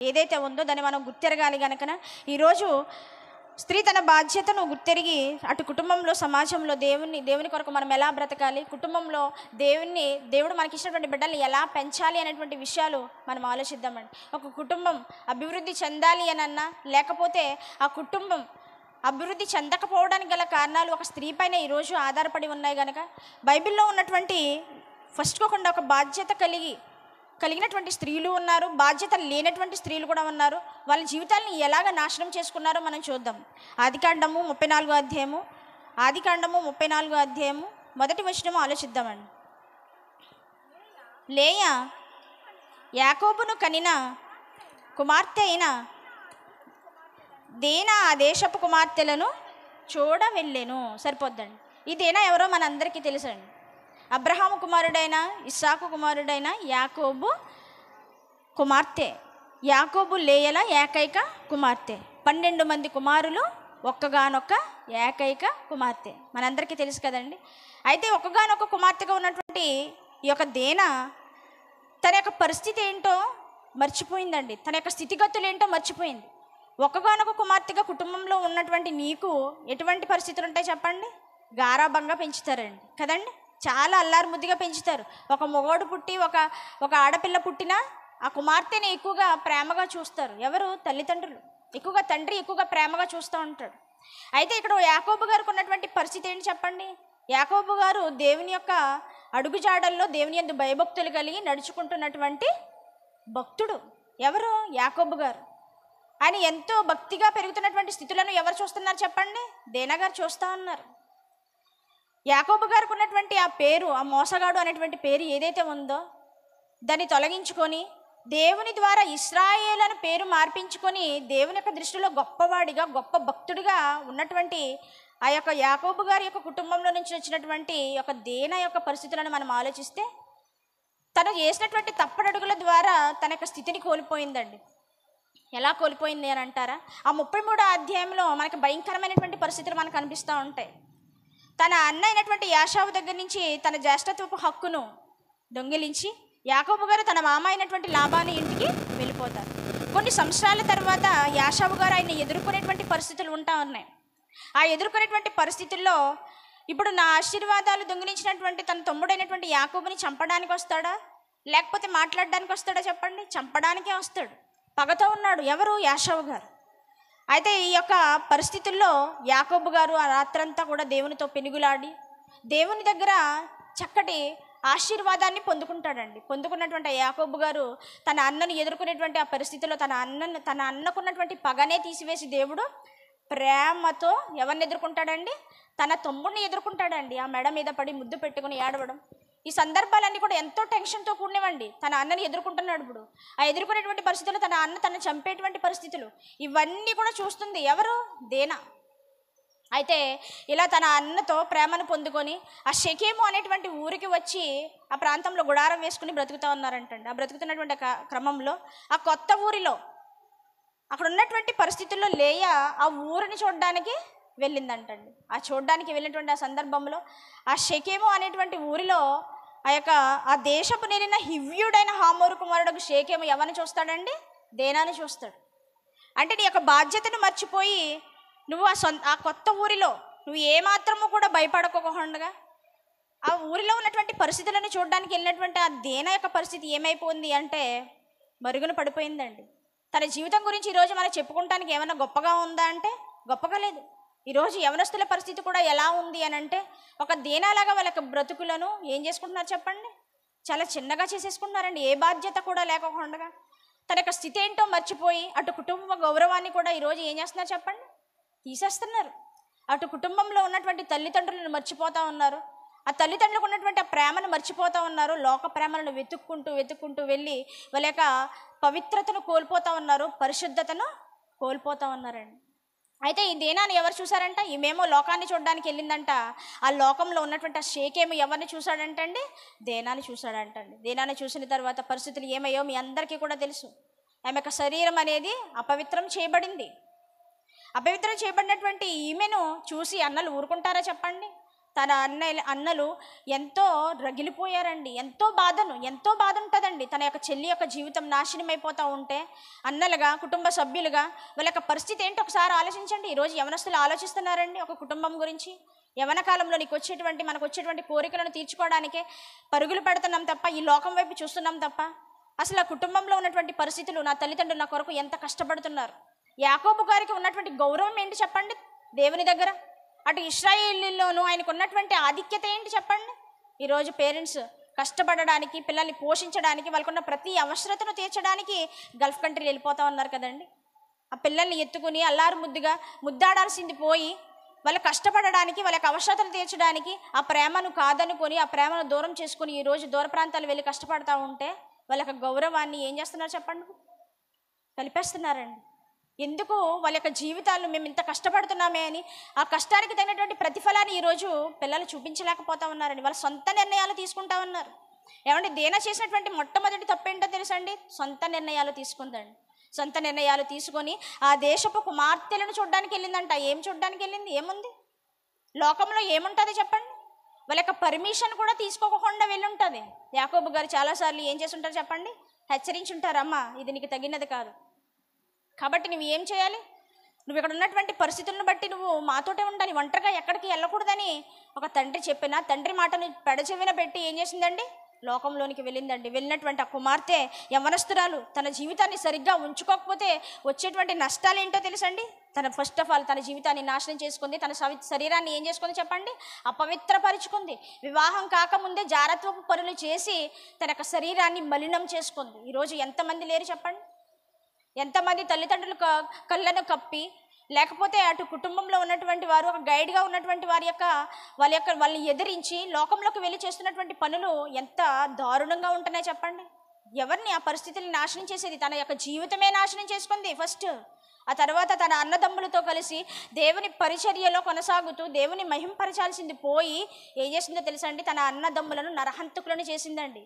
ఏదైతే ఉందో దాన్ని మనం గుర్తెరగాలి గనుక ఈరోజు స్త్రీ తన బాధ్యతను గుర్తెరిగి అటు కుటుంబంలో, సమాజంలో దేవుని కొరకు మనం ఎలా బ్రతకాలి, కుటుంబంలో దేవుడు మనకి ఇచ్చినటువంటి బిడ్డల్ని ఎలా పెంచాలి అనేటువంటి విషయాలు మనం ఆలోచిద్దామండి. ఒక కుటుంబం అభివృద్ధి చెందాలి అనన్నా, లేకపోతే ఆ కుటుంబం అభివృద్ధి చెందకపోవడానికి గల కారణాలు ఒక స్త్రీ పైన ఈరోజు ఆధారపడి ఉన్నాయి కనుక బైబిల్లో ఉన్నటువంటి ఫస్ట్కోకుండా ఒక బాధ్యత కలిగినటువంటి స్త్రీలు ఉన్నారు, బాధ్యత లేనటువంటి స్త్రీలు కూడా ఉన్నారు. వాళ్ళ జీవితాలను ఎలాగ నాశనం చేసుకున్నారో మనం చూద్దాం. ఆదికాండము 34 అధ్యాయము మొదటి వచనము ఆలోచిద్దామండి. లేయా యాకోబును కనిన కుమార్తె అయిన దేనా ఆ దేశపు కుమార్తెలను చూడ వెళ్ళెను. సరిపోద్దండి. ఈ దేనా ఎవరో మనందరికీ తెలుసండి. అబ్రహాము కుమారుడైన, ఇస్సాకు కుమారుడైన యాకోబు కుమార్తె. యాకోబు లేయల ఏకైక కుమార్తె. 12 మంది కుమారులు, ఒక్కగానొక్క ఏకైక కుమార్తె. మనందరికీ తెలుసు కదండి. అయితే ఒక్కగానొక్క కుమార్తెగా ఉన్నటువంటి ఈ యొక్క దేనా తన యొక్క పరిస్థితి ఏంటో మర్చిపోయిందండి. తన యొక్క స్థితిగతులు ఏంటో మర్చిపోయింది. ఒక్కగానొక్క కుమార్తెగా కుటుంబంలో ఉన్నటువంటి నీకు ఎటువంటి పరిస్థితులు ఉంటాయి చెప్పండి? గారాబంగా పెంచుతారండి కదండి. చాలా అల్లారు ముద్దుగా పెంచుతారు. ఒక మగోడు పుట్టి ఒక ఆడపిల్ల పుట్టినా ఆ కుమార్తెని ఎక్కువగా ప్రేమగా చూస్తారు. ఎవరు? తల్లిదండ్రులు. తండ్రి ఎక్కువగా ప్రేమగా చూస్తూ ఉంటాడు. అయితే ఇక్కడ యాకోబు గారికి ఉన్నటువంటి పరిస్థితి ఏంటి చెప్పండి? యాకోబు గారు దేవుని యొక్క అడుగుజాడల్లో దేవుని యందు భయభక్తులు కలిగి నడుచుకుంటున్నటువంటి భక్తుడు. ఎవరు? యాకోబు గారు. ఆయన ఎంతో భక్తిగా పెరుగుతున్నటువంటి స్థితులను ఎవరు చూస్తున్నారు చెప్పండి? దేనా గారు చూస్తూ ఉన్నారు. యాకోబు గారికి ఉన్నటువంటి ఆ పేరు, ఆ మోసగాడు అనేటువంటి పేరు ఏదైతే ఉందో దాన్ని తొలగించుకొని దేవుని ద్వారా ఇశ్రాయేలు అనే పేరు మార్పించుకొని దేవుని యొక్క దృష్టిలో గొప్పవాడిగా, గొప్ప భక్తుడిగా ఉన్నటువంటి ఆ యొక్క యాకోబు గారి యొక్క కుటుంబంలో నుంచి వచ్చినటువంటి యొక్క దేనా యొక్క పరిస్థితులను మనం ఆలోచిస్తే తను చేసినటువంటి తప్పడడుగుల ద్వారా తన యొక్క స్థితిని కోల్పోయిందండి. ఎలా కోల్పోయింది అని అంటారా? ఆ 33వ అధ్యాయంలో మనకి భయంకరమైనటువంటి పరిస్థితులు మనకు కనిపిస్తూ ఉంటాయి. తన అన్న అయినటువంటి యాషావు దగ్గర నుంచి తన జ్యేష్ఠత్వపు హక్కును దొంగిలించి యాకోబు గారు తన మామ అయినటువంటి లాబాను ఇంటికి వెళ్ళిపోతారు. కొన్ని సంవత్సరాల తర్వాత యాషావు గారు ఆయన ఎదుర్కొనేటువంటి పరిస్థితులు ఉంటా ఉన్నాయి. ఆ ఎదుర్కొనేటువంటి పరిస్థితుల్లో ఇప్పుడు నా ఆశీర్వాదాలు దొంగిలించినటువంటి తన తమ్ముడైనటువంటి యాకోబుని చంపడానికి వస్తాడా, లేకపోతే మాట్లాడడానికి వస్తాడా చెప్పండి? చంపడానికే వస్తాడు. పగతో ఉన్నాడు. ఎవరు? యాషావు గారు. అయితే ఈ యొక్క పరిస్థితుల్లో యాకోబు గారు ఆ రాత్రంతా కూడా దేవునితో పెనుగులాడి దేవుని దగ్గర చక్కటి ఆశీర్వాదాన్ని పొందుకుంటాడండి. పొందుకున్నటువంటి యాకోబు గారు తన అన్నను ఎదుర్కొనేటువంటి ఆ పరిస్థితుల్లో తన అన్నకున్నటువంటి పగనే తీసివేసి దేవుడు ప్రేమతో ఎవరిని ఎదుర్కొంటాడండి? తన తమ్ముడిని ఎదుర్కొంటాడండి. ఆ మెడ మీద పడి ముద్దు పెట్టుకుని ఏడవడం, ఈ సందర్భాలన్నీ కూడా ఎంతో టెన్షన్తో కూడినవండి. తన అన్నని ఎదుర్కొంటున్నాడు. ఇప్పుడు ఆ ఎదుర్కొనేటువంటి పరిస్థితులు తన అన్న తను చంపేటువంటి పరిస్థితులు ఇవన్నీ కూడా చూస్తుంది ఎవరు? దేనా. అయితే ఇలా తన అన్నతో ప్రేమను పొందుకొని ఆ షెకెము అనేటువంటి ఊరికి వచ్చి ఆ ప్రాంతంలో గుడారం వేసుకుని బ్రతుకుతూ ఉన్నారంటండి. ఆ బ్రతుకుతున్నటువంటి క్రమంలో ఆ కొత్త ఊరిలో అక్కడ ఉన్నటువంటి పరిస్థితుల్లో లేయా ఆ ఊరిని చూడడానికి వెళ్ళిందంటండి. ఆ చూడడానికి వెళ్ళినటువంటి ఆ సందర్భంలో ఆ షెకెము అనేటువంటి ఊరిలో ఆ దేశపు నేలిన హివ్యుడైన హామోరు కుమారుడు షెకెము ఎవరిని చూస్తాడండి? దేనాని చూస్తాడు. అంటే నీ యొక్క బాధ్యతను మర్చిపోయి నువ్వు ఆ కొత్త ఊరిలో నువ్వు ఏమాత్రము కూడా భయపడకోకుండా ఆ ఊరిలో ఉన్నటువంటి పరిస్థితులను చూడడానికి వెళ్ళినటువంటి ఆ దేనా యొక్క పరిస్థితి ఏమైపోయింది అంటే మరుగున పడిపోయిందండి. తన జీవితం గురించి ఈరోజు మనం చెప్పుకోవటానికి ఏమైనా గొప్పగా ఉందా అంటే గొప్పగా లేదు. ఈరోజు యవనస్తుల పరిస్థితి కూడా ఎలా ఉంది అని అంటే ఒక దేనాలాగా వాళ్ళ బ్రతుకులను ఏం చేసుకుంటున్నారు చెప్పండి? చాలా చిన్నగా చేసేసుకుంటున్నారండి. ఏ బాధ్యత కూడా లేకుండా తన యొక్క స్థితి ఏంటో మర్చిపోయి అటు కుటుంబ గౌరవాన్ని కూడా ఈరోజు ఏం చేస్తున్నారు చెప్పండి? తీసేస్తున్నారు. అటు కుటుంబంలో ఉన్నటువంటి తల్లిదండ్రులను మర్చిపోతూ ఉన్నారు. ఆ తల్లిదండ్రులకు ఉన్నటువంటి ఆ ప్రేమను మర్చిపోతూ ఉన్నారు. లోక ప్రేమలను వెతుక్కుంటూ వెళ్ళి వాళ్ళ యొక్క పవిత్రతను కోల్పోతూ ఉన్నారు, పరిశుద్ధతను కోల్పోతూ ఉన్నారండి. అయితే ఈ దేనాన్ని ఎవరు చూసారంట? ఈమెమో లోకాన్ని చూడడానికి వెళ్ళిందంట. ఆ లోకంలో ఉన్నటువంటి ఆ షేకేమో ఎవరిని చూశాడంటండి? దేనాన్ని చూశాడంటండి. దేనాన్ని చూసిన తర్వాత పరిస్థితులు ఏమయ్యో మీ అందరికీ కూడా తెలుసు. ఆమె యొక్క శరీరం అనేది అపవిత్రం చేయబడింది. అపవిత్రం చేయబడినటువంటి ఈమెను చూసి అన్నలు ఊరుకుంటారా చెప్పండి? తన అన్నలు ఎంతో రగిలిపోయారండి. ఎంతో బాధ ఉంటుందండి. తన యొక్క చెల్లి యొక్క జీవితం నాశనం అయిపోతూ ఉంటే అన్నలుగా, కుటుంబ సభ్యులుగా వాళ్ళ యొక్క పరిస్థితి ఏంటో ఒకసారి ఆలోచించండి. ఈరోజు యవనస్తులు ఆలోచిస్తున్నారండి ఒక కుటుంబం గురించి. యవన కాలంలో మనకు వచ్చేటువంటి కోరికలను తీర్చుకోవడానికే పరుగులు పెడుతున్నాం తప్ప, ఈ లోకం వైపు చూస్తున్నాం తప్ప, అసలు ఆ కుటుంబంలో ఉన్నటువంటి పరిస్థితులు, నా తల్లిదండ్రులు నా కొరకు ఎంత కష్టపడుతున్నారు. యాకోబు గారికి ఉన్నటువంటి గౌరవం ఏంటి చెప్పండి దేవుని దగ్గర? అటు ఇశ్రాయేలీలోనూ ఆయనకు ఉన్నటువంటి ఆధిక్యత ఏంటి చెప్పండి? ఈరోజు పేరెంట్స్ కష్టపడడానికి, పిల్లల్ని పోషించడానికి, వాళ్ళకున్న ప్రతి అవసరతను తీర్చడానికి గల్ఫ్ కంట్రీలు వెళ్ళిపోతూ ఉన్నారు కదండి. ఆ పిల్లల్ని ఎత్తుకుని అల్లారు ముద్దాడాల్సింది పోయి వాళ్ళు కష్టపడడానికి, వాళ్ళకి అవసరతను తీర్చడానికి ఆ ప్రేమను కాదనుకొని, ఆ ప్రేమను దూరం చేసుకుని ఈరోజు దూర ప్రాంతాలు వెళ్ళి కష్టపడతా ఉంటే వాళ్ళ యొక్క గౌరవాన్ని ఏం చేస్తున్నారు చెప్పండి? కలిపేస్తున్నారండి. ఎందుకు? వాళ్ళ యొక్క జీవితాలు మేము ఇంత కష్టపడుతున్నామే అని ఆ కష్టానికి తగినటువంటి ప్రతిఫలాన్ని ఈరోజు పిల్లలు చూపించలేకపోతా ఉన్నారండి. వాళ్ళ సొంత నిర్ణయాలు తీసుకుంటా ఉన్నారు. ఏమంటే దేనా చేసినటువంటి మొట్టమొదటి తప్పేంటో తెలుసండి? సొంత నిర్ణయాలు తీసుకుందండి. సొంత నిర్ణయాలు తీసుకొని ఆ దేశపు కుమార్తెలను చూడడానికి వెళ్ళిందంట. ఏం చూడడానికి వెళ్ళింది? ఏముంది లోకంలో? ఏముంటుంది చెప్పండి? వాళ్ళ యొక్క పర్మిషన్ కూడా తీసుకోకుండా వెళ్ళుంటుంది. యాకోబు గారు చాలాసార్లు ఏం చేసి ఉంటారు చెప్పండి? హెచ్చరించుంటారమ్మా, ఇది నీకు తగినది కాదు, కాబట్టి నువ్వు ఏం చేయాలి, నువ్వు ఇక్కడ ఉన్నటువంటి పరిస్థితులను బట్టి నువ్వు మాతోటే ఉండాలి, ఒంటరిగా ఎక్కడికి వెళ్ళకూడదని ఒక తండ్రి చెప్పిన తండ్రి మాటను పెడచెవిన పెట్టి ఏం చేసిందండి? లోకంలోనికి వెళ్ళిందండి. వెళ్ళినటువంటి ఆ కుమార్తె యవనస్తురాలు తన జీవితాన్ని సరిగ్గా ఉంచుకోకపోతే వచ్చేటువంటి నష్టాలు ఏంటో తెలుసండి? ఫస్ట్ ఆఫ్ ఆల్ తన జీవితాన్ని నాశనం చేసుకుంది. తన శరీరాన్ని ఏం చేసుకుంది చెప్పండి? అపవిత్రపరుచుకుంది. వివాహం కాకముందే జారత్వపు పనులు చేసి తన యొక్క శరీరాన్ని మలినం చేసుకుంది. ఈరోజు ఎంతమంది లేరు చెప్పండి? ఎంతమంది తల్లిదండ్రులు కళ్ళను కప్పి, లేకపోతే అటు కుటుంబంలో ఉన్నటువంటి వారు, ఒక గైడ్గా ఉన్నటువంటి వాళ్ళని ఎదిరించి లోకంలోకి వెళ్ళి చేస్తున్నటువంటి పనులు ఎంత దారుణంగా ఉంటున్నాయి చెప్పండి? ఎవరిని ఆ పరిస్థితుల్ని నాశనం చేసేది? తన యొక్క జీవితమే నాశనం చేసుకుంది ఫస్ట్. ఆ తర్వాత తన అన్నదమ్ములతో కలిసి దేవుని పరిచర్యలో కొనసాగుతూ దేవుని మహింపరచాల్సింది పోయి ఏం చేసిందో తెలుసా అండి? తన అన్నదమ్ములను నరహంతకులను చేసిందండి.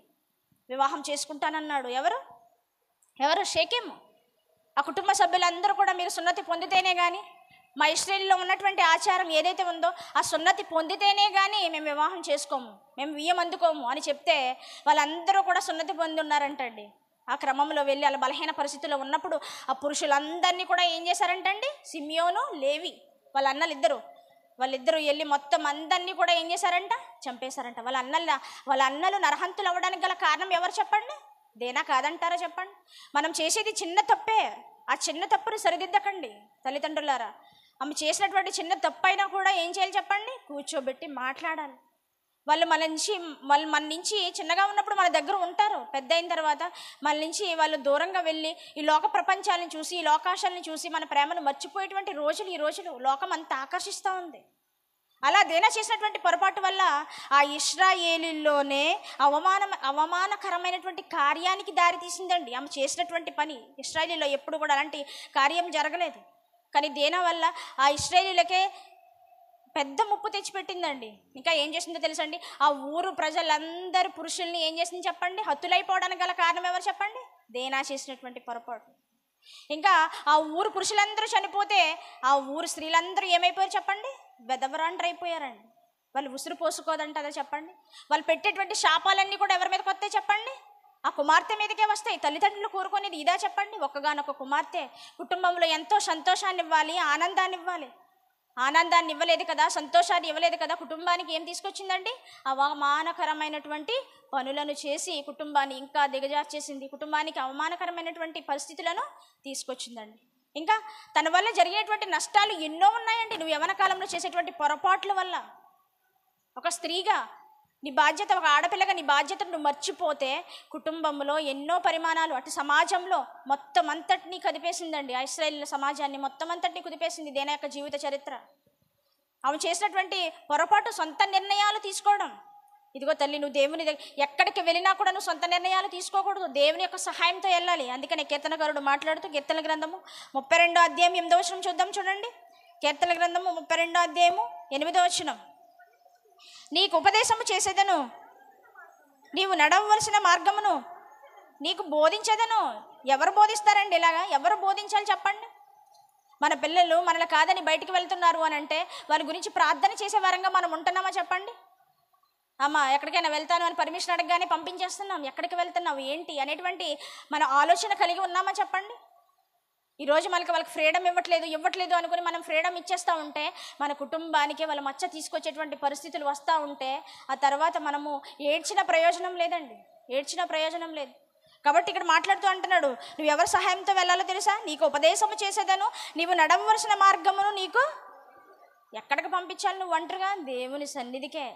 వివాహం చేసుకుంటానన్నాడు. ఎవరు? షేకెము. ఆ కుటుంబ సభ్యులందరూ కూడా మీరు సున్నతి పొందితేనే కానీ, మా ఇశ్రాయేలులో ఉన్నటువంటి ఆచారం ఏదైతే ఉందో ఆ సున్నతి పొందితేనే కానీ మేము వివాహం చేసుకోము, మేము వియ్యం అందుకోము అని చెప్తే వాళ్ళందరూ కూడా సున్నతి పొంది ఉన్నారంటండి. ఆ క్రమంలో వెళ్ళి వాళ్ళ బలహీన పరిస్థితుల్లో ఉన్నప్పుడు ఆ పురుషులందరినీ కూడా ఏం చేశారంటండి? సిమియోను, లేవి వాళ్ళ వాళ్ళిద్దరూ వెళ్ళి మొత్తం అందరినీ కూడా ఏం చేశారంట? చంపేశారంట. వాళ్ళ అన్నలు నరహంతులు అవ్వడానికి గల కారణం ఎవరు చెప్పండి? దేనా కాదంటారా చెప్పండి? మనం చేసేది చిన్న తప్పే. ఆ చిన్న తప్పును సరిదిద్దకండి తల్లిదండ్రులారా. ఆమె చేసినటువంటి చిన్న తప్పు అయినా కూడా ఏం చేయాలి చెప్పండి? కూర్చోబెట్టి మాట్లాడాలి. వాళ్ళు మన నుంచి చిన్నగా ఉన్నప్పుడు మన దగ్గర ఉంటారు. పెద్ద అయిన తర్వాత మన నుంచి వాళ్ళు దూరంగా వెళ్ళి ఈ లోక ప్రపంచాలను చూసి, ఈ లోకాశాలను చూసి మన ప్రేమను మర్చిపోయేటువంటి రోజులు ఈ రోజులు లోకం అంతా ఆకర్షిస్తూ ఉంది. అలా దేనా చేసినటువంటి పొరపాటు వల్ల ఆ ఇశ్రాయేలీలోనే అవమానకరమైనటువంటి కార్యానికి దారి తీసిందండి ఆమె చేసినటువంటి పని. ఇశ్రాయేలీలో ఎప్పుడు కూడా అలాంటి కార్యం జరగలేదు. కానీ దేనా వల్ల ఆ ఇశ్రాయేలీలకే పెద్ద ముప్పు తెచ్చిపెట్టిందండి. ఇంకా ఏం చేసిందో తెలుసండి? ఆ ఊరు ప్రజలందరూ పురుషుల్ని ఏం చేసింది చెప్పండి? హతులైపోవడానికి గల కారణం ఎవరు చెప్పండి? దేనా చేసినటువంటి పొరపాటు. ఇంకా ఆ ఊరు పురుషులందరూ చనిపోతే ఆ ఊరు స్త్రీలందరూ ఏమైపోయారు చెప్పండి? వెదవరాండ్రు అయిపోయారండి. వాళ్ళు ఉసురు పోసుకోదంటారా చెప్పండి? వాళ్ళు పెట్టేటువంటి శాపాలన్నీ కూడా ఎవరి మీదకి వస్తాయి చెప్పండి? ఆ కుమార్తె మీదకే వస్తాయి. తల్లిదండ్రులు కోరుకునేది ఇదా చెప్పండి? ఒక్కగానొక్క కుమార్తె కుటుంబంలో ఎంతో సంతోషాన్ని ఇవ్వాలి, ఆనందాన్ని ఇవ్వాలి. ఆనందాన్ని ఇవ్వలేదు కదా, సంతోషాన్ని ఇవ్వలేదు కదా, కుటుంబానికి ఏం తీసుకొచ్చిందండి? అవమానకరమైనటువంటి పనులను చేసి కుటుంబాన్ని ఇంకా దిగజార్చేసింది. కుటుంబానికి అవమానకరమైనటువంటి పరిస్థితులను తీసుకొచ్చిందండి. ఇంకా తన వల్ల జరిగేటువంటి నష్టాలు ఎన్నో ఉన్నాయండి. నువ్వు యవ్వన కాలంలో చేసేటువంటి పొరపాట్ల వల్ల ఒక స్త్రీగా నీ బాధ్యత, ఒక ఆడపిల్లగా నీ బాధ్యతను నువ్వు మర్చిపోతే కుటుంబంలో ఎన్నో పరిమాణాలు, అటు సమాజంలో మొత్తం అంతటినీ కదిపేసిందండి. ఆ ఇశ్రాయేలు సమాజాన్ని మొత్తం అంతటినీ కుదిపేసింది దేనా యొక్క జీవిత చరిత్ర. ఆమె చేసినటువంటి పొరపాటు సొంత నిర్ణయాలు తీసుకోవడం. ఇదిగో తల్లి, నువ్వు దేవుని ఎక్కడికి వెళ్ళినా కూడా నువ్వు సొంత నిర్ణయాలు తీసుకోకూడదు, దేవుని యొక్క సహాయంతో వెళ్ళాలి. అందుకనే కీర్తనకారుడు మాట్లాడుతూ కీర్తన గ్రంథము 32వ అధ్యాయం 8వ వచనం చూద్దాం చూడండి. కీర్తన గ్రంథము 32వ అధ్యాయము 8వ వచనం. నీకు ఉపదేశము చేసేదను, నీవు నడవవలసిన మార్గమును నీకు బోధించేదను. ఎవరు బోధిస్తారండి? ఇలాగా ఎవరు బోధించాలి చెప్పండి? మన పిల్లలు మనల్ని కాదని బయటికి వెళ్తున్నారు అని అంటే వారి గురించి ప్రార్థన చేసే వారంగా మనం ఉంటున్నామా చెప్పండి? అమ్మ ఎక్కడికైనా వెళ్తాను అని పర్మిషన్ అడగగానే పంపించేస్తున్నాం. ఎక్కడికి వెళ్తున్నావు ఏంటి అనేటువంటి మన ఆలోచన కలిగి ఉన్నామా చెప్పండి? ఈరోజు వాళ్ళకి ఫ్రీడమ్ ఇవ్వట్లేదు అనుకుని మనం ఫ్రీడమ్ ఇచ్చేస్తూ ఉంటే మన కుటుంబానికి వాళ్ళ మచ్చ తీసుకొచ్చేటువంటి పరిస్థితులు వస్తూ ఉంటే ఆ తర్వాత మనము ఏడ్చిన ప్రయోజనం లేదండి, ఏడ్చిన ప్రయోజనం లేదు. కాబట్టి ఇక్కడ మాట్లాడుతూ అంటున్నాడు, నువ్వు ఎవరి సహాయంతో వెళ్ళాలో తెలుసా? నీకు ఉపదేశము చేసేదను, నీవు నడవలసిన మార్గమును నీకు ఎక్కడికి పంపించాలి? నువ్వు ఒంటరిగా దేవుని సన్నిధికే.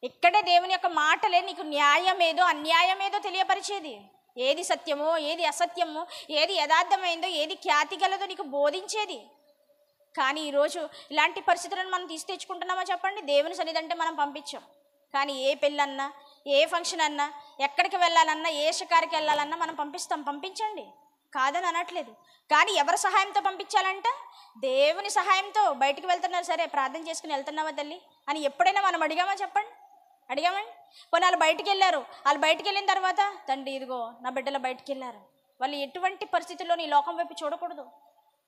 ఇక్కడే దేవుని యొక్క మాటలే నీకు న్యాయమేదో అన్యాయమేదో తెలియపరిచేది. ఏది సత్యమో ఏది అసత్యమో, ఏది యథార్థమైందో ఏది ఖ్యాతి గలదో నీకు బోధించేది. కానీ ఈరోజు ఇలాంటి పరిస్థితులను మనం తెచ్చుకుంటున్నామా చెప్పండి? దేవుని సన్నిధి అంటే మనం పంపించాం. కానీ ఏ పెళ్ళన్నా, ఏ ఫంక్షన్ అన్నా, ఎక్కడికి వెళ్ళాలన్నా, ఏ షికారికి వెళ్ళాలన్నా మనం పంపించండి, కాదని అనట్లేదు. కానీ ఎవరి సహాయంతో పంపించాలంట? దేవుని సహాయంతో. బయటికి వెళ్తున్నారు, సరే ప్రార్థన చేసుకుని వెళ్తున్నావా తల్లి అని ఎప్పుడైనా మనం అడిగామా చెప్పండి? అడిగామండి? పోనీ వాళ్ళు బయటికి వెళ్ళారు, వాళ్ళు బయటికి వెళ్ళిన తర్వాత తండ్రి ఇదిగో నా బిడ్డలు బయటికి వెళ్ళారు, వాళ్ళు ఎటువంటి పరిస్థితుల్లో నీ లోకం వైపు చూడకూడదు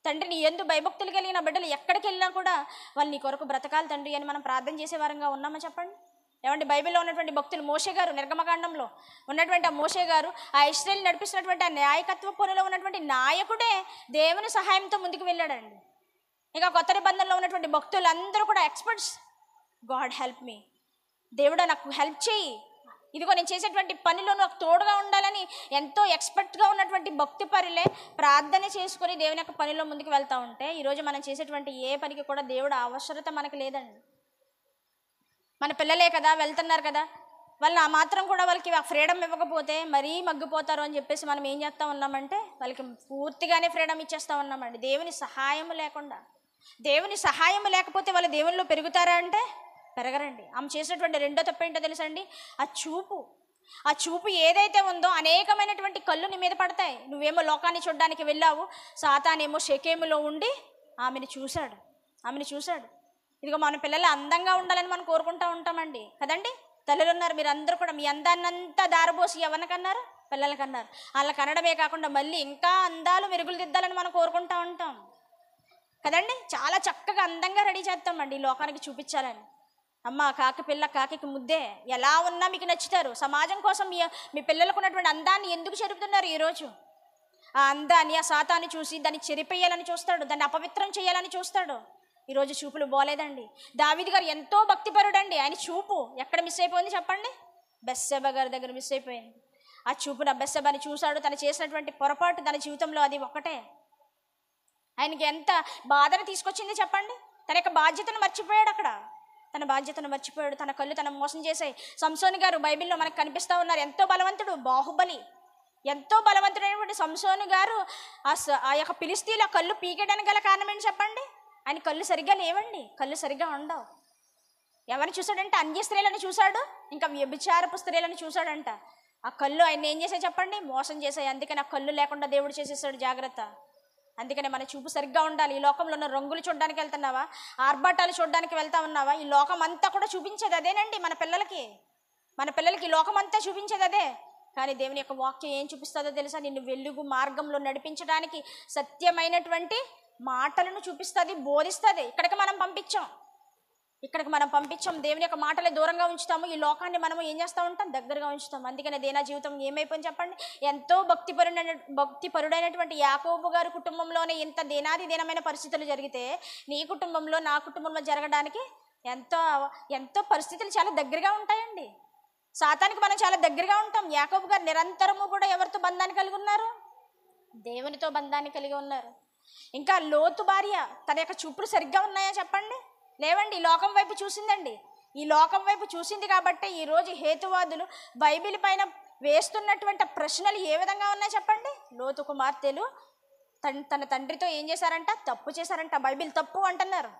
తండ్రి, నీ యందు భయభక్తులు కలిగిన బిడ్డలు ఎక్కడికి వెళ్ళినా కూడా వాళ్ళు నీ కొరకు బ్రతకాలి తండ్రి అని మనం ప్రార్థన చేసే వారంగా ఉన్నామా చెప్పండి? ఏమంటే బైబిల్లో ఉన్నటువంటి భక్తులు, మోషే గారు, నిర్గమకాండంలో ఉన్నటువంటి ఆ మోషే గారు, ఆ ఇశ్రాయేలు నడిపిస్తున్నటువంటి ఆ నాయకత్వ పనిలో ఉన్నటువంటి నాయకుడే దేవుని సహాయంతో ముందుకు వెళ్ళాడండి. ఇక కొత్త నిబంధనలో ఉన్నటువంటి భక్తులందరూ కూడా ఎక్స్పర్ట్స్. గాడ్ హెల్ప్ మీ, దేవుడా నాకు హెల్ప్ చేయి, ఇదిగో నేను చేసేటువంటి పనిలో నాకు తోడుగా ఉండాలని ఎంతో ఎక్స్పర్ట్గా ఉన్నటువంటి భక్తి పరులే ప్రార్థన చేసుకుని దేవుని యొక్క పనిలో ముందుకు వెళ్తూ ఉంటే ఈరోజు మనం చేసేటువంటి ఏ పనికి కూడా దేవుడు అవసరత మనకు లేదండి. మన పిల్లలే కదా వెళ్తున్నారు కదా, వాళ్ళు ఆ మాత్రం కూడా వాళ్ళకి ఫ్రీడమ్ ఇవ్వకపోతే మరీ మగ్గిపోతారు అని చెప్పేసి మనం ఏం చేస్తూ ఉన్నామంటే వాళ్ళకి పూర్తిగానే ఫ్రీడమ్ ఇచ్చేస్తూ ఉన్నామండి. దేవుని సహాయం లేకుండా, దేవుని సహాయం లేకపోతే వాళ్ళు దేవునిలో పెరుగుతారా అంటే పెరగరండి. ఆమె చేసినటువంటి రెండో తప్పు ఏంటో తెలుసండి? ఆ చూపు ఏదైతే ఉందో అనేకమైనటువంటి కళ్ళు నీ మీద పడతాయి. నువ్వేమో లోకాన్ని చూడడానికి వెళ్ళావు, సాతానేమో షెకేములో ఉండి ఆమెను చూశాడు. ఇదిగో మన పిల్లలు అందంగా ఉండాలని మనం కోరుకుంటూ ఉంటామండి కదండి. తల్లులు ఉన్నారు, మీరు అందరూ కూడా మీ అందాన్నంతా దారబోసి ఎవరికన్నారు? పిల్లలకన్నారు. వాళ్ళకి అనడమే కాకుండా మళ్ళీ ఇంకా అందాలు మెరుగులు దిద్దాలని మనం కోరుకుంటూ ఉంటాం కదండి. చాలా చక్కగా అందంగా రెడీ చేస్తామండి ఈ లోకానికి చూపించాలని. అమ్మ కాకి పిల్ల కాకి ముద్దే, ఎలా ఉన్నా మీకు నచ్చుతారు. సమాజం కోసం మీ పిల్లలకు ఉన్నటువంటి అందాన్ని ఎందుకు చెరుపుతున్నారు ఈరోజు? ఆ అందాన్ని, ఆ సాతాన్ని చూసి దాన్ని చెరిపేయాలని చూస్తాడు, దాన్ని అపవిత్రం చేయాలని చూస్తాడు. ఈరోజు చూపులు బాలేదండి. దావీదు గారు ఎంతో భక్తిపరుడండి, ఆయన చూపు ఎక్కడ మిస్ అయిపోయింది చెప్పండి? బెత్షెబ గారి దగ్గర మిస్ అయిపోయింది. ఆ చూపున బెత్షెబని చూశాడు. తను చేసినటువంటి పొరపాటు తన జీవితంలో అది ఒక్కటే ఆయనకి ఎంత బాధను తీసుకొచ్చింది చెప్పండి? తన యొక్క బాధ్యతను మర్చిపోయాడు. అక్కడ తన బాధ్యతను మర్చిపోయాడు, తన కళ్ళు తన మోసం చేసాయి. సంసోను గారు బైబిల్లో మనకు కనిపిస్తూ ఉన్నారు, ఎంతో బలవంతుడు, బాహుబలి, ఎంతో బలవంతుడైనటువంటి సంసోను గారు ఆ యొక్క ఫిలిష్తీయుల కళ్ళు పీకేయడానికి గల కారణం ఏంటి చెప్పండి? ఆయన కళ్ళు సరిగ్గా లేవండి, కళ్ళు సరిగ్గా ఉండవు. ఎవరిని చూశాడంటే అన్య స్త్రీలను చూశాడు, ఇంకా వ్యభిచారపు స్త్రీలను చూశాడంట. ఆ కళ్ళు ఆయన ఏం చేసాయి చెప్పండి? మోసం చేశాయి. అందుకని ఆ కళ్ళు లేకుండా దేవుడు చేసేసాడు. జాగ్రత్త. అందుకనే మన చూపు సరిగ్గా ఉండాలి. ఈ లోకంలో ఉన్న రంగులు చూడడానికి వెళ్తున్నావా? ఆర్భాటాలు చూడడానికి వెళ్తా ఉన్నావా? ఈ లోకం అంతా కూడా చూపించేది అదేనండి. మన పిల్లలకి ఈ లోకం అంతా చూపించేది అదే. కానీ దేవుని యొక్క వాక్యం ఏం చూపిస్తుందో తెలుసా? నిన్ను వెలుగు మార్గంలో నడిపించడానికి సత్యమైనటువంటి మాటలను చూపిస్తుంది, బోధిస్తుంది. ఇక్కడికి మనం పంపించాం. దేవుని యొక్క మాటలే దూరంగా ఉంచుతాము. ఈ లోకాన్ని మనము ఏం చేస్తూ ఉంటాం? దగ్గరగా ఉంచుతాం. అందుకనే దేనా జీవితం ఏమైపోయింది చెప్పండి? ఎంతో భక్తిపరుడైనటువంటి యాకోబు గారి కుటుంబంలోనే ఇంత దీనమైన పరిస్థితులు జరిగితే నీ కుటుంబంలో, నా కుటుంబంలో జరగడానికి ఎంతో పరిస్థితులు చాలా దగ్గరగా ఉంటాయండి. సాతానికి మనం చాలా దగ్గరగా ఉంటాం. యాకోబు గారు నిరంతరము కూడా ఎవరితో బంధాన్ని కలిగి ఉన్నారు? దేవునితో బంధాన్ని కలిగి ఉన్నారు. ఇంకా లోతు భార్య, తన యొక్క చూపులు సరిగ్గా ఉన్నాయా చెప్పండి? లేవండి. ఈ లోకం వైపు చూసిందండి. ఈ లోకం వైపు చూసింది కాబట్టి ఈరోజు హేతువాదులు బైబిల్ పైన వేస్తున్నటువంటి ప్రశ్నలు ఏ విధంగా ఉన్నాయి చెప్పండి? లోతు కుమార్తెలు తన తండ్రితో ఏం చేశారంట? తప్పు చేశారంట. బైబిల్ తప్పు అంటున్నారు.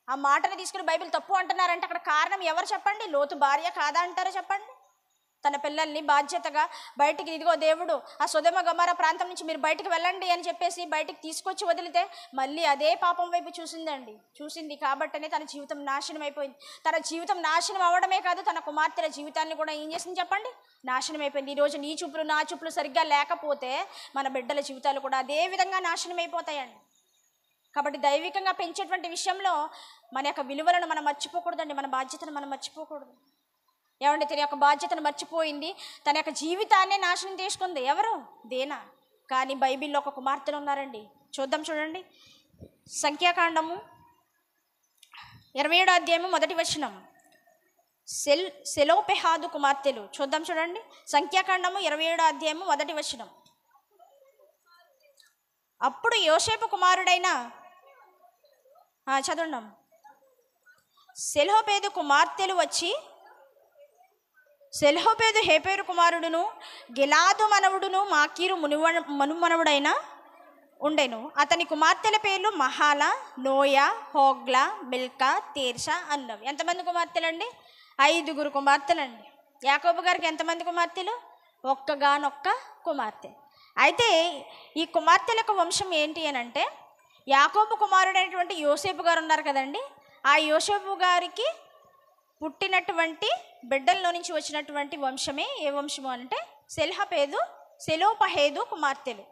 ఆ మాటను తీసుకుని బైబిల్ తప్పు అంటున్నారంటే అక్కడ కారణం ఎవరు చెప్పండి? లోతు భార్య కాదా అంటారో చెప్పండి? తన పిల్లల్ని బాధ్యతగా బయటికి, ఇదిగో దేవుడు ఆ సొదొమ గొమొర్రా ప్రాంతం నుంచి మీరు బయటికి వెళ్ళండి అని చెప్పేసి బయటికి తీసుకొచ్చి వదిలితే మళ్ళీ అదే పాపం వైపు చూసింది కాబట్టనే తన జీవితం నాశనం అయిపోయింది. తన జీవితం నాశనం అవ్వడమే కాదు, తన కుమార్తెల జీవితాన్ని కూడా ఏం చేసింది చెప్పండి? నాశనం అయిపోయింది. ఈరోజు నీ చూపులు నా చూపులు సరిగ్గా లేకపోతే మన బిడ్డల జీవితాలు కూడా అదే విధంగా నాశనం అయిపోతాయండి. కాబట్టి దైవికంగా పెంచేటువంటి విషయంలో మన యొక్క విలువలను మనం మర్చిపోకూడదండి, మన బాధ్యతను మనం మర్చిపోకూడదు. ఏమంటే తన యొక్క బాధ్యతను మర్చిపోయింది, తన యొక్క జీవితాన్నే నాశనం చేసుకుంది. ఎవరు? దేనా. కానీ బైబిల్లో ఒక కుమార్తెలు ఉన్నారండి. చూద్దాం, చూడండి. సంఖ్యాకాండము 27వ అధ్యాయము 1వ వచనం. సెలోపెహాదు కుమార్తెలు. చూద్దాం, చూడండి. సంఖ్యాకాండము 27వ అధ్యాయము 1వ వచనం. అప్పుడు యోసేపు కుమారుడైన చదువున్నాం. సెలోపేదు కుమార్తెలు వచ్చి, సెలోపేదు హేపెరు కుమారుడును గిలాదు మనవుడును మాకీరు మనుమనవుడైన ఉండెను. అతని కుమార్తెల పేర్లు మహాల, నోయా, హోగ్లా, మిల్కా, తీర్షా అన్నవి. ఎంతమంది కుమార్తెలండి? 5 కుమార్తెలండి. యాకోబు గారికి ఎంతమంది కుమార్తెలు? ఒక్కగానొక్క కుమార్తె. అయితే ఈ కుమార్తెల యొక్క వంశం ఏంటి అని అంటే, యాకోబు కుమారుడైనటువంటి యోసేపు గారు ఉన్నారు కదండి, ఆ యోసేపు గారికి పుట్టినటువంటి బిడ్డల్లో నుంచి వచ్చినటువంటి వంశమే ఏ వంశము అంటే సెలోపహేదు కుమార్తెలు.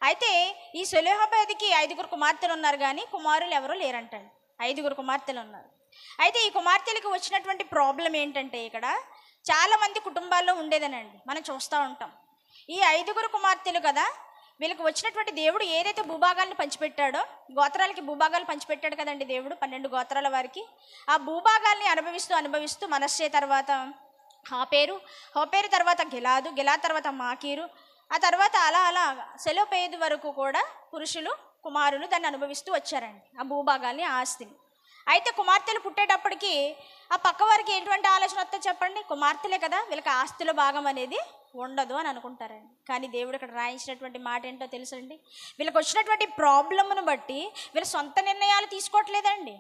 అయితే ఈ సెలోపహేదుకి 5 కుమార్తెలు ఉన్నారు, కానీ కుమారులు ఎవరూ లేరంటండి. 5 కుమార్తెలు ఉన్నారు. అయితే ఈ కుమార్తెలకు వచ్చినటువంటి ప్రాబ్లం ఏంటంటే, ఇక్కడ చాలామంది కుటుంబాల్లో ఉండేదనండి, మనం చూస్తూ ఉంటాం. ఈ 5 కుమార్తెలు కదా, వీళ్ళకి వచ్చినటువంటి దేవుడు ఏదైతే భూభాగాలను పంచిపెట్టాడో, గోత్రాలకి భూభాగాలు పంచిపెట్టాడు కదండి దేవుడు, 12 గోత్రాల వారికి. ఆ భూభాగాల్ని అనుభవిస్తూ మనస్సే తర్వాత హోపేరు తర్వాత గిలాదు తర్వాత మాకీరు, ఆ తర్వాత అలా సెలోపేదు వరకు కూడా పురుషులు కుమారులు దాన్ని అనుభవిస్తూ వచ్చారండి, ఆ భూభాగాల్ని, ఆస్తిని. అయితే కుమార్తెలు పుట్టేటప్పటికి ఆ పక్క వారికి ఎటువంటి ఆలోచన వస్తుందో చెప్పండి? కుమార్తెలే కదా, వీళ్ళకి ఆస్తిలో భాగం అనేది ఉండదు అని అనుకుంటారండి. కానీ దేవుడు ఇక్కడ రాయించినటువంటి మాట ఏంటో తెలుసండి? వీళ్ళకి వచ్చినటువంటి ప్రాబ్లమ్ను బట్టి వీళ్ళు సొంత నిర్ణయాలు తీసుకోవట్లేదండి.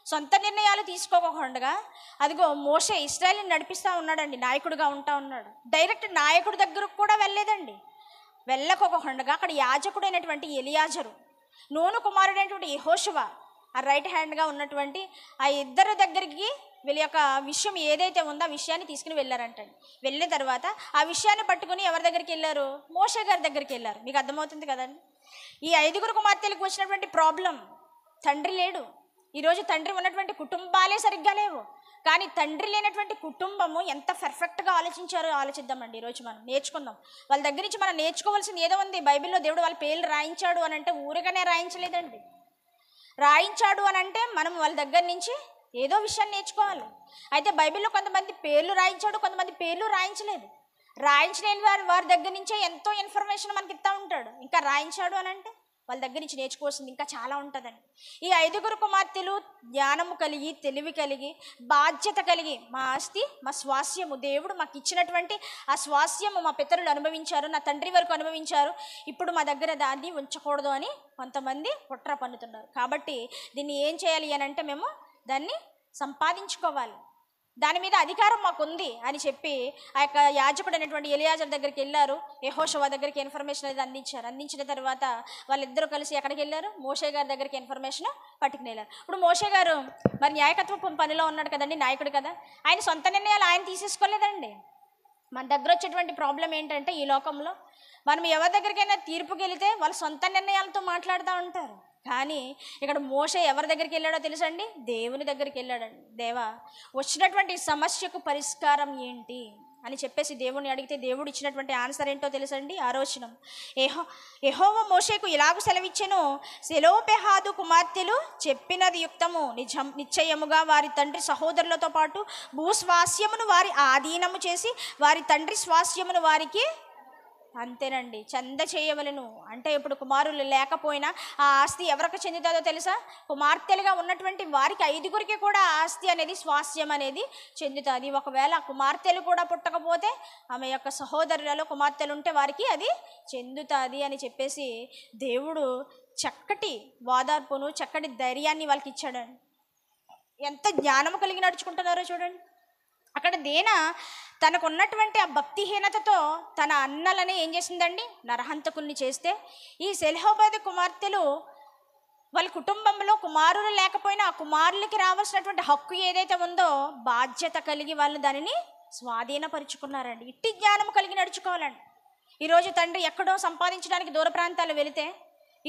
సొంత నిర్ణయాలు తీసుకోకుండా అదిగో మోషే ఇశ్రాయేలుని నడిపిస్తూ ఉన్నాడండి, నాయకుడిగా ఉంటా ఉన్నాడు. డైరెక్ట్ నాయకుడి దగ్గరకు కూడా వెళ్ళలేదండి. వెళ్ళకోకుండా అక్కడ యాజకుడైనటువంటి ఎలియాజరు, నూను కుమారుడైనటువంటి యెహోషువ, ఆ రైట్ హ్యాండ్గా ఉన్నటువంటి ఆ 2 దగ్గరికి వీళ్ళ యొక్క విషయం ఏదైతే ఉందో ఆ విషయాన్ని తీసుకుని వెళ్ళారంటండి. వెళ్ళిన తర్వాత ఆ విషయాన్ని పట్టుకుని ఎవరి దగ్గరికి వెళ్ళారు? మోషే గారి దగ్గరికి వెళ్ళారు. మీకు అర్థమవుతుంది కదండి. ఈ 5 కుమార్తెలకు వచ్చినటువంటి ప్రాబ్లం, తండ్రి లేడు. ఈరోజు తండ్రి ఉన్నటువంటి కుటుంబాలే సరిగ్గా లేవు, కానీ తండ్రి లేనటువంటి కుటుంబము ఎంత పర్ఫెక్ట్గా ఆలోచించారో ఆలోచిద్దామండి. ఈరోజు మనం నేర్చుకుందాం. వాళ్ళ దగ్గర నుంచి మనం నేర్చుకోవాల్సింది ఏదో ఉంది. బైబిల్లో దేవుడు వాళ్ళ పేర్లు రాయించాడు అని అంటే ఊరిగానే రాయించలేదండి. రాయించాడు అని అంటే మనం వాళ్ళ దగ్గర నుంచి ఏదో విషయాన్ని నేర్చుకోవాలి. అయితే బైబిల్లో కొంతమంది పేర్లు రాయించాడు, కొంతమంది పేర్లు రాయించలేదు. రాయించలేని వారి దగ్గర నుంచే ఎంతో ఇన్ఫర్మేషన్ మనకి ఇస్తూ ఉంటాడు. ఇంకా రాయించాడు అని అంటే వాళ్ళ దగ్గర నుంచి నేర్చుకోవాల్సింది ఇంకా చాలా ఉంటుందండి. ఈ 5 కుమార్తెలు జ్ఞానము కలిగి, తెలివి కలిగి, బాధ్యత కలిగి, మా ఆస్తి, మా స్వాస్యము, దేవుడు మాకు ఇచ్చినటువంటి ఆ స్వాస్యము మా పితరులు అనుభవించారు, నా తండ్రి వరకు అనుభవించారు, ఇప్పుడు మా దగ్గర దాన్ని ఉంచకూడదు అని కొంతమంది కుట్ర పన్నుతున్నారు. కాబట్టి దీన్ని ఏం చేయాలి అని అంటే మేము దాన్ని సంపాదించుకోవాలి, దాని మీద అధికారం మాకుంది అని చెప్పి ఆ యొక్క యాజకుడు అనేటువంటి ఎలియాజర్ దగ్గరికి వెళ్ళారు. యెహోషువ దగ్గరికి ఇన్ఫర్మేషన్ అనేది అందించారు. అందించిన తర్వాత వాళ్ళిద్దరూ కలిసి ఎక్కడికి వెళ్ళారు? మోషే గారి దగ్గరికి ఇన్ఫర్మేషన్ పట్టుకుని వెళ్ళారు. ఇప్పుడు మోషే గారు మరి నాయకత్వ పనిలో ఉన్నాడు కదండి, నాయకుడు కదా, ఆయన సొంత నిర్ణయాలు ఆయన తీసేసుకోలేదండి. మన దగ్గర వచ్చేటువంటి ప్రాబ్లం ఏంటంటే, ఈ లోకంలో మనం ఎవరి దగ్గరికైనా తీర్పుకి వెళితే వాళ్ళు సొంత నిర్ణయాలతో మాట్లాడుతూ ఉంటారు. కానీ ఇక్కడ మోషే ఎవరి దగ్గరికి వెళ్ళాడో తెలుసండి? దేవుని దగ్గరికి వెళ్ళాడండి. దేవా, వచ్చినటువంటి సమస్యకు పరిష్కారం ఏంటి అని చెప్పేసి దేవుని అడిగితే దేవుడు ఇచ్చినటువంటి ఆన్సర్ ఏంటో తెలుసండి? 6వ వచనం. యెహోవా మోషేకు ఇలాగ సెలవిచ్చెను, సెలోపెహాదు కుమార్తెలు చెప్పినది యుక్తము, నిశ్చయముగా వారి తండ్రి సహోదరులతో పాటు భూస్వాస్యమును వారి ఆధీనము చేసి వారి తండ్రి స్వాస్యమును వారికి అంతేనండి చెంద చేయవలను. అంటే ఇప్పుడు కుమారులు లేకపోయినా ఆ ఆస్తి ఎవరికి చెందుతుందో తెలుసా? కుమార్తెలుగా ఉన్నటువంటి వారికి 5 కూడా ఆస్తి అనేది, స్వాస్యం అనేది చెందుతుంది. ఒకవేళ కుమార్తెలు కూడా పుట్టకపోతే ఆమె యొక్క సహోదరులలో కుమార్తెలు ఉంటే వారికి అది చెందుతుంది అని చెప్పేసి దేవుడు చక్కటి వాదార్పును, చక్కటి ధైర్యాన్ని వాళ్ళకి ఇచ్చాడండి. ఎంత జ్ఞానము కలిగి నడుచుకుంటున్నారో చూడండి. అక్కడ దేనా తనకున్నటువంటి ఆ భక్తిహీనతతో తన అన్నలని ఏం చేసిందండి? నరహంతకుల్ని చేస్తే, ఈ సెలోపెహాదు కుమార్తెలు వాళ్ళ కుటుంబంలో కుమారులు లేకపోయినా ఆ కుమారులకి రావాల్సినటువంటి హక్కు ఏదైతే ఉందో బాధ్యత కలిగి వాళ్ళు దానిని స్వాధీనపరుచుకున్నారండి. ఇట్టి జ్ఞానం కలిగి నడుచుకోవాలండి. ఈరోజు తండ్రి ఎక్కడో సంపాదించడానికి దూర ప్రాంతాలు వెళితే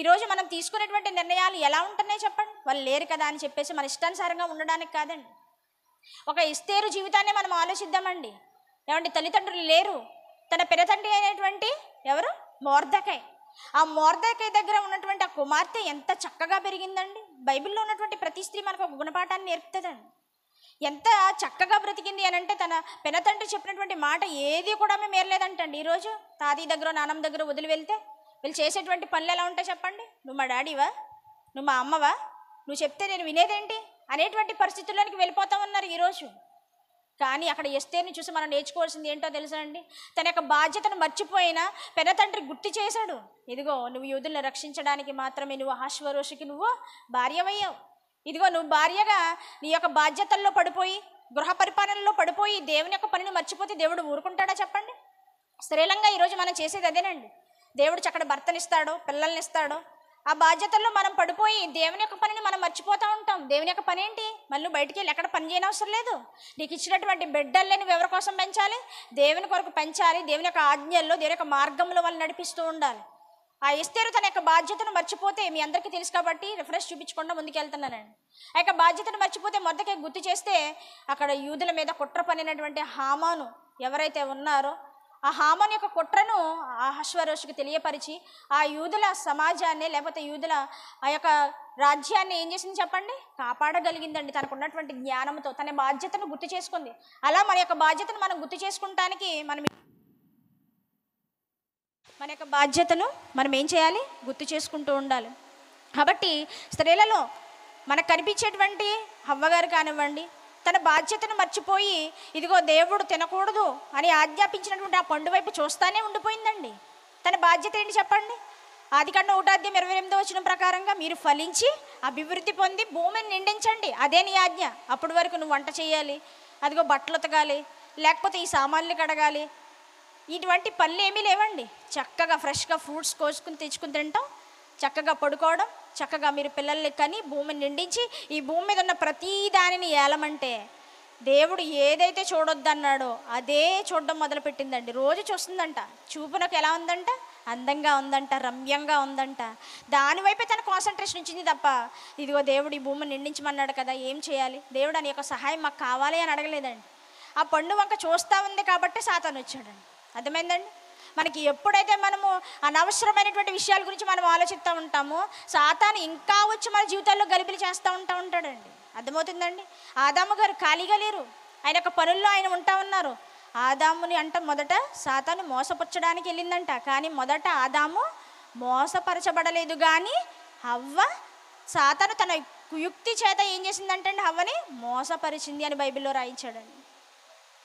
ఈరోజు మనం తీసుకునేటువంటి నిర్ణయాలు ఎలా ఉంటున్నాయి చెప్పండి? వాళ్ళు లేరు కదా అని చెప్పేసి మన ఇష్టానుసారంగా ఉండడానికి కాదండి. ఒక ఎస్తేరు జీవితాన్ని మనం ఆలోచిద్దామండి. ఏమంటే తల్లిదండ్రులు లేరు, తన పెనతండ్రి అయినటువంటి ఎవరు? మొర్దెకై. ఆ మొర్దెకై దగ్గర ఉన్నటువంటి ఆ కుమార్తె ఎంత చక్కగా పెరిగిందండి. బైబిల్లో ఉన్నటువంటి ప్రతి స్త్రీ మనకు ఒక గుణపాఠాన్ని నేర్పుతుందండి. ఎంత చక్కగా బ్రతికింది అని అంటే తన పెనతండ్రి చెప్పినటువంటి మాట ఏది కూడా మేము మేరలేదంటండి. ఈరోజు తాతయ్య దగ్గర నాన్నమ్మ దగ్గర వదిలి వెళ్తే వీళ్ళు చేసేటువంటి పనులు ఎలా ఉంటాయి చెప్పండి? నువ్వు మా డాడీవా, నువ్వు మా అమ్మవా, నువ్వు చెప్తే నేను వినేదేంటి అనేటువంటి పరిస్థితుల్లోనికి వెళ్ళిపోతా ఉన్నారు ఈరోజు. కానీ అక్కడ ఎస్తేరుని చూసి మనం నేర్చుకోవాల్సింది ఏంటో తెలుసా అండి? తన యొక్క బాధ్యతను మర్చిపోయినా పెనతండ్రి గుర్తు చేశాడు. ఇదిగో నువ్వు యూదులను రక్షించడానికి మాత్రమే నువ్వు అహష్వేరోషుకి నువ్వు భార్యవయ్యావు. ఇదిగో నువ్వు భార్యగా నీ యొక్క బాధ్యతల్లో పడిపోయి, గృహ పరిపాలనలో పడిపోయి దేవుని యొక్క పనిని మర్చిపోతే దేవుడు ఊరుకుంటాడా చెప్పండి? స్త్రీలంగా ఈరోజు మనం చేసేది అదేనండి. దేవుడు చక్కటి భర్తనిస్తాడో పిల్లల్ని ఇస్తాడో, ఆ బాధ్యతల్లో మనం పడిపోయి దేవుని యొక్క పనిని మనం మర్చిపోతూ ఉంటాం. దేవుని యొక్క పని ఏంటి? మళ్ళీ బయటికి వెళ్ళి ఎక్కడ పని చేయనవసరం లేదు. నీకు ఇచ్చినటువంటి బిడ్డల్ని నువ్వు ఎవరి కోసం పెంచాలి? దేవుని కొరకు పెంచాలి. దేవుని యొక్క ఆజ్ఞల్లో, దేవుని యొక్క మార్గంలో వాళ్ళు నడిపిస్తూ ఉండాలి. ఆ ఎస్తేరు తన యొక్క బాధ్యతను మర్చిపోతే, మీ అందరికీ తెలుసు కాబట్టి రిఫరెన్స్ చూపించకుండా ముందుకు వెళ్తున్నానండి. ఆ యొక్క బాధ్యతను మర్చిపోతే మొర్దెకై గుర్తు చేస్తే అక్కడ యూదుల మీద కుట్ర పనినటువంటి హామాను ఎవరైతే ఉన్నారో ఆ హామాను యొక్క కుట్రను అహష్వేరోషుకు తెలియపరిచి ఆ యూదుల సమాజాన్ని, లేకపోతే యూదుల ఆ యొక్క రాజ్యాన్ని ఏం చేసింది చెప్పండి? కాపాడగలిగిందండి. తనకు ఉన్నటువంటి జ్ఞానంతో తన బాధ్యతను గుర్తు చేసుకుంది. అలా మన యొక్క బాధ్యతను మనం గుర్తు చేసుకుంటానికి మన యొక్క బాధ్యతను మనం ఏం చేయాలి? గుర్తు చేసుకుంటూ ఉండాలి. కాబట్టి స్త్రీలలో మనకు కనిపించేటువంటి హవ్వగారు కానివ్వండి, తన బాధ్యతను మర్చిపోయి ఇదిగో దేవుడు తినకూడదు అని ఆజ్ఞాపించినటువంటి ఆ పండు వైపు చూస్తానే ఉండిపోయిందండి. తన బాధ్యత ఏంటి చెప్పండి? ఆదికాండం 1:28 ప్రకారంగా మీరు ఫలించి అభివృద్ధి పొంది భూమిని నిండించండి, అదే నీ ఆజ్ఞ. అప్పటి వరకు నువ్వు వంట చేయాలి, అదిగో బట్టలు ఉతకాలి, లేకపోతే ఈ సామాన్లు కడగాలి, ఇటువంటి పనులు ఏమీ లేవండి. చక్కగా ఫ్రెష్గా ఫ్రూట్స్ కోసుకుని తెచ్చుకుని తింటాం, చక్కగా పడుకోవడం, చక్కగా మీరు పిల్లల్ని కని భూమిని నిండించి ఈ భూమి మీద ఉన్న ప్రతి దానిని ఏలమంటే దేవుడు ఏదైతే చూడొద్దన్నాడో అదే చూడడం మొదలుపెట్టిందండి. రోజు చూస్తుందంట. చూపునకు ఎలా ఉందంట? అందంగా ఉందంట, రమ్యంగా ఉందంట. దానివైపే తన కాన్సన్ట్రేషన్ ఇచ్చింది తప్ప ఇదిగో దేవుడు ఈ భూమిని నిండించమన్నాడు కదా, ఏం చేయాలి దేవుడు అని యొక్క సహాయం మాకు కావాలి అని అడగలేదండి. ఆ పండు వంక చూస్తూ ఉంది కాబట్టి సాతాను వచ్చాడండి. అర్థమైందండి? మనకి ఎప్పుడైతే మనము అనవసరమైనటువంటి విషయాల గురించి మనం ఆలోచిస్తూ ఉంటామో సాతాను ఇంకా వచ్చి మన జీవితాల్లో గలిబిలి చేస్తూ ఉంటాడండి. అర్థమవుతుందండి? ఆదాము గారు ఖాళీగా లేరు, ఆయన యొక్క పనుల్లో ఆయన ఉంటా ఉన్నారు. ఆదాముని అంట మొదట సాతాను మోసపుచ్చడానికి వెళ్ళిందంట, కానీ మొదట ఆదాము మోసపరచబడలేదు, కానీ హవ్వ సాతాను తన కుయుక్తి చేత ఏం చేసిందంటే హవ్వని మోసపరిచింది అని బైబిల్లో రాయించాడండి.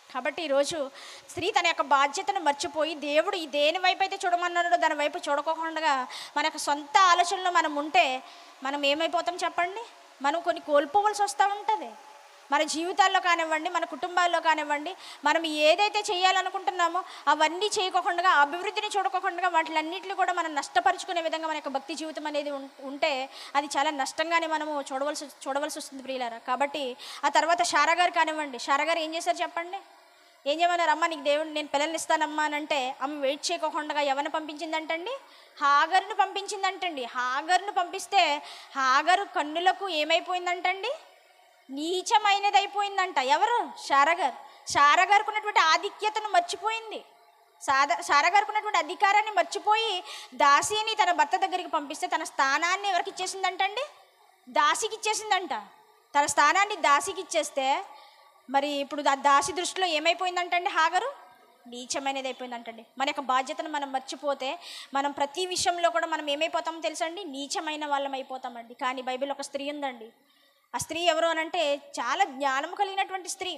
కాబట్టి ఈరోజు స్త్రీ తన యొక్క బాధ్యతను మర్చిపోయి దేవుడు ఈ దేని వైపు అయితే చూడమన్నాడో దాని వైపు చూడకోకుండా మన యొక్క సొంత ఆలోచనలో మనం ఉంటే మనం ఏమైపోతాం చెప్పండి? మనం కొన్ని కోల్పోవలసి వస్తూ ఉంటుంది. మన జీవితాల్లో కానివ్వండి, మన కుటుంబాల్లో కానివ్వండి, మనం ఏదైతే చేయాలనుకుంటున్నామో అవన్నీ చేయకోకుండా, అభివృద్ధిని చూడకోకుండా వాటిలన్నింటినీ కూడా మనం నష్టపరుచుకునే విధంగా మన యొక్క భక్తి జీవితం అనేది ఉంటే అది చాలా నష్టంగానే మనము చూడవలసి వస్తుంది ప్రియులారా. కాబట్టి ఆ తర్వాత శారా గారు కానివ్వండి, శారా గారు ఏం చేశారు చెప్పండి? ఏం చేయమన్నారు? అమ్మ నీకు దేవుడు నేను పిల్లల్ని ఇస్తానమ్మా అని అంటే అమ్మ వెయిట్ చేయకోకుండా ఎవరిని పంపించిందంటండి? హాగరును పంపించిందంటండి. హాగరును పంపిస్తే హాగరు కన్నులకు ఏమైపోయిందంటండి? నీచమైనది అయిపోయిందంట. ఎవరు? శారా గారు. శారా గారికి ఉన్నటువంటి ఆధిక్యతను మర్చిపోయింది. శారా గారికి ఉన్నటువంటి అధికారాన్ని మర్చిపోయి దాసిని తన భర్త దగ్గరికి పంపిస్తే తన స్థానాన్ని ఎవరికి ఇచ్చేసిందంటండి? దాసికి ఇచ్చేసిందంట. తన స్థానాన్ని దాసికి ఇచ్చేస్తే మరి ఇప్పుడు దాసి దృష్టిలో ఏమైపోయిందంటండి? హాగరు నీచమైనది అయిపోయిందంటండి. మన యొక్క బాధ్యతను మనం మర్చిపోతే మనం ప్రతి విషయంలో కూడా మనం ఏమైపోతామో తెలుసండి? నీచమైన వాళ్ళం అయిపోతామండి. కానీ బైబిల్ ఒక స్త్రీ ఉందండి. ఆ స్త్రీ ఎవరు అని అంటే చాలా జ్ఞానం కలిగినటువంటి స్త్రీ,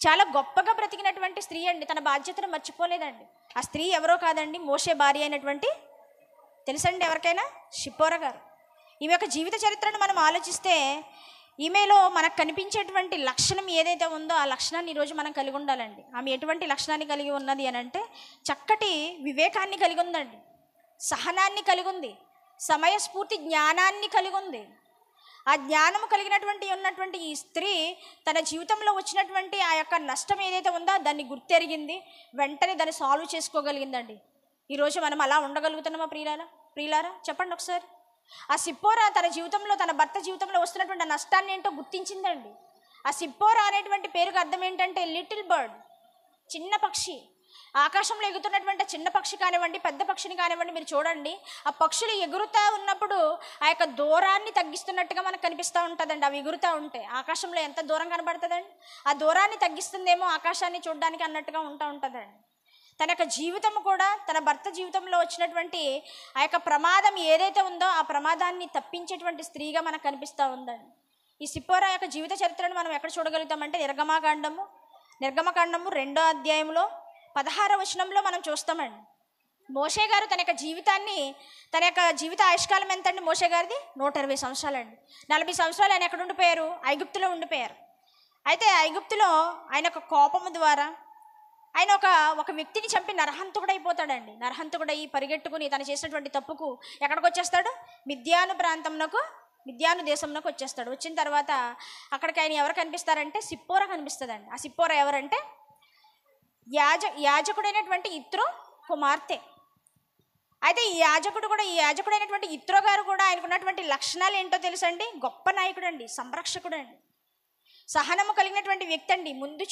చాలా గొప్పగా బ్రతికినటువంటి స్త్రీ అండి. తన బాధ్యతను మర్చిపోలేదండి. ఆ స్త్రీ ఎవరో కాదండి, మోషే భార్య అయినటువంటి, తెలుసండి ఎవరికైనా? షిప్పోరా గారు. ఈమె యొక్క జీవిత చరిత్రను మనం ఆలోచిస్తే ఈమెలో మనకు కనిపించేటువంటి లక్షణం ఏదైతే ఉందో ఆ లక్షణాన్ని ఈరోజు మనం కలిగి ఉండాలండి. ఆమె ఎటువంటి లక్షణాన్ని కలిగి ఉన్నది అని అంటే చక్కటి వివేకాన్ని కలిగి ఉందండి, సహనాన్ని కలిగి ఉంది, సమయస్ఫూర్తి జ్ఞానాన్ని కలిగి ఉంది. ఆ జ్ఞానము కలిగినటువంటి ఈ స్త్రీ తన జీవితంలో వచ్చినటువంటి ఆ యొక్క నష్టం ఏదైతే ఉందో దాన్ని గుర్తెరిగింది, వెంటనే దాన్ని సాల్వ్ చేసుకోగలిగిందండి. ఈరోజు మనం అలా ఉండగలుగుతున్నామా ప్రియులారా? ప్రియులారా చెప్పండి ఒకసారి. ఆ సిప్పోరా తన జీవితంలో, తన భర్త జీవితంలో వస్తున్నటువంటి నష్టాన్ని ఏంటో గుర్తించిందండి. ఆ సిప్పోరా అనేటువంటి పేరుకు అర్థం ఏంటంటే లిటిల్ బర్డ్, చిన్న పక్షి. ఆకాశంలో ఎగురుతున్నటువంటి చిన్న పక్షి కానివ్వండి, పెద్ద పక్షిని కానివ్వండి, మీరు చూడండి, ఆ పక్షులు ఎగురుతూ ఉన్నప్పుడు ఆ యొక్క దూరాన్ని తగ్గిస్తున్నట్టుగా మనకు కనిపిస్తూ ఉంటుందండి. అవి ఎగురుతూ ఉంటే ఆకాశంలో ఎంత దూరం కనబడుతుందండి, ఆ దూరాన్ని తగ్గిస్తుందేమో ఆకాశాన్ని చూడడానికి అన్నట్టుగా ఉంటుందండి. తన యొక్క జీవితం కూడా, తన భర్త జీవితంలో వచ్చినటువంటి ఆ యొక్క ప్రమాదం ఏదైతే ఉందో ఆ ప్రమాదాన్ని తప్పించేటువంటి స్త్రీగా మనకు కనిపిస్తూ ఉందండి. ఈ సిప్పోరా యొక్క జీవిత చరిత్రను మనం ఎక్కడ చూడగలుగుతామంటే నిర్గమకాండము 2వ అధ్యాయంలో 16వ వచనంలో మనం చూస్తామండి. మోషే గారు తన యొక్క జీవితాన్ని, తన యొక్క జీవిత ఆయుష్కాలం ఎంతండి మోషే గారిది? 120 సంవత్సరాలండి. 40 సంవత్సరాలు ఆయన ఎక్కడ ఉండిపోయారు? ఐగుప్తులో ఉండిపోయారు. అయితే ఐగుప్తులో ఆయన యొక్క కోపము ద్వారా ఆయన ఒక వ్యక్తిని చంపి నరహంతకుడైపోతాడండి. నరహంతకుడై పరిగెట్టుకుని తను చేసినటువంటి తప్పుకు ఎక్కడికి వచ్చేస్తాడు? మిద్యాను దేశంలోకి వచ్చేస్తాడు. వచ్చిన తర్వాత అక్కడికి ఆయన ఎవరు కనిపిస్తారంటే సిప్పోరా కనిపిస్తుందండి. ఆ సిప్పోరా ఎవరంటే యాజకుడైనటువంటి ఇత్రో కుమార్తె. అయితే ఈ యాజకుడైనటువంటి ఇత్రో గారు కూడా ఆయనకున్నటువంటి లక్షణాలు ఏంటో తెలుసండి? గొప్ప నాయకుడు అండి, సంరక్షకుడు అండి, సహనము కలిగినటువంటి వ్యక్తి అండి, ముందు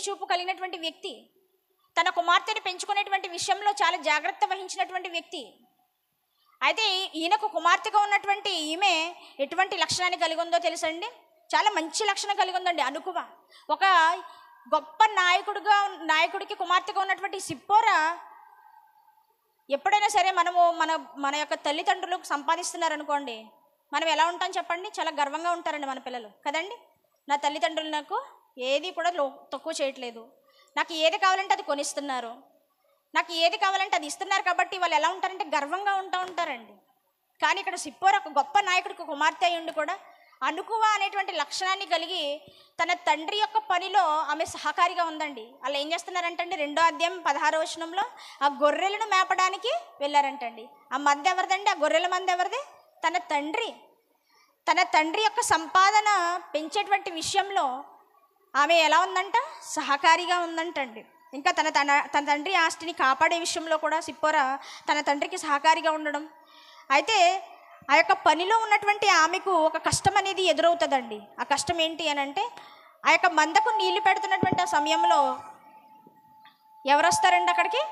చూపు కలిగినటువంటి వ్యక్తి, తన కుమార్తెని పెంచుకునేటువంటి విషయంలో చాలా జాగ్రత్త వహించినటువంటి వ్యక్తి. అయితే ఈయనకు కుమార్తెగా ఉన్నటువంటి ఈమె ఎటువంటి లక్షణాన్ని కలిగి ఉందో తెలుసండి? చాలా మంచి లక్షణం కలిగి ఉందండి, అనుకువ. ఒక గొప్ప నాయకుడికి కుమార్తెగా ఉన్నటువంటి సిప్పోరా ఎప్పుడైనా సరే మన యొక్క తల్లిదండ్రులకు సంపాదిస్తున్నారనుకోండి, మనం ఎలా ఉంటాం చెప్పండి? చాలా గర్వంగా ఉంటారండి మన పిల్లలు కదండి. నా తల్లిదండ్రులు నాకు ఏది కూడా తక్కువ చేయట్లేదు, నాకు ఏది కావాలంటే అది కొనిస్తున్నారు, నాకు ఏది కావాలంటే అది ఇస్తున్నారు, కాబట్టి వాళ్ళు ఎలా ఉంటారంటే గర్వంగా ఉంటారండి. కానీ ఇక్కడ సిప్పోరా ఒక గొప్ప నాయకుడికి కుమార్తె అయ్యుండి కూడా అనుకువ అనేటువంటి లక్షణాన్ని కలిగి తన తండ్రి యొక్క పనిలో ఆమె సహకారిగా ఉందండి. అలా ఏం చేస్తున్నారంటండి? 2వ అధ్యాయం 16వ వచనంలో ఆ గొర్రెలను మేపడానికి వెళ్ళారంటండి. ఆ మంద ఎవరిదండి? ఆ గొర్రెల మంద ఎవరిది? తన తండ్రి యొక్క సంపాదన పెంచేటువంటి విషయంలో ఆమె ఎలా ఉందంట? సహకారిగా ఉందంటండి. ఇంకా తన తండ్రి ఆస్తిని కాపాడే విషయంలో కూడా సిప్పోరా తన తండ్రికి సహకారిగా ఉండడం. అయితే ఆ యొక్క పనిలో ఉన్నటువంటి ఆమెకు ఒక కష్టం అనేది ఎదురవుతుందండి. ఆ కష్టం ఏంటి అని అంటే, ఆ యొక్క మందకు నీళ్లు పెడుతున్నటువంటి ఆ సమయంలో ఎవరు వస్తారండి అక్కడికి?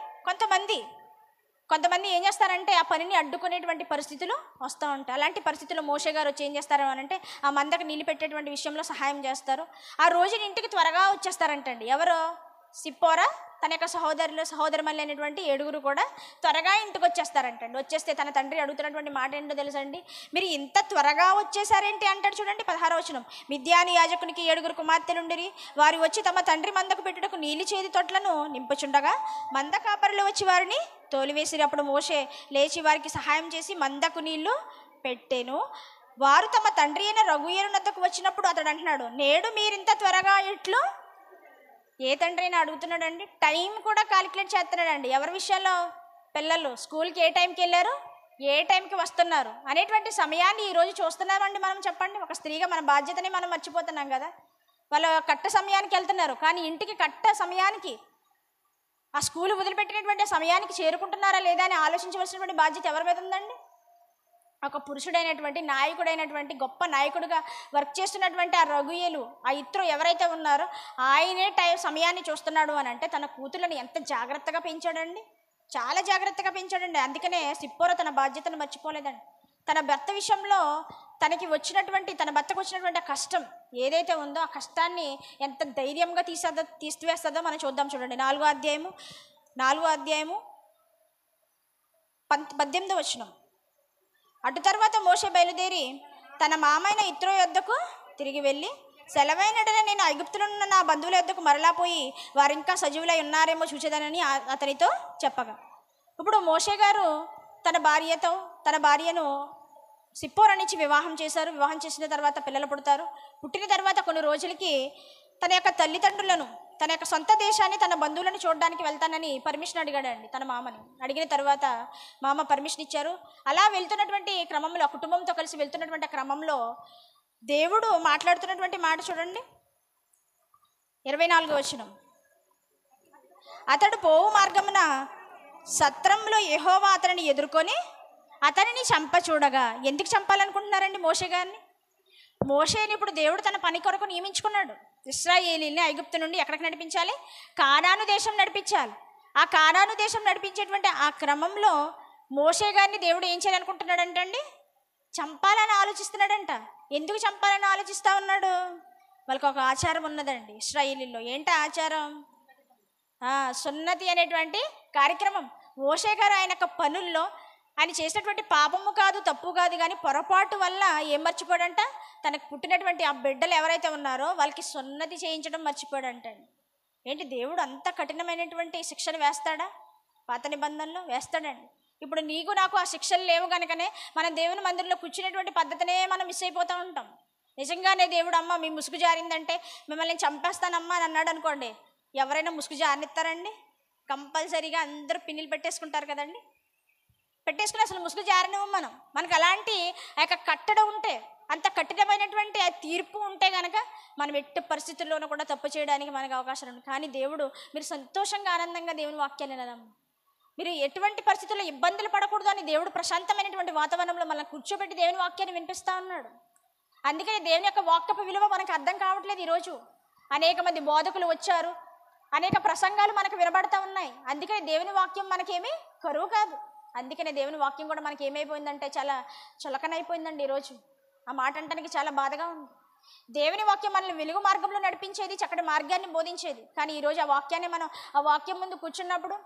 కొంతమంది ఏం చేస్తారంటే ఆ పనిని అడ్డుకునేటువంటి పరిస్థితులు వస్తూ ఉంటాయి. అలాంటి పరిస్థితుల్లో మోషే గారు వచ్చి ఏం చేస్తారు అని అంటే ఆ మందకు నీళ్ళు పెట్టేటువంటి విషయంలో సహాయం చేస్తారు. ఆ రోజున ఇంటికి త్వరగా వచ్చేస్తారంటండి. ఎవరు? సిప్పోరా తన యొక్క సహోదరుమల్లి అనేటువంటి 7 కూడా త్వరగా ఇంటికి వచ్చేస్తారంటండి. వచ్చేస్తే తన తండ్రి అడుగుతున్నటువంటి మాట ఏంటో తెలుసండి? మీరు ఇంత త్వరగా వచ్చేసారేంటి అంటాడు చూడండి 16వ వచనం. మిద్యాను యాజకునికి 7 కుమార్తెలుండిరి, వారు వచ్చి తమ తండ్రి మందకు పెట్టుటకు నీలి చేతి తొట్లను నింపుచుండగా మంద కాపరులు వచ్చి వారిని తోలివేసిరి. అప్పుడు మోషే లేచి వారికి సహాయం చేసి మందకు నీళ్లు పెట్టెను. వారు తమ తండ్రి అయిన రగుయేలు వద్దకు వచ్చినప్పుడు అతడు అంటున్నాడు, నేడు మీరింత త్వరగా ఎట్లు? ఏ తండ్రి అయినా అడుగుతున్నాడండి. టైం కూడా కాలిక్యులేట్ చేస్తున్నాడండి. ఎవరి విషయాల్లో? పిల్లలు స్కూల్కి ఏ టైంకి వెళ్ళారు, ఏ టైంకి వస్తున్నారు అనేటువంటి సమయాన్ని ఈరోజు చూస్తున్నామండి మనం. చెప్పండి, ఒక స్త్రీగా మన బాధ్యతని మనం మర్చిపోతున్నాం కదా. వాళ్ళ కట్ట సమయానికి వెళ్తున్నారు, కానీ ఇంటికి కట్ట సమయానికి, ఆ స్కూల్ వదిలిపెట్టినటువంటి సమయానికి చేరుకుంటున్నారా లేదా అని ఆలోచించవలసినటువంటి బాధ్యత ఎవరి మీద ఉందండి? ఒక పురుషుడైనటువంటి నాయకుడైనటువంటి గొప్ప నాయకుడిగా వర్క్ చేస్తున్నటువంటి ఆ రగుయేలు, ఆ ఇత్రో ఎవరైతే ఉన్నారో ఆయనే సమయాన్ని చూస్తున్నాడు అని అంటే తన కూతుళ్ళని ఎంత జాగ్రత్తగా పెంచాడండి, చాలా జాగ్రత్తగా పెంచాడండి. అందుకనే సిప్పోరా తన బాధ్యతను మర్చిపోలేదండి. తన భర్త విషయంలో తన భర్తకు వచ్చినటువంటి ఆ కష్టం ఏదైతే ఉందో ఆ కష్టాన్ని ఎంత ధైర్యంగా తీసివేస్తుందో మనం చూద్దాం. చూడండి 4వ అధ్యాయము 18వ వచనం. అటు తర్వాత మోషే బయలుదేరి తన మామైన ఇత్రో యొద్దకు తిరిగి వెళ్ళి, సెలవైనడనే నేను ఐగుప్తులున్న నా బంధువుల యొద్దకు మరలా పోయి వారు ఇంకా సజీవులై ఉన్నారేమో చూచేదానని అతనితో చెప్పగా, ఇప్పుడు మోషే గారు తన భార్యను సిప్పోరానిచ్చి వివాహం చేశారు. వివాహం చేసిన తర్వాత పిల్లలు పుడతారు. పుట్టిన తర్వాత కొన్ని రోజులకి తన యొక్క తల్లిదండ్రులను, తన యొక్క సొంత దేశాన్ని, తన బంధువులను చూడడానికి వెళ్తానని పర్మిషన్ అడిగాడండి తన మామని. అడిగిన తర్వాత మామ పర్మిషన్ ఇచ్చారు. అలా వెళ్తున్నటువంటి క్రమంలో, కుటుంబంతో కలిసి వెళ్తున్నటువంటి క్రమంలో దేవుడు మాట్లాడుతున్నటువంటి మాట చూడండి 24వ వచనం. అతడు పోవు మార్గమున సత్రంలో యెహోవా అతనిని ఎదుర్కొని అతనిని చంపచూడగా. ఎందుకు చంపాలనుకుంటున్నారండి మోషే గారిని? మోషేని ఇప్పుడు దేవుడు తన పని కొరకు నియమించుకున్నాడు. ఇశ్రాయేలీని ఐగుప్తు నుండి ఎక్కడికి నడిపించాలి? కానాను దేశం నడిపించాలి. ఆ కానాను దేశం నడిపించేటువంటి ఆ క్రమంలో మోషే గారిని దేవుడు ఏం చేయాలనుకుంటున్నాడంటండి? చంపాలని ఆలోచిస్తున్నాడంట. ఎందుకు చంపాలని ఆలోచిస్తూ ఉన్నాడు? వాళ్ళకి ఒక ఆచారం ఉన్నదండి ఇశ్రాయేలీల్లో. ఏంటి ఆచారం? సున్నతి అనేటువంటి కార్యక్రమం. మోషే గారు ఆయన యొక్క పనుల్లో ఆయన చేసినటువంటి పాపము కాదు, తప్పు కాదు, కానీ పొరపాటు వల్ల ఏం మర్చిపోయాడంట? తనకు పుట్టినటువంటి ఆ బిడ్డలు ఎవరైతే ఉన్నారో వాళ్ళకి సున్నతి చేయించడం మర్చిపోయాడంటండి. ఏంటి, దేవుడు అంత కఠినమైనటువంటి శిక్షను వేస్తాడా? పాత నిబంధనలో వేస్తాడండి. ఇప్పుడు నీకు నాకు ఆ శిక్షలు లేవు కనుకనే మనం దేవుని మందిరంలో కూర్చునేటువంటి పద్ధతినే మనం మిస్ అయిపోతూ ఉంటాం. నిజంగానే దేవుడు అమ్మ మీ ముసుగు జారిందంటే మిమ్మల్ని చంపేస్తానమ్మా అని అన్నాడు అనుకోండి, ఎవరైనా ముసుగు జారనిస్తారండి? కంపల్సరీగా అందరూ పిన్నిలు పెట్టేసుకుంటారు కదండి. పెట్టేసుకుని అసలు ముసుగు జారనివ్వం మనం. మనకు అలాంటి ఆ యొక్క కట్టడం ఉంటే, అంత కఠినమైనటువంటి ఆ తీర్పు ఉంటే కనుక మనం ఎట్టి పరిస్థితుల్లోనూ కూడా తప్పు చేయడానికి మనకు అవకాశం ఉంది. కానీ దేవుడు మీరు సంతోషంగా ఆనందంగా దేవుని వాక్యాన్ని వినదమ్మ, మీరు ఎటువంటి పరిస్థితుల్లో ఇబ్బందులు పడకూడదు అని దేవుడు ప్రశాంతమైనటువంటి వాతావరణంలో మనల్ని కూర్చోబెట్టి దేవుని వాక్యాన్ని వినిపిస్తూ ఉన్నాడు. అందుకని దేవుని యొక్క వాక్యపు విలువ మనకు అర్థం కావట్లేదు. ఈరోజు అనేక మంది బోధకులు వచ్చారు, అనేక ప్రసంగాలు మనకు వినబడతా ఉన్నాయి. అందుకని దేవుని వాక్యం మనకేమీ కరువు కాదు. అందుకనే దేవుని వాక్యం కూడా మనకి ఏమైపోయిందంటే చాలా చులకనైపోయిందండి ఈరోజు. ఆ మాట అంటానికి చాలా బాధగా ఉంది. దేవుని వాక్యం మనల్ని వెలుగు మార్గంలో నడిపించేది, చక్కటి మార్గాన్ని బోధించేది. కానీ ఈరోజు ఆ వాక్యాన్ని మనం ఆ వాక్యం ముందు కూర్చున్నప్పుడు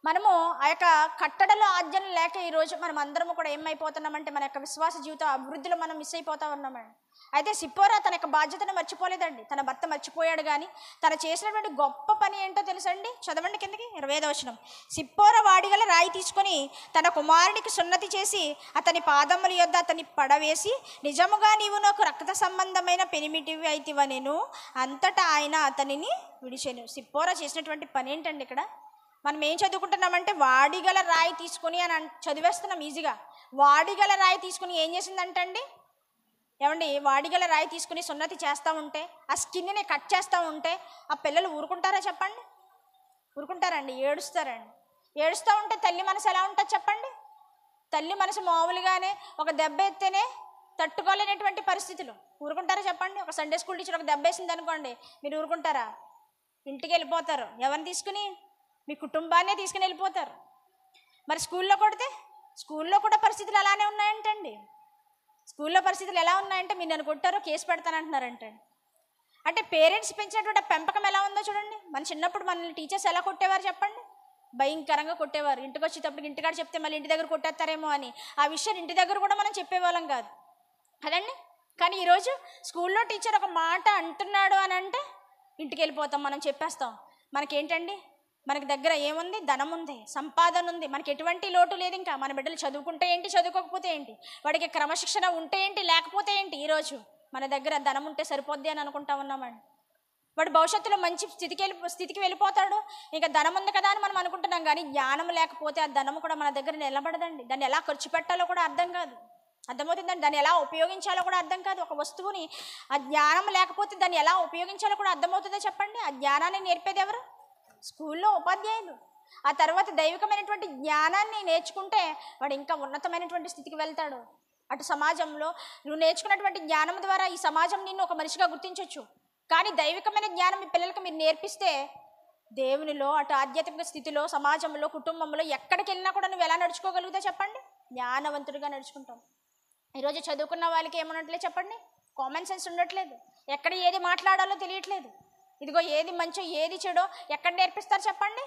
మనము ఆ యొక్క కట్టడలో ఆజ్ఞలు లేక ఈరోజు మనం అందరము కూడా ఏమైపోతున్నామంటే మన యొక్క విశ్వాస జీవిత అభివృద్ధిలో మనం మిస్ అయిపోతూ ఉన్నామండి. అయితే సిప్పోరా తన యొక్క బాధ్యతను మర్చిపోలేదండి. తన భర్త మర్చిపోయాడు, కానీ తను చేసినటువంటి గొప్ప పని ఏంటో తెలుసండి? చదవండి కిందకి 25వ వచనం. సిప్పోరా వాడిగల రాయి తీసుకొని తన కుమారునికి సున్నతి చేసి అతని పాదముల యొద్ద అతని పడవేసి, నిజముగా నీవు నాకు రక్త సంబంధమైన పెనిమిటివి అయితివ నేను, అంతటా ఆయన అతనిని విడిచెను. సిప్పోరా చేసినటువంటి పని ఏంటండి? ఇక్కడ మనం ఏం చదువుకుంటున్నామంటే వాడిగల రాయి తీసుకుని అని చదివేస్తున్నాం ఈజీగా. వాడిగల రాయి తీసుకుని ఏం చేసిందంటండి? ఏమండి, వాడిగల రాయి తీసుకుని సున్నతి చేస్తూ ఉంటే, ఆ స్కిన్ని కట్ చేస్తూ ఉంటే ఆ పిల్లలు ఊరుకుంటారా చెప్పండి? ఊరుకుంటారండి, ఏడుస్తారండి. ఏడుస్తూ ఉంటే తల్లి మనసు ఎలా ఉంటుంది చెప్పండి? తల్లి మనసు మామూలుగానే ఒక దెబ్బ ఎత్తేనే తట్టుకోలేనటువంటి పరిస్థితులు. ఊరుకుంటారా చెప్పండి? ఒక సండే స్కూల్ టీచర్ ఒక దెబ్బ వేసింది అనుకోండి, మీరు ఊరుకుంటారా? ఇంటికి వెళ్ళిపోతారు. ఎవరిని తీసుకుని? మీ కుటుంబాన్నే తీసుకుని వెళ్ళిపోతారు. మరి స్కూల్లో కొడితే? స్కూల్లో కూడా పరిస్థితులు అలానే ఉన్నాయంటండి. స్కూల్లో పరిస్థితులు ఎలా ఉన్నాయంటే మీరు నన్ను కొట్టారో కేసు పెడతానంటున్నారంటే. అంటే పేరెంట్స్ పెంచినటువంటి పెంపకం ఎలా ఉందో చూడండి. మన చిన్నప్పుడు మనల్ని టీచర్స్ ఎలా కొట్టేవారు చెప్పండి? భయంకరంగా కొట్టేవారు. ఇంటికి వచ్చేటప్పుడు ఇంటికాడ చెప్తే మళ్ళీ ఇంటి దగ్గర కొట్టేస్తారేమో అని ఆ విషయాన్ని ఇంటి దగ్గర కూడా మనం చెప్పేవాళ్ళం కాదు కదండి. కానీ ఈరోజు స్కూల్లో టీచర్ ఒక మాట అంటున్నాడు అని అంటే ఇంటికి వెళ్ళిపోతాం, మనం చెప్పేస్తాం. మనకేంటండి, మనకి దగ్గర ఏముంది? ధనం ఉంది, సంపాదన ఉంది, మనకి ఎటువంటి లోటు లేదు. ఇంకా మన బిడ్డలు చదువుకుంటే ఏంటి, చదువుకోకపోతే ఏంటి, వాడికి క్రమశిక్షణ ఉంటే ఏంటి, లేకపోతే ఏంటి, ఈరోజు మన దగ్గర ధనం ఉంటే సరిపోద్ది అని అనుకుంటా ఉన్నామండి. వాడు భవిష్యత్తులో మంచి స్థితికి వెళ్ళిపోతాడు. ఇంకా ధనం ఉంది కదా అని మనం అనుకుంటున్నాం, కానీ జ్ఞానం లేకపోతే ఆ ధనం కూడా మన దగ్గర నిలబడదండి. దాన్ని ఎలా ఖర్చు పెట్టాలో కూడా అర్థం కాదు. అర్థమవుతుందండి? దాన్ని ఎలా ఉపయోగించాలో కూడా అర్థం కాదు. ఒక వస్తువుని ఆ జ్ఞానం లేకపోతే దాన్ని ఎలా ఉపయోగించాలో కూడా అర్థమవుతుందో చెప్పండి? ఆ జ్ఞానాన్ని నేర్పేది ఎవరు? స్కూల్లో ఉపాధ్యాయులు. ఆ తర్వాత దైవికమైనటువంటి జ్ఞానాన్ని నేర్చుకుంటే వాడు ఇంకా ఉన్నతమైనటువంటి స్థితికి వెళ్తాడు. అటు సమాజంలో నువ్వు నేర్చుకున్నటువంటి జ్ఞానం ద్వారా ఈ సమాజం నిన్ను ఒక మనిషిగా గుర్తించవచ్చు. కానీ దైవికమైన జ్ఞానం మీ పిల్లలకి మీరు నేర్పిస్తే దేవునిలో, అటు ఆధ్యాత్మిక స్థితిలో, సమాజంలో, కుటుంబంలో ఎక్కడికి వెళ్ళినా కూడా నువ్వు ఎలా నడుచుకోగలుగుతావు చెప్పండి? జ్ఞానవంతుడిగా నడుచుకుంటావు. ఈరోజు చదువుకున్న వాళ్ళకి ఏమన్నట్లే చెప్పండి? కామన్ సెన్స్ ఉండట్లేదు. ఎక్కడ ఏది మాట్లాడాలో తెలియట్లేదు. ఇదిగో ఏది మంచో ఏది చెడో ఎక్కడ నేర్పిస్తారు చెప్పండి?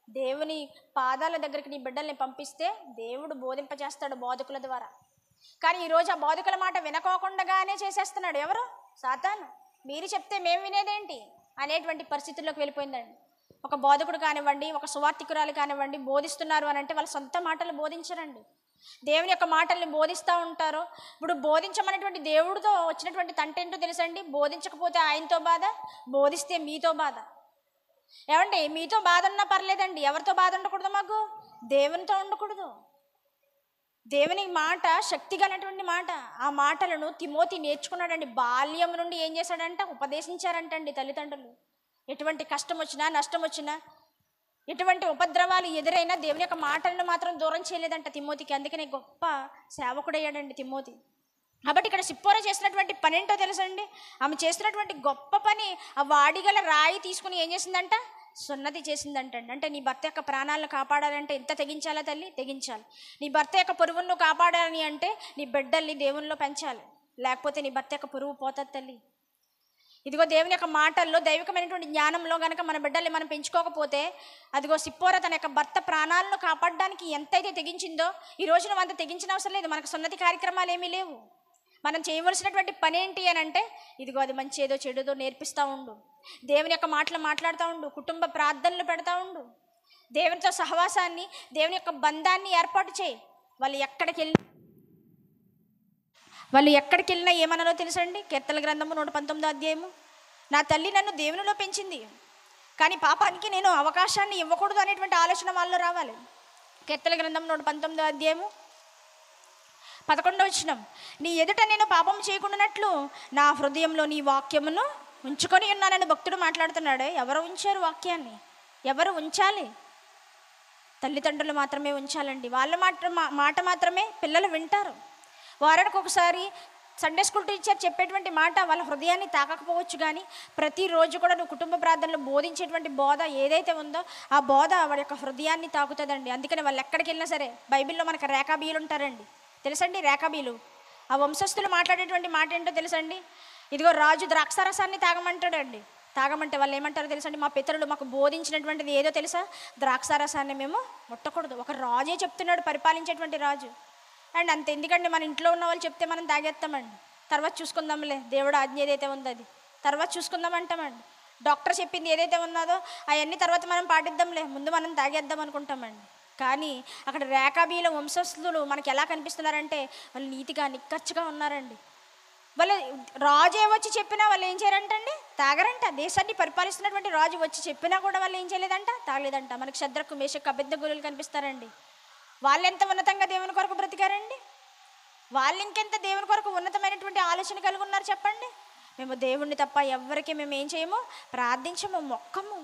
దేవుని పాదాల దగ్గరికి నీ బిడ్డల్ని పంపిస్తే దేవుడు బోధింపజేస్తాడు బోధకుల ద్వారా. కానీ ఈరోజు ఆ బోధకుల మాట వినకోకుండానే చేసేస్తున్నాడు ఎవరు? సాతాను. మీరు చెప్తే మేము వినేదేంటి అనేటువంటి పరిస్థితుల్లోకి వెళ్ళిపోయిందండి. ఒక బోధకుడు కానివ్వండి, ఒక సువార్థికురాలు కానివ్వండి బోధిస్తున్నారు అని అంటే వాళ్ళ సొంత మాటలు బోధించరండి, దేవుని యొక్క మాటల్ని బోధిస్తూ ఉంటారు. ఇప్పుడు బోధించమనేటువంటి దేవుడితో వచ్చినటువంటి తంటేంటో తెలుసండి? బోధించకపోతే ఆయనతో బాధ, బోధిస్తే మీతో బాధ. ఏమండి, మీతో బాధ ఉన్నా పర్లేదండి, ఎవరితో బాధ ఉండకూడదు? మాకు దేవునితో ఉండకూడదు. దేవుని మాట శక్తి గలటువంటి మాట. ఆ మాటలను తిమోతి నేర్చుకున్నాడండి. బాల్యం నుండి ఏం చేశాడంట? ఉపదేశించారంటండి తల్లిదండ్రులు. ఎటువంటి కష్టం వచ్చినా, నష్టం వచ్చినా, ఎటువంటి ఉపద్రవాలు ఎదురైనా దేవుని యొక్క మాటలను మాత్రం దూరం చేయలేదంట తిమోతికి. అందుకనే గొప్ప సేవకుడయ్యాడండి తిమోతి. కాబట్టి ఇక్కడ సిప్పోరా చేసినటువంటి పని ఏంటో తెలుసండి. ఆమె చేసినటువంటి గొప్ప పని, ఆ వాడిగల రాయి తీసుకుని ఏం చేసిందంట? సున్నతి చేసిందంటండి. అంటే నీ భర్త యొక్క ప్రాణాలను కాపాడాలంటే ఎంత తెగించాలా తల్లి? తెగించాలి. నీ భర్త యొక్క పొరుగును కాపాడాలని అంటే నీ బిడ్డల్ని దేవునిలో పెంచాలి, లేకపోతే నీ భర్త యొక్క పొరుగు పోతుంది తల్లి. ఇదిగో దేవుని యొక్క మాటల్లో, దైవికమైనటువంటి జ్ఞానంలో కనుక మన బిడ్డల్ని మనం పెంచుకోకపోతే, అదిగో సిప్పోరా తన యొక్క భర్త ప్రాణాలను కాపాడడానికి ఎంతైతే తెగించిందో, ఈ రోజు నువ్వు అంత తెగించిన అవసరం లేదు. మనకు సున్నతి కార్యక్రమాలు ఏమీ లేవు. మనం చేయవలసినటువంటి పని ఏంటి అని అంటే, ఇదిగో అది మంచి ఏదో చెడుదో నేర్పిస్తూ ఉండు, దేవుని యొక్క మాటలు మాట్లాడుతూ ఉండు, కుటుంబ ప్రార్థనలు పెడతా ఉండు, దేవునితో సహవాసాన్ని, దేవుని యొక్క బంధాన్ని ఏర్పాటు చేయి. వాళ్ళు ఎక్కడికి వెళ్ళినా ఏమన్నారో తెలుసండి? కీర్తనల గ్రంథము 119వ అధ్యాయము, నా తల్లి నన్ను దేవునిలో పెంచింది, కానీ పాపానికి నేను అవకాశాన్ని ఇవ్వకూడదు అనేటువంటి ఆలోచన వాళ్ళలో రావాలి. కీర్తనల గ్రంథం 119వ అధ్యాయము 11వ వచనం, నీ ఎదుట నేను పాపం చేయకుండానట్లు నా హృదయంలో నీ వాక్యమును ఉంచుకొని ఉన్నానని భక్తుడు మాట్లాడుతున్నాడు. ఎవరు ఉంచారు వాక్యాన్ని? ఎవరు ఉంచాలి? తల్లిదండ్రులు మాత్రమే ఉంచాలండి. వాళ్ళ మాట మాత్రమే పిల్లలు వింటారు. వారానికి ఒకసారి సండే స్కూల్ టీచర్ చెప్పేటువంటి మాట వాళ్ళ హృదయాన్ని తాకకపోవచ్చు, కానీ ప్రతిరోజు కూడా నువ్వు కుటుంబ ప్రార్థనలో బోధించేటువంటి బోధ ఏదైతే ఉందో ఆ బోధ వాడి యొక్క హృదయాన్ని తాకుతుందండి. అందుకని వాళ్ళు ఎక్కడికి వెళ్ళినా సరే, బైబిల్లో మనకు రేఖాబీలు ఉంటారండి, తెలుసండి? రేఖాబీలు ఆ వంశస్థులు మాట్లాడేటువంటి మాట ఏంటో తెలుసండి? ఇదిగో రాజు ద్రాక్షారసాన్ని తాగమంటాడండి. తాగమంటే వాళ్ళు ఏమంటారో తెలుసండి? మా పితరులు మాకు బోధించినటువంటిది ఏదో తెలుసా? ద్రాక్షారసాన్ని మేము ముట్టకూడదు. ఒక రాజే చెప్తున్నాడు, పరిపాలించేటువంటి రాజు. అండ్ అంత ఎందుకండి, మన ఇంట్లో ఉన్న వాళ్ళు చెప్తే మనం తాగేస్తామండి. తర్వాత చూసుకుందాంలే, దేవుడు ఆజ్ఞ ఏదైతే ఉందో అది తర్వాత చూసుకుందామంటామండి. డాక్టర్ చెప్పింది ఏదైతే ఉన్నదో అవన్నీ తర్వాత మనం పాటిద్దాంలే, ముందు మనం తాగేద్దాం అనుకుంటామండి. కానీ అక్కడ రేఖాబీల వంశస్థులు మనకి ఎలా కనిపిస్తున్నారంటే, వాళ్ళు నీతిగా నిక్కచ్చిగా ఉన్నారండి. వాళ్ళు రాజే వచ్చి చెప్పినా వాళ్ళు ఏం చేయరంటండి? తాగరంట. దేశాన్ని పరిపాలిస్తున్నటువంటి రాజు వచ్చి చెప్పినా కూడా వాళ్ళు ఏం చేయలేదంట? తాగలేదంట. మనకు శద్రకు, మేషకు, అబేద్నెగోలు కనిపిస్తారండి. వాళ్ళు ఎంత ఉన్నతంగా దేవుని కొరకు బ్రతికారండి. వాళ్ళు ఇంకెంత దేవుని కొరకు ఉన్నతమైనటువంటి ఆలోచన కలిగి ఉన్నారు చెప్పండి. మేము దేవుణ్ణి తప్ప ఎవరికి మేము ఏం చేయము, ప్రార్థించము, మొక్కము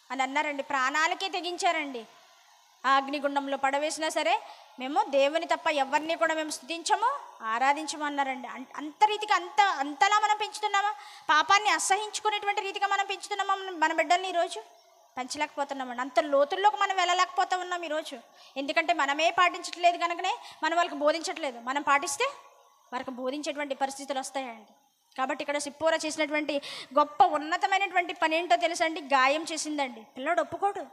అని అన్నారండి. ప్రాణాలకే తెగించారండి. ఆ అగ్నిగుండంలో పడవేసినా సరే మేము దేవుని తప్ప ఎవరిని కూడా మేము స్తుతించము, ఆరాధించము అన్నారండి. అంత రీతిగా అంతలా మనం పెంచుతున్నామా? పాపాన్ని అసహించుకునేటువంటి రీతిగా మనం పెంచుతున్నామా మన బిడ్డల్ని? ఈరోజు పెంచలేకపోతున్నామండి. అంత లోతుల్లోకి మనం వెళ్ళలేకపోతా ఉన్నాం ఈరోజు. ఎందుకంటే మనమే పాటించట్లేదు కనుకనే మనం వాళ్ళకి బోధించట్లేదు. మనం పాటిస్తే వారికి బోధించేటువంటి పరిస్థితులు వస్తాయండి. కాబట్టి ఇక్కడ సిప్పోరా చేసినటువంటి గొప్ప ఉన్నతమైనటువంటి పని ఏంటో తెలుసండి? గాయం చేసిందండి. పిల్లడు ఒప్పుకోడు,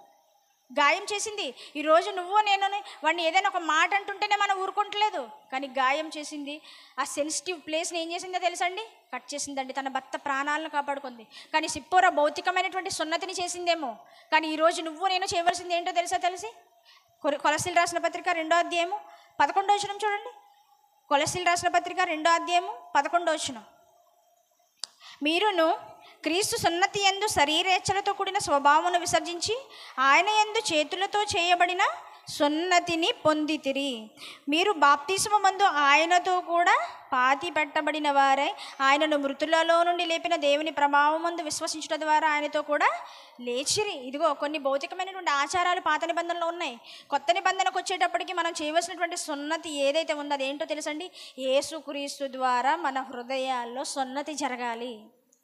గాయం చేసింది. ఈరోజు నువ్వు నేను వాడిని ఏదైనా ఒక మాట అంటుంటేనే మనం ఊరుకుంటలేదు, కానీ గాయం చేసింది. ఆ సెన్సిటివ్ ప్లేస్ని ఏం చేసిందో తెలుసండి? కట్ చేసిందండి. తన భర్త ప్రాణాలను కాపాడుకుంది. కానీ సిప్పోరా భౌతికమైనటువంటి సున్నతిని చేసిందేమో, కానీ ఈరోజు నువ్వు నేను చేయవలసింది ఏంటో తెలిసి కొలస్సీలు రాసిన పత్రిక 2వ అధ్యాయము 11వ వచనం చూడండి. కొలస్సీలు రాసిన పత్రిక 2వ అధ్యాయము 11వ వచనం, మీరును క్రీస్తు సున్నతి యందు శరీరేచ్ఛలతో కూడిన స్వభావమును విసర్జించి ఆయన యందు చేతులతో చేయబడిన సున్నతిని పొందితిరి. మీరు బాప్తిస్మ మందు ఆయనతో కూడా పాతి పెట్టబడిన వారై ఆయనను మృతులలో నుండి లేపిన దేవుని ప్రభావం మందు విశ్వసించడం ద్వారా ఆయనతో కూడా లేచిరి. ఇదిగో కొన్ని భౌతికమైనటువంటి ఆచారాలు పాత నిబంధనలో ఉన్నాయి. కొత్త నిబంధనకు వచ్చేటప్పటికి మనం చేయవలసినటువంటి సున్నతి ఏదైతే ఉందో అదేంటో తెలుసండి? యేసుక్రీస్తు ద్వారా మన హృదయాల్లో సున్నతి జరగాలి.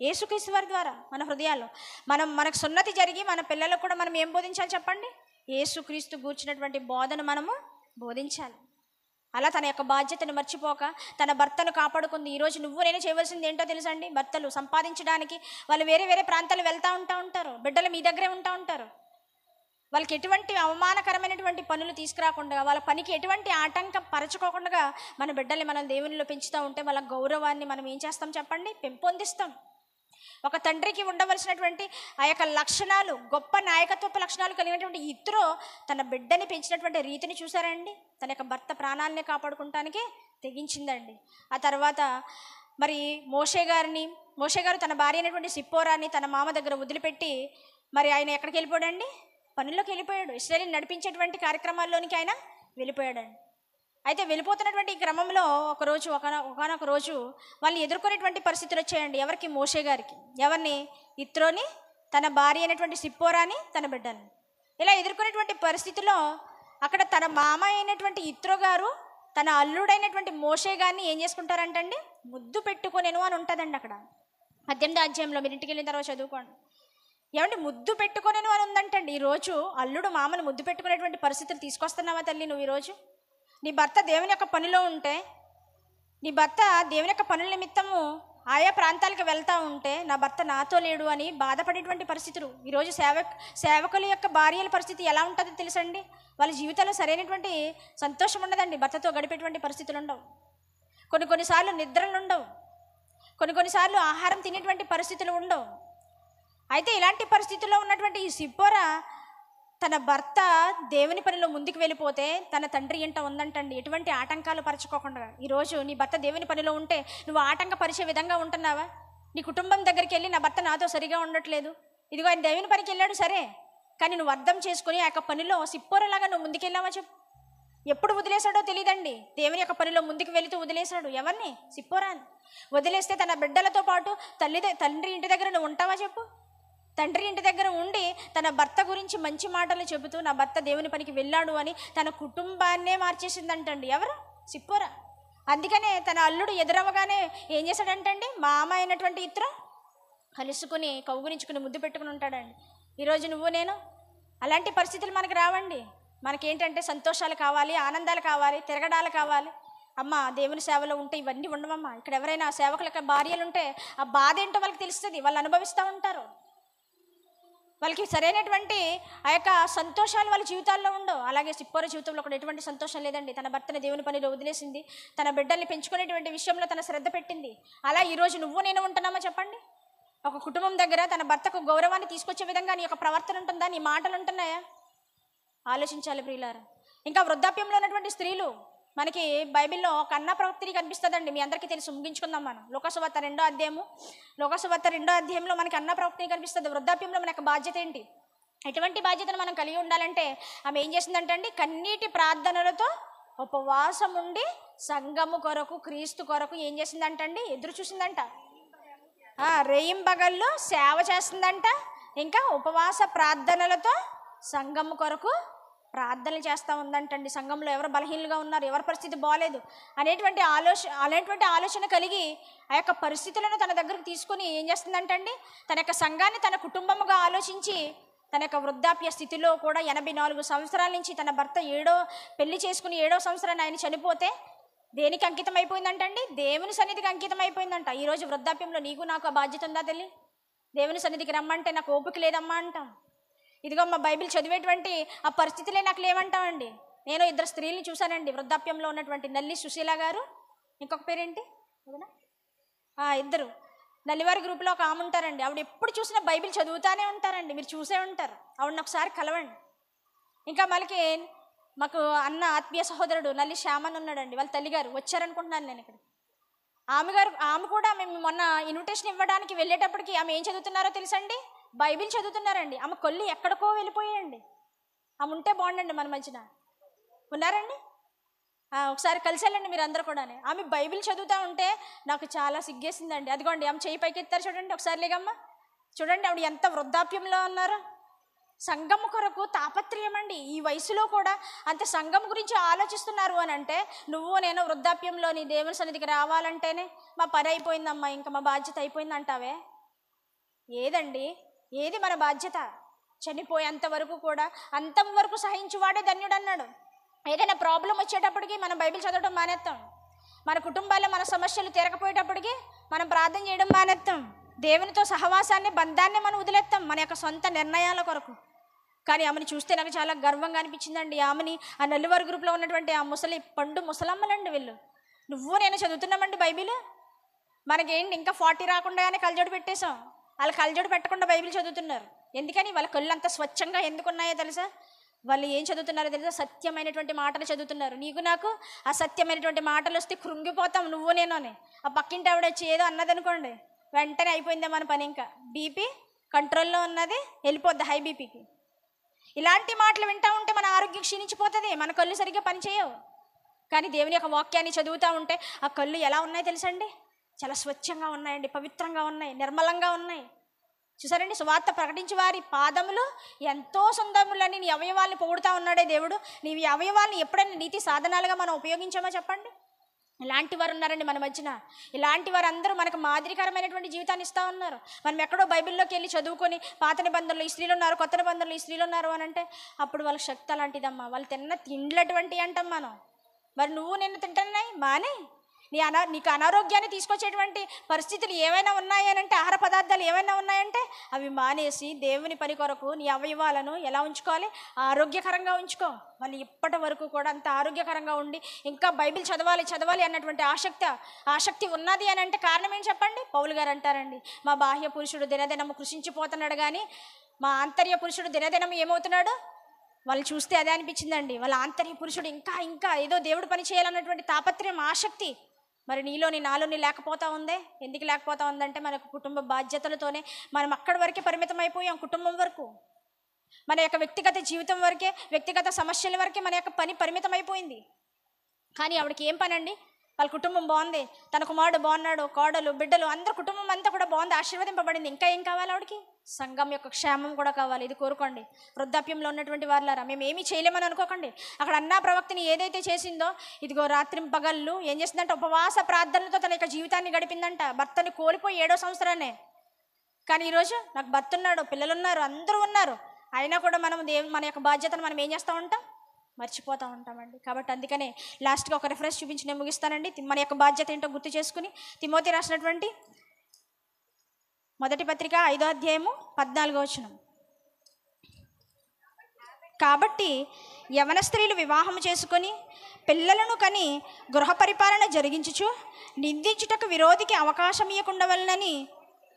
యేసుక్రీస్తు వారి ద్వారా మన హృదయాల్లో మనకు సున్నతి జరిగి మన పిల్లలకు కూడా మనం ఏం బోధించాలి చెప్పండి? యేసుక్రీస్తు గూర్చినటువంటి బోధన మనము బోధించాలి. అలా తన యొక్క బాధ్యతను మర్చిపోక తన భర్తను కాపాడుకుంది. ఈరోజు నువ్వు నేను చేయవలసింది ఏంటో తెలుసండి? భర్తలు సంపాదించడానికి వాళ్ళు వేరే ప్రాంతాలు వెళ్తూ ఉంటారు. బిడ్డలు మీ దగ్గరే ఉంటారు. వాళ్ళకి ఎటువంటి అవమానకరమైనటువంటి పనులు తీసుకురాకుండా, వాళ్ళ పనికి ఎటువంటి ఆటంకం పరచుకోకుండా మన బిడ్డల్ని మనం దేవునిలో పెంచుతూ ఉంటే వాళ్ళ గౌరవాన్ని మనం ఏం చేస్తాం చెప్పండి? పెంపొందిస్తాం. ఒక తండ్రికి ఉండవలసినటువంటి ఆ యొక్క లక్షణాలు, గొప్ప నాయకత్వపు లక్షణాలు కలిగినటువంటి ఇత్రో తన బిడ్డని పెంచినటువంటి రీతిని చూసారండి. తన యొక్క భర్త ప్రాణాలని కాపాడుకుంటానికి తెగించిందండి. ఆ తర్వాత మరి మోషే గారు తన భార్య అయినటువంటి సిప్పోరాని తన మామ దగ్గర వదిలిపెట్టి మరి ఆయన ఎక్కడికి వెళ్ళిపోయాడండి? పనుల్లోకి వెళ్ళిపోయాడు. ఇశ్రాయేలుని నడిపించేటువంటి కార్యక్రమాల్లోనికి ఆయన వెళ్ళిపోయాడండి. అయితే వెళ్ళిపోతున్నటువంటి ఈ క్రమంలో ఒకనొక రోజు వాళ్ళు ఎదుర్కొనేటువంటి పరిస్థితులు వచ్చాయండి. ఎవరికి? మోషే గారికి. ఎవరిని? ఇత్రోని, తన భార్య అయినటువంటి సిప్పోరాని, తన బిడ్డని. ఇలా ఎదుర్కొనేటువంటి పరిస్థితిలో అక్కడ తన మామ అయినటువంటి ఇత్రో గారు తన అల్లుడైనటువంటి మోషే గారిని ఏం చేసుకుంటారంటండి, ముద్దు పెట్టుకొనేను అని ఉంటుందండి. అక్కడ 18వ అధ్యాయంలో మీరు ఇంటికి వెళ్ళిన తర్వాత చదువుకోండి. ఏమంటే ముద్దు పెట్టుకొనేను అని ఉందంటండి. ఈరోజు అల్లుడు మామను ముద్దు పెట్టుకునేటువంటి పరిస్థితులు తీసుకొస్తున్నావా తల్లి నువ్వు? ఈరోజు నీ భర్త దేవుని యొక్క పనిలో ఉంటే, నీ భర్త దేవుని యొక్క పనుల నిమిత్తము ఆయా ప్రాంతాలకు వెళ్తూ ఉంటే, నా భర్త నాతో లేడు అని బాధపడేటువంటి పరిస్థితులు. ఈరోజు సేవకుల యొక్క భార్యల పరిస్థితి ఎలా ఉంటుందో తెలుసండి. వాళ్ళ జీవితంలో సరైనటువంటి సంతోషం ఉండదండి. భర్తతో గడిపేటువంటి పరిస్థితులు ఉండవు. కొన్నిసార్లు నిద్రలు ఉండవు. కొన్నిసార్లు ఆహారం తినేటువంటి పరిస్థితులు ఉండవు. అయితే ఇలాంటి పరిస్థితుల్లో ఉన్నటువంటి ఈ సిప్పోరా తన భర్త దేవుని పనిలో ముందుకు వెళ్ళిపోతే తన తండ్రి ఇంట ఉందంటండి, ఎటువంటి ఆటంకాలు పరచుకోకుండా. ఈరోజు నీ భర్త దేవుని పనిలో ఉంటే నువ్వు ఆటంకపరిచే విధంగా ఉంటున్నావా? నీ కుటుంబం దగ్గరికి వెళ్ళి నా భర్త నాతో సరిగా ఉండట్లేదు, ఇదిగో ఆయన దేవుని పనికి వెళ్ళాడు సరే, కానీ నువ్వు అర్థం చేసుకుని ఆ యొక్క పనిలో సిప్పోరలాగా నువ్వు ముందుకెళ్ళావా చెప్పు? ఎప్పుడు వదిలేశాడో తెలియదండి. దేవుని యొక్క పనిలో ముందుకు వెళుతూ వదిలేశాడు. ఎవరిని? సిప్పోరాని. వదిలేస్తే తన బిడ్డలతో పాటు తండ్రి ఇంటి దగ్గర నువ్వు ఉంటావా చెప్పు? తండ్రి ఇంటి దగ్గర ఉండి తన భర్త గురించి మంచి మాటలు చెబుతూ నా భర్త దేవుని పనికి వెళ్ళాడు అని తన కుటుంబాన్నే మార్చేసిందంటండి. ఎవరు? సిప్పోరా. అందుకనే తన అల్లుడు ఎదురవగానే ఏం చేశాడంటండి, మామ అయినటువంటి ఇత్రో కలుసుకుని కౌగులించుకుని ముద్దు పెట్టుకుని ఉంటాడండి. ఈరోజు నువ్వు నేను అలాంటి పరిస్థితులు మనకు రావండి. మనకేంటంటే సంతోషాలు కావాలి, ఆనందాలు కావాలి, తిరగడాలు కావాలి. అమ్మ దేవుని సేవలో ఉంటే ఇవన్నీ ఉండవమ్మా. ఇక్కడ ఎవరైనా సేవకుల యొక్క భార్యలు ఉంటే ఆ బాధ ఏంటో వాళ్ళకి తెలుస్తుంది, వాళ్ళు అనుభవిస్తూ ఉంటారు. వాళ్ళకి సరైనటువంటి ఆ యొక్క సంతోషాలు వాళ్ళ జీవితాల్లో ఉండవు. అలాగే సిప్పోర జీవితంలో కూడా ఎటువంటి సంతోషం లేదండి. తన భర్తని దేవుని పనిలో వదిలేసింది, తన బిడ్డల్ని పెంచుకునేటువంటి విషయంలో తన శ్రద్ధ పెట్టింది. అలా ఈరోజు నువ్వు నేను ఉంటున్నామా చెప్పండి? ఒక కుటుంబం దగ్గర తన భర్తకు గౌరవాన్ని తీసుకొచ్చే విధంగా నీ యొక్క ప్రవర్తన ఉంటుందా? నీ మాటలు ఉంటున్నాయా? ఆలోచించాలి ప్రియులారా. ఇంకా వృద్ధాప్యంలో ఉన్నటువంటి స్త్రీలు మనకి బైబిల్లో ఒక అన్న ప్రవక్తిని కనిపిస్తుందండి. మీ అందరికీ తెలుసు. ముగించుకుందాం మనం. లోకాసువార్త 2వ అధ్యాయంలో మనకి అన్న ప్రవక్తిని కనిపిస్తుంది. వృద్ధాప్యంలో మన యొక్క బాధ్యత ఏంటి, ఎటువంటి బాధ్యతను మనం కలిగి ఉండాలంటే ఆమె ఏం చేసిందంటే అండి, కన్నీటి ప్రార్థనలతో ఉపవాసం ఉండి సంఘము కొరకు, క్రీస్తు కొరకు ఏం చేసిందంటండి, ఎదురు చూసిందంట. రేయింబగళ్ళు సేవ చేస్తుందంట. ఇంకా ఉపవాస ప్రార్థనలతో సంఘము కొరకు ప్రార్థనలు చేస్తూ ఉందంటండి. సంఘంలో ఎవరు బలహీనంగా ఉన్నారు, ఎవరి పరిస్థితి బాగాలేదు అనేటువంటి ఆలోచన కలిగి ఆ యొక్క పరిస్థితులను తన దగ్గరకు తీసుకుని ఏం చేస్తుందంటండి, తన యొక్క సంఘాన్ని తన కుటుంబముగా ఆలోచించి తన యొక్క వృద్ధాప్య స్థితిలో కూడా 84 సంవత్సరాల నుంచి తన భర్త పెళ్లి చేసుకుని 7వ సంవత్సరాన్ని ఆయన చనిపోతే దేనికి అంకితం అయిపోయిందంటండి, దేవుని సన్నిధికి అంకితం అయిపోయిందంట. ఈరోజు వృద్ధాప్యంలో నీకు నాకు ఆ బాధ్యత ఉందా తల్లి? దేవుని సన్నిధికి రమ్మంటే నాకు ఓపిక లేదమ్మా అంటాం. ఇదిగో మా బైబిల్ చదివేటువంటి ఆ పరిస్థితులే నాకు లేవంటామండి. నేను 2 స్త్రీలను చూశానండి వృద్ధాప్యంలో ఉన్నటువంటి, నల్లి సుశీల గారు, ఇంకొక పేరేంటి, 2 నల్లివారి గ్రూప్లో ఒక ఆమె ఉంటారండి. ఆవిడ ఎప్పుడు చూసినా బైబిల్ చదువుతానే ఉంటారండి. మీరు చూసే ఉంటారు. ఆవిడని ఒకసారి కలవండి. ఇంకా మాకు అన్న ఆత్మీయ సహోదరుడు నల్లి శ్యామన్ ఉన్నాడండి. వాళ్ళ తల్లిగారు వచ్చారనుకుంటున్నాను నేను ఇక్కడ. ఆమె కూడా మేము మొన్న ఇన్విటేషన్ ఇవ్వడానికి వెళ్ళేటప్పటికి ఆమె ఏం చదువుతున్నారో తెలుసండి, బైబిల్ చదువుతున్నారండి. ఆమె కొల్లి ఎక్కడికో వెళ్ళిపోయాయండి. ఆమె ఉంటే బాగుండండి మన మధ్యన. ఉన్నారండి? ఒకసారి కలిసేళ్ళండి మీరు అందరూ కూడా. ఆమె బైబిల్ చదువుతూ ఉంటే నాకు చాలా సిగ్గేసిందండి. అదిగోండి ఆమె చేయి పైకి ఎత్తారు చూడండి ఒకసారి. లేగమ్మా చూడండి ఆవిడ ఎంత వృద్ధాప్యంలో ఉన్నారో. సంఘం కొరకు తాపత్రయం అండి. ఈ వయసులో కూడా అంత సంఘం గురించి ఆలోచిస్తున్నారు అని అంటే, నువ్వు నేను వృద్ధాప్యంలో నీ దేవుని సన్నిధికి రావాలంటేనే మా పని అయిపోయిందమ్మా, ఇంకా మా బాధ్యత అయిపోయింది అంటావే. ఏదండి, ఏది మన బాధ్యత? చనిపోయేంత వరకు కూడా అంతం వరకు సహించువాడే ధన్యుడు అన్నాడు. ఏదైనా ప్రాబ్లం వచ్చేటప్పటికి మనం బైబిల్ చదవడం మానేస్తాం. మన కుటుంబాల్లో మన సమస్యలు తీరకపోయేటప్పటికి మనం ప్రార్థన చేయడం మానేస్తాం. దేవునితో సహవాసాన్ని, బంధాన్ని మనం వదిలేస్తాం మన యొక్క సొంత నిర్ణయాల కొరకు. కానీ ఆమెను చూస్తే నాకు చాలా గర్వంగా అనిపించిందండి. ఆమెని ఆ నల్లివారి గ్రూప్లో ఉన్నటువంటి ఆ ముసలమ్మలండి వీళ్ళు. నువ్వు నేను చదువుతున్నామండి బైబిల్. మనకేంటి ఇంకా 40 రాకుండానే కలజోడు పెట్టేశాం. వాళ్ళు కలజోడు పెట్టకుండా బైబిల్ చదువుతున్నారు. ఎందుకని? వాళ్ళ కళ్ళు అంత స్వచ్ఛంగా ఎందుకున్నాయో తెలుసా? వాళ్ళు ఏం చదువుతున్నారో తెలుసా? సత్యమైనటువంటి మాటలు చదువుతున్నారు. నీకు నాకు ఆ సత్యమైనటువంటి మాటలు వస్తే కృంగిపోతాం నువ్వు నేను అని. ఆ పక్కింటి ఆవిడ వచ్చి ఏదో అన్నదనుకోండి, వెంటనే అయిపోయిందే మన పని. ఇంకా బీపీ కంట్రోల్లో ఉన్నది, వెళ్ళిపోద్ది హై బీపీకి. ఇలాంటి మాటలు వింటూ ఉంటే మన ఆరోగ్యం క్షీణించిపోతుంది, మన కళ్ళు సరిగ్గా పనిచేయవు. కానీ దేవుని యొక్క వాక్యాన్ని చదువుతూ ఉంటే ఆ కళ్ళు ఎలా ఉన్నాయో తెలుసండి? చాలా స్వచ్ఛంగా ఉన్నాయండి, పవిత్రంగా ఉన్నాయి, నిర్మలంగా ఉన్నాయి. చూసారండి, సువార్త ప్రకటించే వారి పాదములు ఎంతో సుందరములని నీ అవయవాల్ని పొగుడుతూ ఉన్నాడే దేవుడు. నీ అవయవాల్ని ఎప్పుడైనా నీతి సాధనాలుగా మనం ఉపయోగించామో చెప్పండి? ఇలాంటి వారు ఉన్నారండి మన మధ్యన. ఇలాంటి వారు అందరూ మనకు మాదిరికరమైనటువంటి జీవితాన్ని ఇస్తూ ఉన్నారు. మనం ఎక్కడో బైబిల్లోకి వెళ్ళి చదువుకొని పాత నిబంధనలు ఈ స్త్రీలు ఉన్నారు, కొత్త నిబంధనలు ఈ స్త్రీలు ఉన్నారు అని అంటే అప్పుడు వాళ్ళ శక్తి అలాంటిదమ్మా. వాళ్ళు తిన్న తిండ్లటువంటి అంటాం మనం. మరి నువ్వు నిన్ను తింటున్నాయి మానే నీకు అనారోగ్యాన్ని తీసుకొచ్చేటువంటి పరిస్థితులు ఏవైనా ఉన్నాయనంటే, ఆహార పదార్థాలు ఏవైనా ఉన్నాయంటే అవి మానేసి దేవుని పని కొరకు నీ అవయవాలను ఎలా ఉంచుకోవాలి? ఆరోగ్యకరంగా ఉంచుకో. వాళ్ళు ఇప్పటి వరకు కూడా అంత ఆరోగ్యకరంగా ఉండి ఇంకా బైబిల్ చదవాలి అన్నటువంటి ఆసక్తి ఉన్నది అని అంటే కారణం ఏంటి చెప్పండి? పౌలు గారు అంటారండి, మా బాహ్య పురుషుడు దినదినము కృషించిపోతున్నాడు కానీ మా ఆంతర్య పురుషుడు దినదినం ఏమవుతున్నాడు? వాళ్ళు చూస్తే అదే అనిపించిందండి. వాళ్ళ ఆంతర్య పురుషుడు ఇంకా ఏదో దేవుడు పని చేయాలన్నటువంటి తాపత్రయం, ఆసక్తి మరి నీలోని నాలోని లేకపోతా ఉందే. ఎందుకు లేకపోతా ఉందంటే మనకు కుటుంబ బాధ్యతలతోనే మనం అక్కడి వరకే పరిమితం అయిపోయాం. కుటుంబం వరకు, మన యొక్క వ్యక్తిగత జీవితం వరకే, వ్యక్తిగత సమస్యల వరకే మన యొక్క పని పరిమితం అయిపోయింది. కానీ ఆవిడకి ఏం పని అండి? వాళ్ళ కుటుంబం బాగుంది, తన కుమారుడు బాగున్నాడు, కోడలు బిడ్డలు అందరు కుటుంబం అంతా కూడా బాగుంది, ఆశీర్వదింపబడింది. ఇంకా ఏం కావాలి ఆవిడకి? సంఘం యొక్క క్షేమం కూడా కావాలి. ఇది కోరుకోండి. వృద్ధాప్యంలో ఉన్నటువంటి వారులారా, మేము ఏమీ చేయలేమని అనుకోకండి. అక్కడ అన్నా ప్రవక్తని ఏదైతే చేసిందో, ఇదిగో రాత్రి పగళ్ళు ఏం చేసిందంటే ఉపవాస ప్రార్థనలతో తన యొక్క జీవితాన్ని గడిపిందంట. భర్తని కోల్పోయి 7వ సంవత్సరాన్నే. కానీ ఈరోజు నాకు భర్త ఉన్నాడు, పిల్లలు ఉన్నారు, అందరూ ఉన్నారు, అయినా కూడా మనం మన యొక్క బాధ్యతను మనం ఏం చేస్తూ ఉంటాం? మర్చిపోతూ ఉంటామండి. కాబట్టి అందుకనే లాస్ట్గా ఒక రెఫరెన్స్ చూపించి నేను ముగిస్తానండి. మన యొక్క బాధ్యత ఏంటో గుర్తు చేసుకుని తిమోతి రాసినటువంటి మొదటి పత్రిక 5వ అధ్యాయము 14వ వచనం. కాబట్టి యవన స్త్రీలు వివాహము చేసుకొని పిల్లలను కని గృహ పరిపాలన జరిగించుచు నిందించుటకు విరోధికి అవకాశం ఇవ్వకుండవలనని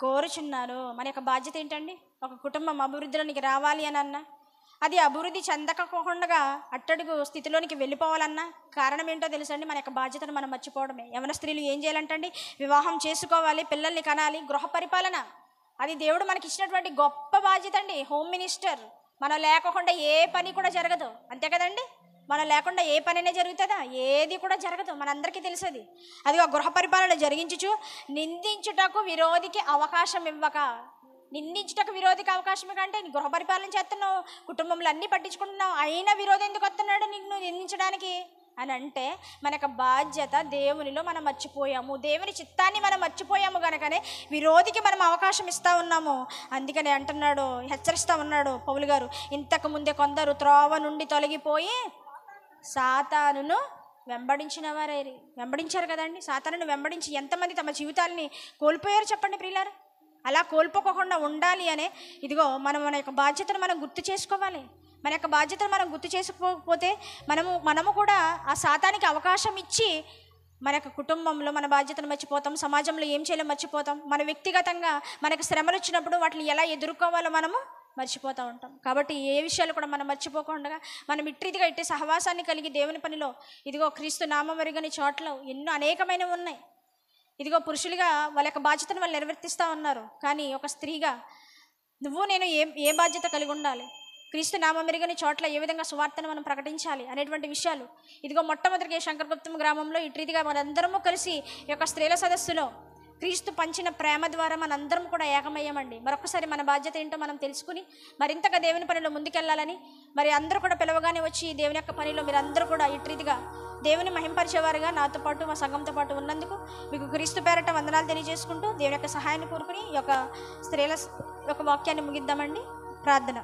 కోరుచున్నారు. మన యొక్క బాధ్యత ఏంటండి? ఒక కుటుంబం అభివృద్ధిలోనికి రావాలి అని అన్నా, అది అభివృద్ధి చెందకపోకుండా అట్టడుగు స్థితిలోనికి వెళ్ళిపోవాలన్నా కారణం ఏంటో తెలుసండి? మన యొక్క బాధ్యతను మనం మర్చిపోవడమే. యవన స్త్రీలు ఏం చేయాలంటండి? వివాహం చేసుకోవాలి, పిల్లల్ని కనాలి, గృహ పరిపాలన. అది దేవుడు మనకి ఇచ్చినటువంటి గొప్ప బాధ్యత అండి. Home minister. మనం లేకుండా ఏ పని కూడా జరగదు, అంతే కదండి? మనం లేకుండా ఏ పనైనా జరుగుతుందా? ఏది కూడా జరగదు, మనందరికీ తెలుసది. అది ఆ గృహ పరిపాలన జరిగించుచు నిందించుటకు విరోధికి అవకాశం ఇవ్వక. నిందించుటకు విరోధికి అవకాశం కంటే గృహ పరిపాలన చేస్తున్నావు, కుటుంబంలో అన్నీ పట్టించుకుంటున్నావు, అయినా విరోధం ఎందుకు వస్తున్నాడు నిన్ను నిందించడానికి అని అంటే మన యొక్క బాధ్యత దేవునిలో మనం మర్చిపోయాము. దేవుని చిత్తాన్ని మనం మర్చిపోయాము కనుకనే విరోధికి మనం అవకాశం ఇస్తూ ఉన్నాము. అందుకని అంటున్నాడు, హెచ్చరిస్తూ ఉన్నాడు పౌలు గారు, ఇంతకు ముందే కొందరు త్రోవ నుండి తొలగిపోయి సాతానును వెంబడించారు కదండి. సాతానును వెంబడించి ఎంతమంది తమ జీవితాలని కోల్పోయారు చెప్పండి ప్రియులారా? అలా కోల్పోకుండా ఉండాలి అనే ఇదిగో మనం మన యొక్క బాధ్యతను మనం గుర్తు చేసుకోవాలి. మన యొక్క బాధ్యతను మనం గుర్తు చేసుకోకపోతే మనము కూడా ఆ సాతానికి అవకాశం ఇచ్చి మన యొక్క కుటుంబంలో మన బాధ్యతను మర్చిపోతాం, సమాజంలో ఏం చేయాలో మర్చిపోతాం, మన వ్యక్తిగతంగా మనకు శ్రమలు వచ్చినప్పుడు వాటిని ఎలా ఎదుర్కోవాలో మనము మర్చిపోతూ ఉంటాం. కాబట్టి ఏ విషయాలు కూడా మనం మర్చిపోకుండా మనం ఇట్టి సహవాసాన్ని కలిగి దేవుని పనిలో ఇదిగో క్రీస్తు నామం ఎరుగని చోట్ల ఎన్నో అనేకమైనవి ఉన్నాయి. ఇదిగో పురుషులుగా వాళ్ళ యొక్క బాధ్యతను వాళ్ళు నిర్వర్తిస్తూ ఉన్నారు. కానీ ఒక స్త్రీగా నువ్వు నేను ఏ బాధ్యత కలిగి ఉండాలి? క్రీస్తు నామం ఎరుగని చోట్ల ఏ విధంగా సువార్తను మనం ప్రకటించాలి అనేటువంటి విషయాలు ఇదిగో మొట్టమొదటిగా శంకరగుప్తం గ్రామంలో ఇట్రీతిగా మనందరము కలిసి ఈ యొక్క స్త్రీల సదస్సులో క్రీస్తు పంచిన ప్రేమ ద్వారా మనందరం కూడా ఏకమయ్యామండి. మరొకసారి మన బాధ్యత ఏంటో మనం తెలుసుకుని మరింతగా దేవుని పనిలో ముందుకెళ్ళాలని మరి అందరూ కూడా పిలవగానే వచ్చి దేవుని యొక్క పనిలో మీరు అందరూ కూడా ఇట్రీతిగా దేవుని మహింపరిచేవారుగా నాతో పాటు మా సంఘంతో పాటు ఉన్నందుకు మీకు క్రీస్తు పేరట వందనాలు తెలియజేసుకుంటూ దేవుని యొక్క సహాయాన్ని కోరుకుని ఈ యొక్క స్త్రీల యొక్క వాక్యాన్ని ముగిద్దామండి. ప్రార్థన.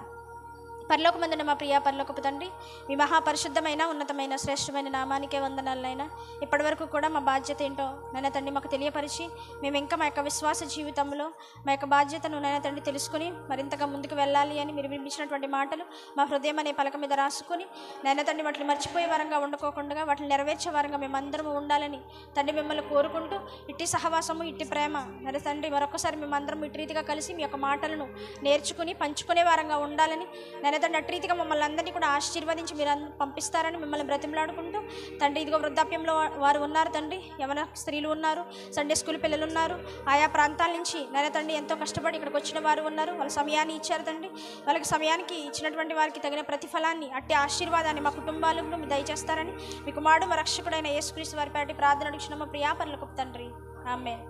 పరలోకమందున మా ప్రియ పరలోకపు తండ్రి, మీ మహాపరిశుద్ధమైన ఉన్నతమైన శ్రేష్టమైన నామానికే వందనాలనైనా. ఇప్పటి వరకు కూడా మా బాధ్యత ఏంటో నైనా తండ్రి మాకు తెలియపరిచి మేము ఇంకా మా యొక్క విశ్వాస జీవితంలో మా యొక్క బాధ్యతను నైనా తండ్రి తెలుసుకుని మరింతగా ముందుకు వెళ్ళాలి అని మీరు వినిపించినటువంటి మాటలు మా హృదయం అనే పలక మీద రాసుకుని నైనా తండ్రి వాటిని మర్చిపోయే వారంగా ఉండకోకుండా వాటిని నెరవేర్చే వారంగా మేమందరము ఉండాలని తండ్రి మిమ్మల్ని కోరుకుంటూ ఇట్టి సహవాసము ఇట్టి ప్రేమ నైనా తండ్రి మరొకసారి మేమందరం ఇటు రీతిగా కలిసి మీ యొక్క మాటలను నేర్చుకుని పంచుకునే వారంగా ఉండాలని నైనా తండ్రి అటు రీతిగా మమ్మల్ని అందరినీ కూడా ఆశీర్వదించి మీరు పంపిస్తారని మిమ్మల్ని బ్రతిమలాడుకుంటూ తండ్రి ఇదిగో వృద్ధాప్యంలో వారు ఉన్నారు తండ్రి, యవన స్త్రీలు ఉన్నారు, సండే స్కూల్ పిల్లలు ఉన్నారు, ఆయా ప్రాంతాల నుంచి నైనా తండ్రి ఎంతో కష్టపడి ఇక్కడికి వచ్చిన వారు ఉన్నారు. వాళ్ళ సమయాన్ని ఇచ్చారు తండ్రి. వాళ్ళకి సమయానికి ఇచ్చినటువంటి వారికి తగిన ప్రతిఫలాన్ని అట్టి ఆశీర్వాదాన్ని మా కుటుంబాలకు మీరు దయచేస్తారని మీ కుమారుడు మా రక్షకుడైన యేసుక్రీస్తు వారి పేరటి ప్రార్థన అడుగుచున్నాము ప్రియా పరలోకపు తండ్రి. ఆమేన్.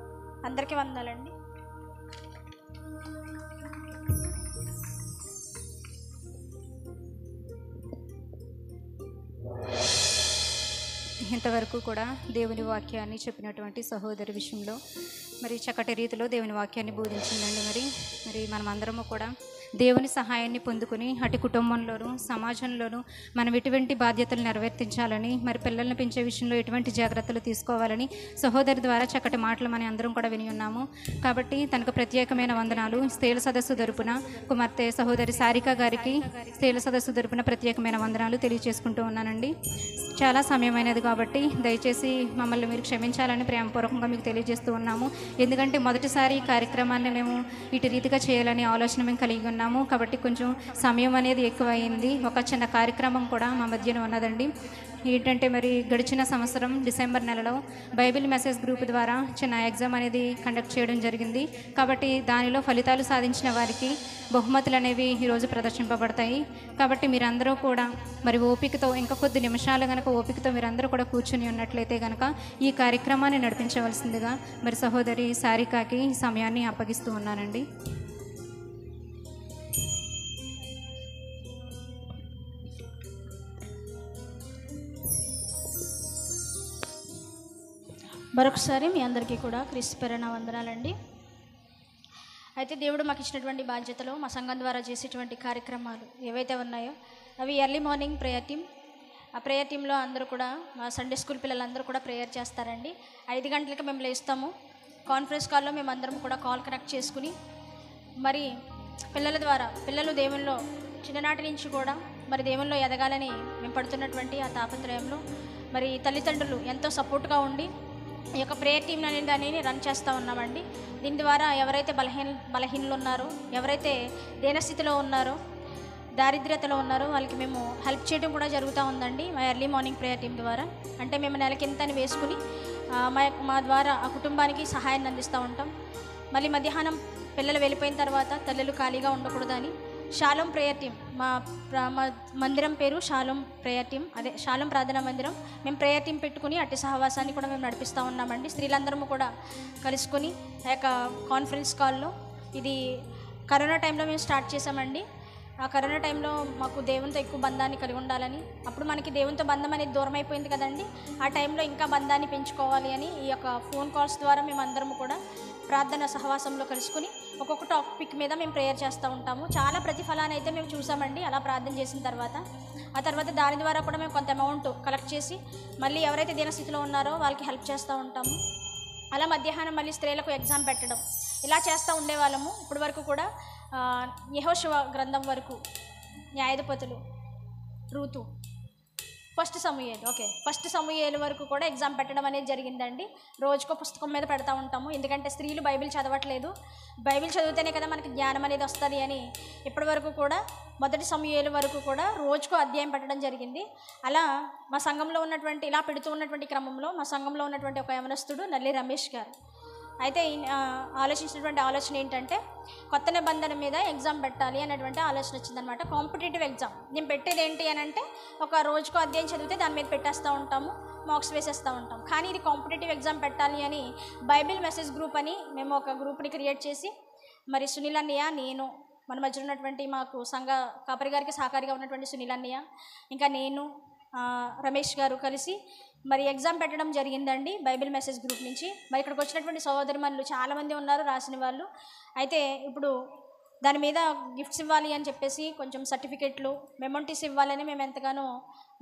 అందరికీ వందనాలండి. ఇంతవరకు కూడా దేవుని వాక్యాన్ని చెప్పినటువంటి సహోదరి విషయంలో మరి చక్కటి రీతిలో దేవుని వాక్యాన్ని బోధించిందండి. మరి మనమందరము కూడా దేవుని సహాయాన్ని పొందుకుని అటు కుటుంబంలోనూ సమాజంలోనూ మనం ఎటువంటి బాధ్యతలు నెరవేర్తించాలని, మరి పిల్లల్ని పెంచే విషయంలో ఎటువంటి జాగ్రత్తలు తీసుకోవాలని సహోదరి ద్వారా చక్కటి మాటలు మనం అందరం కూడా విని ఉన్నాము. కాబట్టి తనకు ప్రత్యేకమైన వందనాలు. స్త్రీల సదస్సు తరపున కుమార్తె సహోదరి సారిక గారికి స్త్రీల సదస్సు తరపున ప్రత్యేకమైన వందనాలు తెలియజేసుకుంటూ ఉన్నానండి. చాలా సమయమైనది కాబట్టి దయచేసి మమ్మల్ని మీరు క్షమించాలని ప్రేమపూర్వకంగా మీకు తెలియజేస్తూ ఉన్నాము. ఎందుకంటే మొదటిసారి ఈ కార్యక్రమాన్ని మేము ఇటు రీతిగా చేయాలని ఆలోచన మేము కలిగి ఉన్నాము. కాబట్టి కొంచెం సమయం అనేది ఎక్కువైంది. ఒక చిన్న కార్యక్రమం కూడా మా మధ్యన ఉన్నదండి. ఏంటంటే మరి గడిచిన సంవత్సరం డిసెంబర్ నెలలో బైబిల్ మెసేజ్ గ్రూప్ ద్వారా చిన్న ఎగ్జామ్ అనేది కండక్ట్ చేయడం జరిగింది. కాబట్టి దానిలో ఫలితాలు సాధించిన వారికి బహుమతులు అనేవి ఈరోజు ప్రదర్శింపబడతాయి. కాబట్టి మీరందరూ కూడా మరి ఓపికతో ఇంకా కొద్ది నిమిషాలు కనుక ఓపికతో మీరందరూ కూడా కూర్చుని ఉన్నట్లయితే కనుక ఈ కార్యక్రమాన్ని నడిపించవలసిందిగా మరి సహోదరి సారికాకి సమయాన్ని అప్పగిస్తూ ఉన్నానండి. మరొకసారి మీ అందరికీ కూడా క్రీస్తు పేరున వందనాలండి. అయితే దేవుడు మాకు ఇచ్చినటువంటి బాధ్యతలు మా సంఘం ద్వారా చేసేటువంటి కార్యక్రమాలు ఏవైతే ఉన్నాయో అవి ఎర్లీ మార్నింగ్ ప్రేయర్ టీమ్. ఆ ప్రేయర్ టీంలో అందరూ కూడా మా సండే స్కూల్ పిల్లలందరూ కూడా ప్రేయర్ చేస్తారండి. 5 గంటలకి మేము లేస్తాము. కాన్ఫరెన్స్ కాల్లో మేము అందరం కూడా కాల్ కనెక్ట్ చేసుకుని మరి పిల్లల ద్వారా పిల్లలు దేవుల్లో చిన్ననాటి నుంచి కూడా మరి దేవుల్లో ఎదగాలని మేము పడుతున్నటువంటి ఆ తాపత్రయంలో మరి తల్లిదండ్రులు ఎంతో సపోర్ట్గా ఉండి ఈ యొక్క ప్రేయర్ టీమ్ అనే దానిని రన్ చేస్తూ ఉన్నామండి. దీని ద్వారా ఎవరైతే బలహీనులు ఉన్నారో, ఎవరైతే దీనస్థితిలో ఉన్నారో, దారిద్ర్యతలో ఉన్నారో వాళ్ళకి మేము హెల్ప్ చేయడం కూడా జరుగుతూ ఉందండి మా ఎర్లీ మార్నింగ్ ప్రేయర్ టీం ద్వారా. అంటే మేము నెలకి ఎంత అని వేసుకుని మా ద్వారా ఆ కుటుంబానికి సహాయాన్ని అందిస్తూ ఉంటాం. మళ్ళీ మధ్యాహ్నం పిల్లలు వెళ్ళిపోయిన తర్వాత తల్లులు ఖాళీగా ఉండకూడదని షాలోం ప్రేయర్ టీం, మా మందిరం పేరు షాలోం ప్రేయర్ టీం, అదే షాలోం ప్రార్థనా మందిరం. మేము ప్రేయర్ టీం పెట్టుకుని అట్టి సహవాసాన్ని కూడా మేము నడిపిస్తూ ఉన్నామండి. స్త్రీలందరము కూడా కలుసుకొని ఆ యొక్క కాన్ఫరెన్స్ కాల్లో ఇది కరోనా టైంలో మేము స్టార్ట్ చేసామండి. ఆ కరోనా టైంలో మాకు దేవునితో ఎక్కువ బంధాన్ని కలిగి ఉండాలని, అప్పుడు మనకి దేవునితో బంధం అనేది దూరం అయిపోయింది కదండి. ఆ టైంలో ఇంకా బంధాన్ని పెంచుకోవాలి అని ఈ యొక్క ఫోన్ కాల్స్ ద్వారా మేము అందరము కూడా ప్రార్థన సహవాసంలో కలుసుకుని ఒక్కొక్క టాపిక్ మీద మేము ప్రేయర్ చేస్తూ ఉంటాము. చాలా ప్రతిఫలాన్ని అయితే మేము చూసామండి అలా ప్రార్థన చేసిన తర్వాత. ఆ తర్వాత దాని ద్వారా కూడా మేము కొంత అమౌంట్ కలెక్ట్ చేసి మళ్ళీ ఎవరైతే దీనస్థితిలో ఉన్నారో వాళ్ళకి హెల్ప్ చేస్తూ ఉంటాము. అలా మధ్యాహ్నం మళ్ళీ స్త్రీలకు ఎగ్జామ్ పెట్టడం ఇలా చేస్తూ ఉండేవాళ్ళము. ఇప్పటి వరకు కూడా యెహోషువ గ్రంథం వరకు, న్యాయాధిపతులు, రూతు, ఫస్ట్ సమూయేలు వరకు కూడా ఎగ్జామ్ పెట్టడం అనేది జరిగిందండి. రోజుకో పుస్తకం మీద పెడతా ఉంటాము. ఎందుకంటే స్త్రీలు బైబిల్ చదవట్లేదు, బైబిల్ చదివితేనే కదా మనకి జ్ఞానం అనేది వస్తుంది అని ఇప్పటి వరకు కూడా మొదటి సమూయేలు వరకు కూడా రోజుకో అధ్యాయం పెట్టడం జరిగింది. అలా మా సంఘంలో ఉన్నటువంటి ఇలా పెడుతూ ఉన్నటువంటి క్రమంలో మా సంఘంలో ఉన్నటువంటి ఒక యవనస్తుడు నల్లి రమేష్ గారు అయితే ఆలోచించినటువంటి ఆలోచన ఏంటంటే కొత్త నిబంధన మీద ఎగ్జామ్ పెట్టాలి అనేటువంటి ఆలోచన వచ్చిందనమాట. కాంపిటేటివ్ ఎగ్జామ్ నేను పెట్టేది ఏంటి అని అంటే ఒక రోజుకో అధ్యాయం చదివితే దాని మీద పెట్టేస్తూ ఉంటాము, మార్క్స్ వేసేస్తూ ఉంటాం. కానీ ఇది కాంపిటేటివ్ ఎగ్జామ్ పెట్టాలి అని బైబిల్ మెసేజ్ గ్రూప్ అని మేము ఒక గ్రూప్ని క్రియేట్ చేసి మరి సునీల్ అన్నయ్య, నేను, మన మధ్య ఉన్నటువంటి మాకు సంఘ కాపరి గారికి సహకారిగా ఉన్నటువంటి సునీల్ అన్నయ్య, ఇంకా నేను, రమేష్ గారు కలిసి మరి ఎగ్జామ్ పెట్టడం జరిగిందండి బైబిల్ మెసేజ్ గ్రూప్ నుంచి. మరి ఇక్కడికి వచ్చినటువంటి సహోదరిమణులు చాలామంది ఉన్నారు రాసిన వాళ్ళు. అయితే ఇప్పుడు దాని మీద గిఫ్ట్స్ ఇవ్వాలి అని చెప్పేసి కొంచెం సర్టిఫికెట్లు, మెమోంటీస్ ఇవ్వాలని మేము ఎంతగానో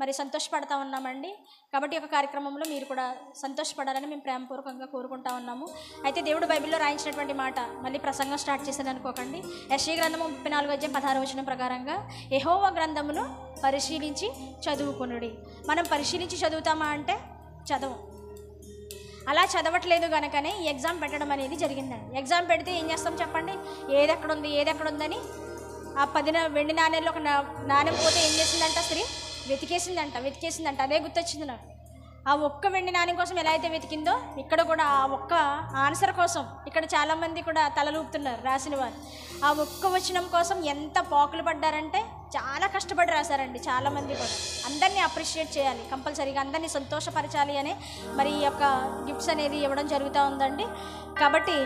మరి సంతోషపడతా ఉన్నామండి. కాబట్టి ఒక కార్యక్రమంలో మీరు కూడా సంతోషపడాలని మేము ప్రేమపూర్వకంగా కోరుకుంటా ఉన్నాము. అయితే దేవుడు బైబిల్లో రాయించినటువంటి మాట మళ్ళీ ప్రసంగం స్టార్ట్ చేసేది అనుకోకండి. యెషయా గ్రంథము 34:16 ప్రకారంగా యెహోవా గ్రంథమును పరిశీలించి చదువుకొనుడి. మనం పరిశీలించి చదువుతామా అంటే చదవం. అలా చదవట్లేదు కనుకనే ఈ ఎగ్జామ్ పెట్టడం అనేది జరిగిందండి. ఎగ్జామ్ పెడితే ఏం చేస్తాం చెప్పండి? ఏది ఎక్కడుందని ఆ 10 వెండి నాణ్యాల్లో ఒక నాణ్యం పోతే ఏం చేసిందంట? స్త్రీ వెతికేసిందంట. అదే గుర్తొచ్చింది నాకు. ఆ ఒక్క వెండి నాణ్యం కోసం ఎలా అయితే వెతికిందో ఇక్కడ కూడా ఆ ఒక్క ఆన్సర్ కోసం ఇక్కడ చాలామంది కూడా తలలూపుతున్నారు రాసిన వారు. ఆ ఒక్క వచనం కోసం ఎంత పాకులు పడ్డారంటే చాలా కష్టపడి రాశారండి చాలామంది కూడా. అందరినీ అప్రిషియేట్ చేయాలి, కంపల్సరీగా అందరినీ సంతోషపరచాలి అనే మరి ఈ యొక్క గిఫ్ట్స్ అనేది ఇవ్వడం జరుగుతూ ఉందండి. కాబట్టి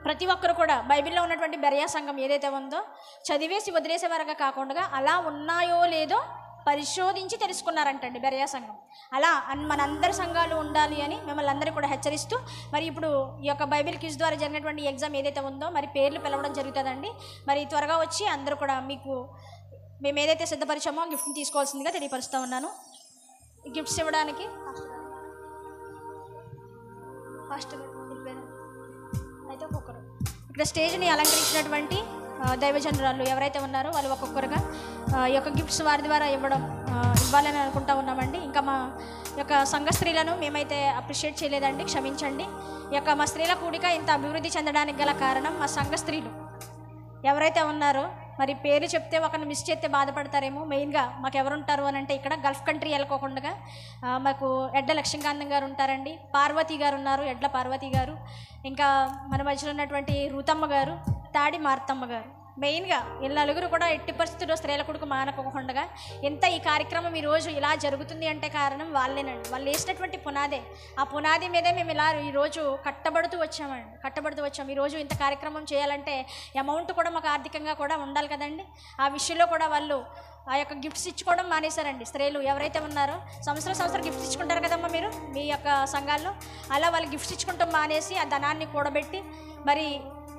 ప్రతి ఒక్కరు కూడా బైబిల్లో ఉన్నటువంటి బెరయా సంఘం ఏదైతే ఉందో చదివేసి వదిలేసే వరగా కాకుండా అలా ఉన్నాయో లేదో పరిశోధించి తెలుసుకున్నారంటండి బెరయా సంఘం. అలా మనందరి సంఘాలు ఉండాలి అని మిమ్మల్ని అందరూ కూడా హెచ్చరిస్తూ, మరి ఇప్పుడు ఈ యొక్క బైబిల్ క్విజ్ ద్వారా జరిగినటువంటి ఎగ్జామ్ ఏదైతే ఉందో మరి పేర్లు పిలవడం జరుగుతుందండి. మరి త్వరగా వచ్చి అందరూ కూడా మీకు మేము ఏదైతే సిద్ధపరిచామో గిఫ్ట్ని తీసుకోవాల్సిందిగా తెలియపరుస్తూ ఉన్నాను. గిఫ్ట్స్ ఇవ్వడానికి ఫస్ట్ అయితే ఒక్కొక్కరు ఇక్కడ స్టేజ్ని అలంకరించినటువంటి దైవజనురాలు ఎవరైతే ఉన్నారో వాళ్ళు ఒక్కొక్కరుగా ఈ యొక్క గిఫ్ట్స్ వారి ద్వారా ఇవ్వాలని అనుకుంటా ఉన్నామండి. ఇంకా మా యొక్క సంఘ స్త్రీలను మేమైతే అప్రిషియేట్ చేయలేదండి, క్షమించండి. ఈ యొక్క మా స్త్రీల కూడిక ఇంత అభివృద్ధి చెందడానికి గల కారణం మా సంఘ స్త్రీలు ఎవరైతే ఉన్నారో, మరి పేరు చెప్తే ఒకరిని మిస్ చేస్తే బాధపడతారేమో. మెయిన్గా మాకు ఎవరుంటారు అని అంటే ఇక్కడ గల్ఫ్ కంట్రీ వెళ్ళకోకుండా మాకు ఎడ్ల లక్ష్మీకాంతం గారు ఉంటారండి, పార్వతి గారు ఉన్నారు, ఎడ్ల పార్వతి గారు, ఇంకా మన మధ్యలో ఉన్నటువంటి రూతమ్మ గారు, తాడి మార్తమ్మ గారు. మెయిన్గా వీళ్ళ నలుగురు కూడా ఎట్టి పరిస్థితుల్లో స్త్రీల కొడుకు మానకోకుండా ఎంత ఈ కార్యక్రమం ఈరోజు ఇలా జరుగుతుంది అంటే కారణం వాళ్ళేనండి. వాళ్ళు వేసినటువంటి పునాదే. ఆ పునాది మీదే మేము ఇలా ఈరోజు కట్టబడుతూ వచ్చాము. ఈరోజు ఇంత కార్యక్రమం చేయాలంటే అమౌంట్ కూడా మాకు ఆర్థికంగా కూడా ఉండాలి కదండి. ఆ విషయంలో కూడా వాళ్ళు ఆ యొక్క గిఫ్ట్స్ ఇచ్చుకోవడం మానేశారండి. స్త్రీలు ఎవరైతే ఉన్నారో సంవత్సరం గిఫ్ట్స్ ఇచ్చుకుంటారు కదమ్మా మీరు మీ యొక్క సంఘాల్లో, అలా వాళ్ళు గిఫ్ట్స్ ఇచ్చుకుంటాం మానేసి ఆ ధనాన్ని కూడబెట్టి మరి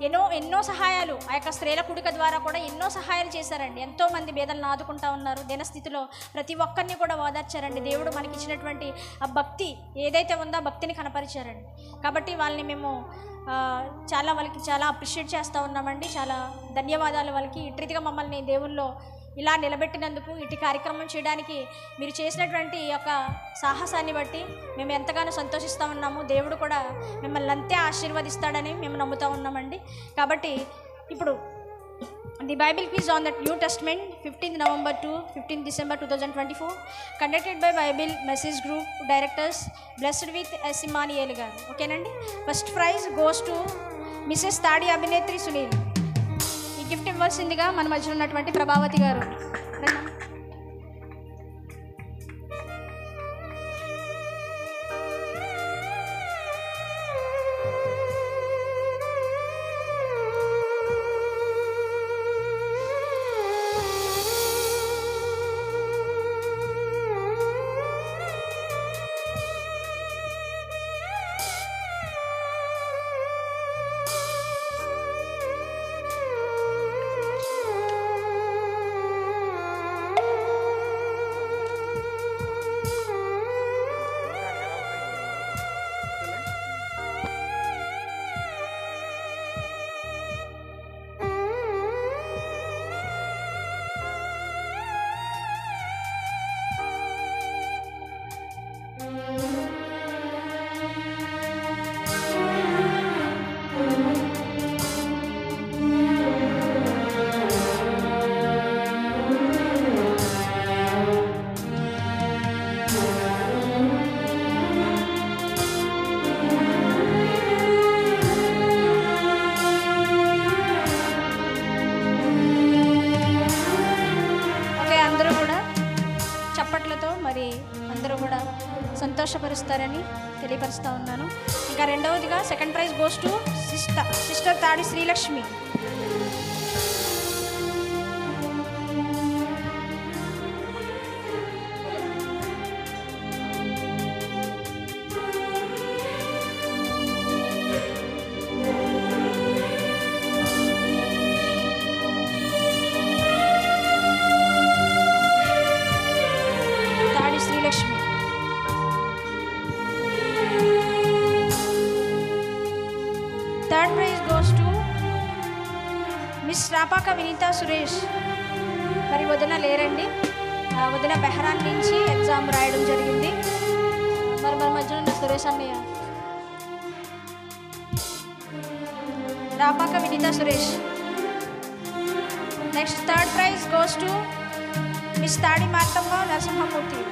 ఎన్నో సహాయాలు ఆ యొక్క స్త్రీల కూడిక ద్వారా కూడా ఎన్నో సహాయాలు చేశారండి. ఎంతోమంది బేదలను ఆదుకుంటా ఉన్నారు. దినస్థితిలో ప్రతి ఒక్కరిని కూడా ఓదార్చారండి. దేవుడు మనకి ఇచ్చినటువంటి ఆ భక్తి ఏదైతే ఉందో ఆ భక్తిని కనపరిచారండి. కాబట్టి వాళ్ళని మేము వాళ్ళకి చాలా అప్రిషియేట్ చేస్తూ ఉన్నామండి. చాలా ధన్యవాదాలు వాళ్ళకి. ఇటు రీతిగా మమ్మల్ని దేవుల్లో ఇలా నిలబెట్టినందుకు, ఇటు కార్యక్రమం చేయడానికి మీరు చేసినటువంటి ఈ యొక్క సాహసాన్ని బట్టి మేము ఎంతగానో సంతోషిస్తూ ఉన్నాము. దేవుడు కూడా మిమ్మల్ని అంతే ఆశీర్వదిస్తాడని మేము నమ్ముతూ ఉన్నామండి. కాబట్టి ఇప్పుడు the Bible quiz on that new testament 15 November to 15 December 2024 conducted by Bible message group directors blessed with S Emmanuel గారు. ఓకేనండి. First prize goes to Mrs Tadi Abhinetri Sunil. ఈ గిఫ్ట్ ఇవ్వాల్సిందిగా మన మధ్య ఉన్నటువంటి ప్రభావతి గారు. సంతోషపరుస్తారని తెలియపరుస్తూ ఉన్నాను. ఇంకా రెండవదిగా second prize goes to sister Tadi Srilakshmi. Third prize goes to Miss Rapaka Vineetha Suresh. మరి వదిన లేరండి, వదిన బెహరాన్ నుంచి ఎగ్జామ్ రాయడం జరిగింది. మరి మన మధ్యలో ఉన్న సురేష్ అన్నయ్య. Rapaka Vineetha Suresh. Next third prize goes to Miss Tadi Marthamma Narasimhamurthy.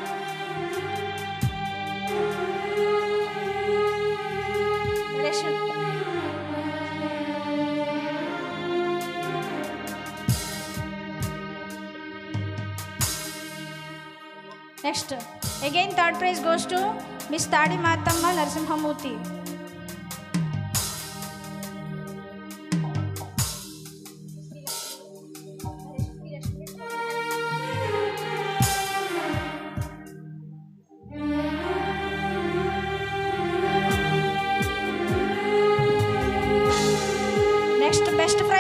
Next again third prize goes to Miss Tadi Marthamma Narasimhamurthy.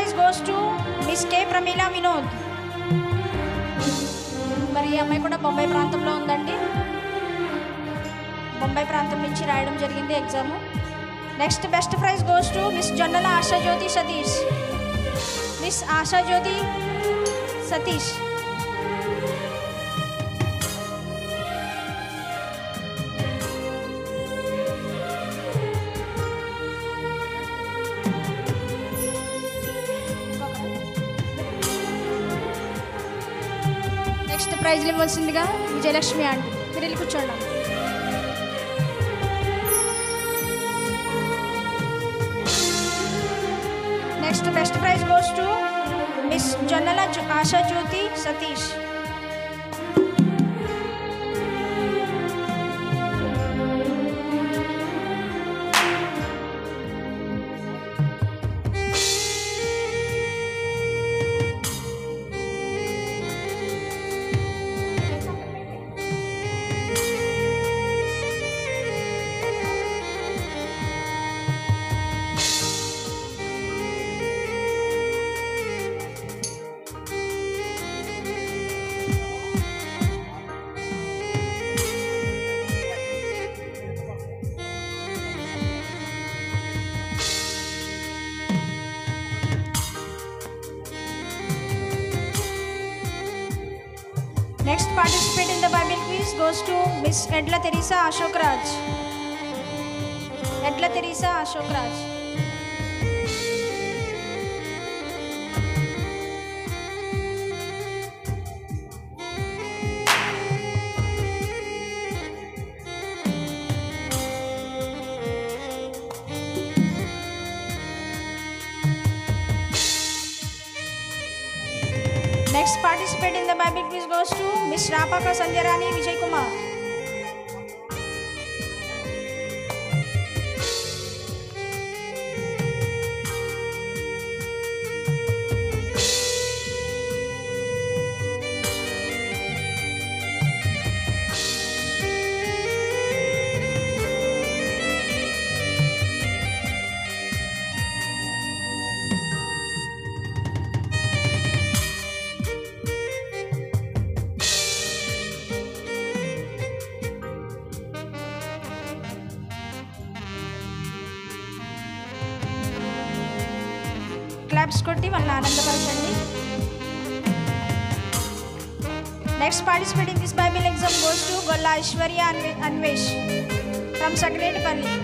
Prize goes to Miss K Pramila Vinod. మరి ఈ అమ్మాయి కూడా బొంబాయి ప్రాంతంలో ఉందండి. బొంబాయి ప్రాంతం నుంచి రాయడం జరిగింది exam. Next best praise goes to miss జొన్నల ఆశాజ్యోతి సతీష్. మిస్ ఆశాజ్యోతి సతీష్. నెక్స్ట్ ప్రైజ్లు ఇవ్వాల్సిందిగా విజయలక్ష్మి ఆంటీ. మీరు వెళ్ళి కూర్చోండి. Next best praise goes to miss జొన్నల ఆశాజ్యోతి Satish. Next participant in the Bible quiz goes to Miss Edla Teresa Ashok Raj. Edla Teresa Ashok Raj. Next participant in the Bible quiz goes to Miss Rapaka Sanjarani Vijay Kumar. Claps కొట్టి వాళ్ళని ఆనందపరచండి. Next participate in this Bible exam goes to Golla Aishwarya Anvesh from Sagretipalli.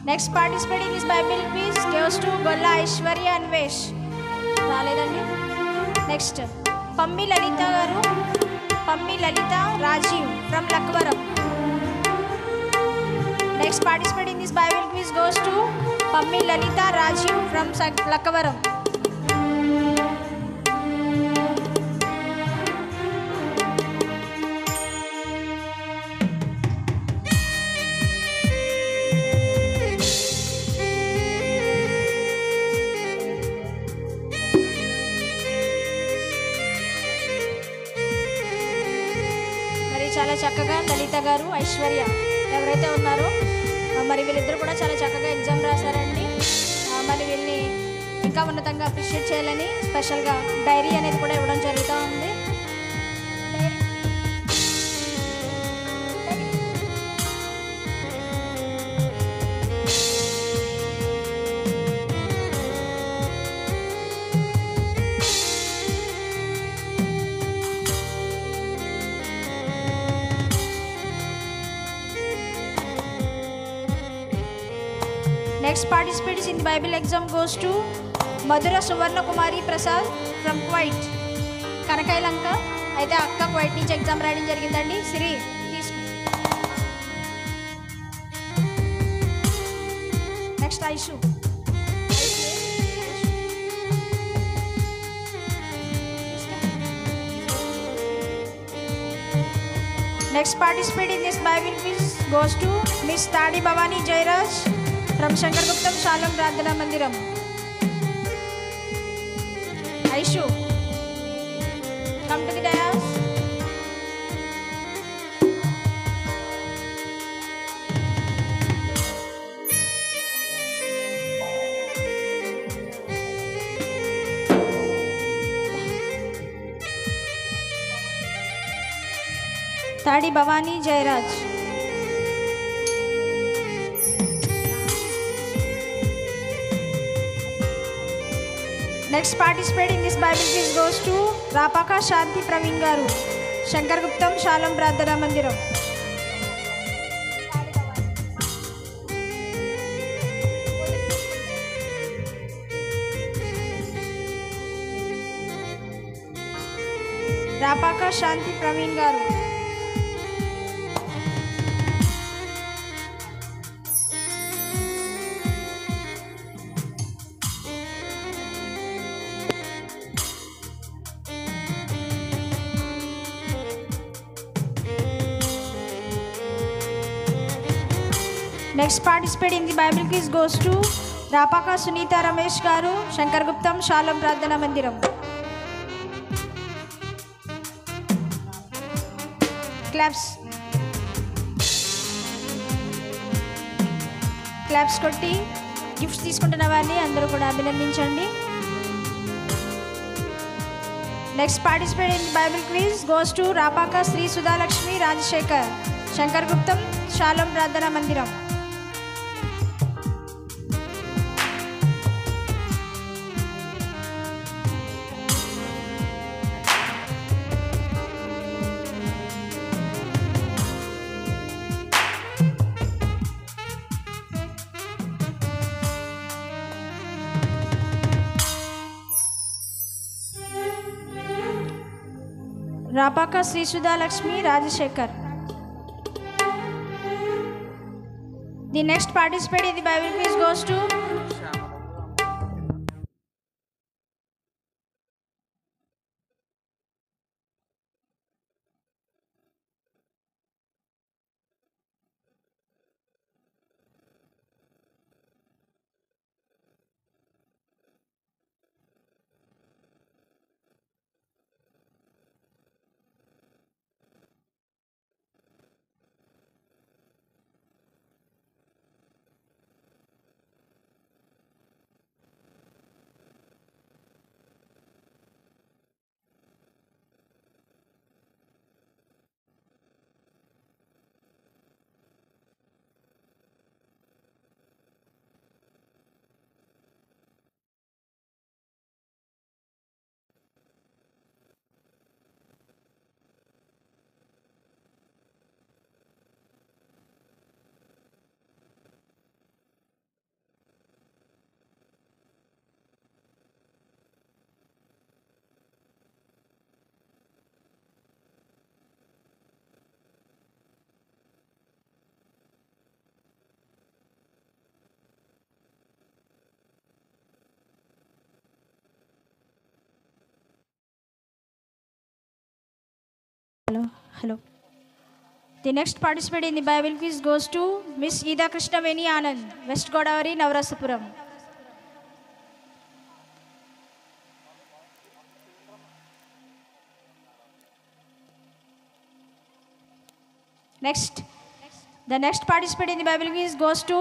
Next participate in this Bible quiz goes to Golla Aishwarya Anvesh. రాలేదండి. Next Pammi Lalitha గారు, Pammi Lalitha Rajeev from Lakvaram. Next participate in this Bible quiz goes to Pammi Lalitha Rajeev from Lakvaram. చాలా చక్కగా లలిత గారు, ఐశ్వర్య ఎవరైతే ఉన్నారో మరి వీళ్ళిద్దరు కూడా చాలా చక్కగా ఎగ్జామ్ రాశారండి. మరి వీళ్ళని ఇంకా ఉన్నతంగా అప్రిషియేట్ చేయాలని స్పెషల్గా డైరీ అనేది కూడా ఇవ్వడం జరుగుతూ ఉంది. Next participants in the Bible exam goes to Madhura Suvarna Kumari Prasad from Kuwait. Kanakailanka అయితే అక్క కువైట్ నుంచి ఎగ్జామ్ రాయడం జరిగిందండి. సిరి తీసుకో. Next Aishu. Next participant in this Bible quiz goes to Miss Tadi Bhavani Jairaj from Shankar Guptam Shalom Pradhana Mandiram. Aishu, come to the dais. Tadi Bhavani Jairaj. Next participant in this Bible quiz goes to Rapaka Shanti Praveen Garu, Shankar Guptam Shalom Pradhana Mandiram. Rapaka Shanti Praveen Garu. Next participant in the Bible quiz goes to Rapaka Sunita Ramesh Garu, Shankar Guptam Shalom Pradhana Mandiram. Claps. Claps కొట్టి gifts తీసుకుంటున్న వారిని అందరూ కూడా అభినందించండి. Next participant in the Bible quiz goes to Rapaka Sri Sudha Lakshmi Rajshekar, Shankar Guptam Shalom Pradhana Mandiram. Rapaka Sri Sudha Lakshmi Rajshekar. The next participant in the Bible quiz goes to Hello. The next participant in the Bible quiz goes to Miss Ida Krishna Veni Anand, West Godavari, Navarasapuram. The next participant in the Bible quiz goes to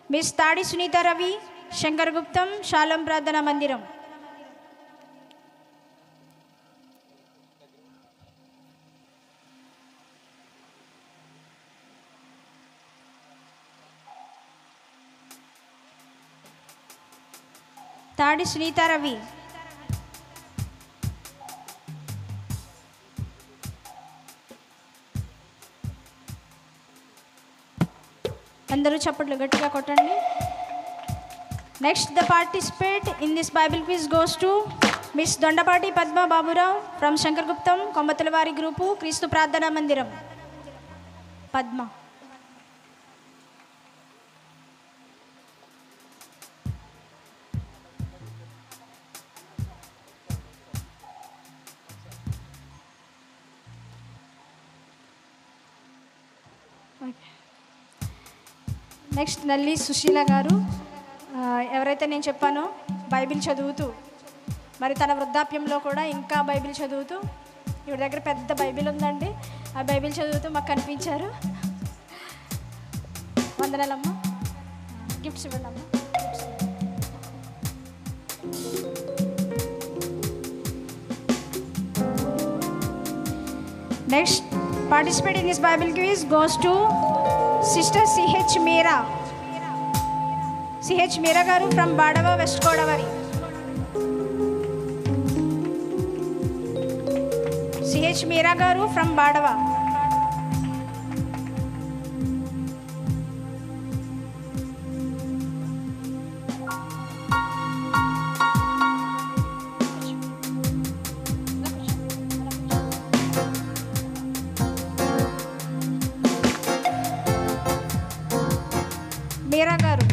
Miss Tadi Sunita Ravi, Shankar Guptam Shalom Pradhana Mandiram. Tadi Sunita Ravi. అందరూ చప్పట్లు గట్టిగా కొట్టండి. Next, the participant in this Bible quiz goes to Miss Dondapati Padma Baburao from Shankar Guptam Kombatalavari Group, Kristu Pradhana Mandiram. Padma. Next నల్లి సుశీల గారు, ఎవరైతే నేను చెప్పానో Bible చదువుతూ మరి తన వృద్ధాప్యంలో కూడా ఇంకా బైబిల్ చదువుతూ, ఇవి దగ్గర పెద్ద బైబిల్ ఉందండి, ఆ బైబిల్ చదువుతూ మాకు కనిపించారు. వందనాలమ్మ. గిఫ్ట్స్ ఇవ్వండి అమ్మ. Next participate in this Bible quiz goes to sister CH Meera. CH Meera గారు from Badava, west Godavari. CH Meera గారు ఫ్రమ్ బాడవ. మీరా గారు.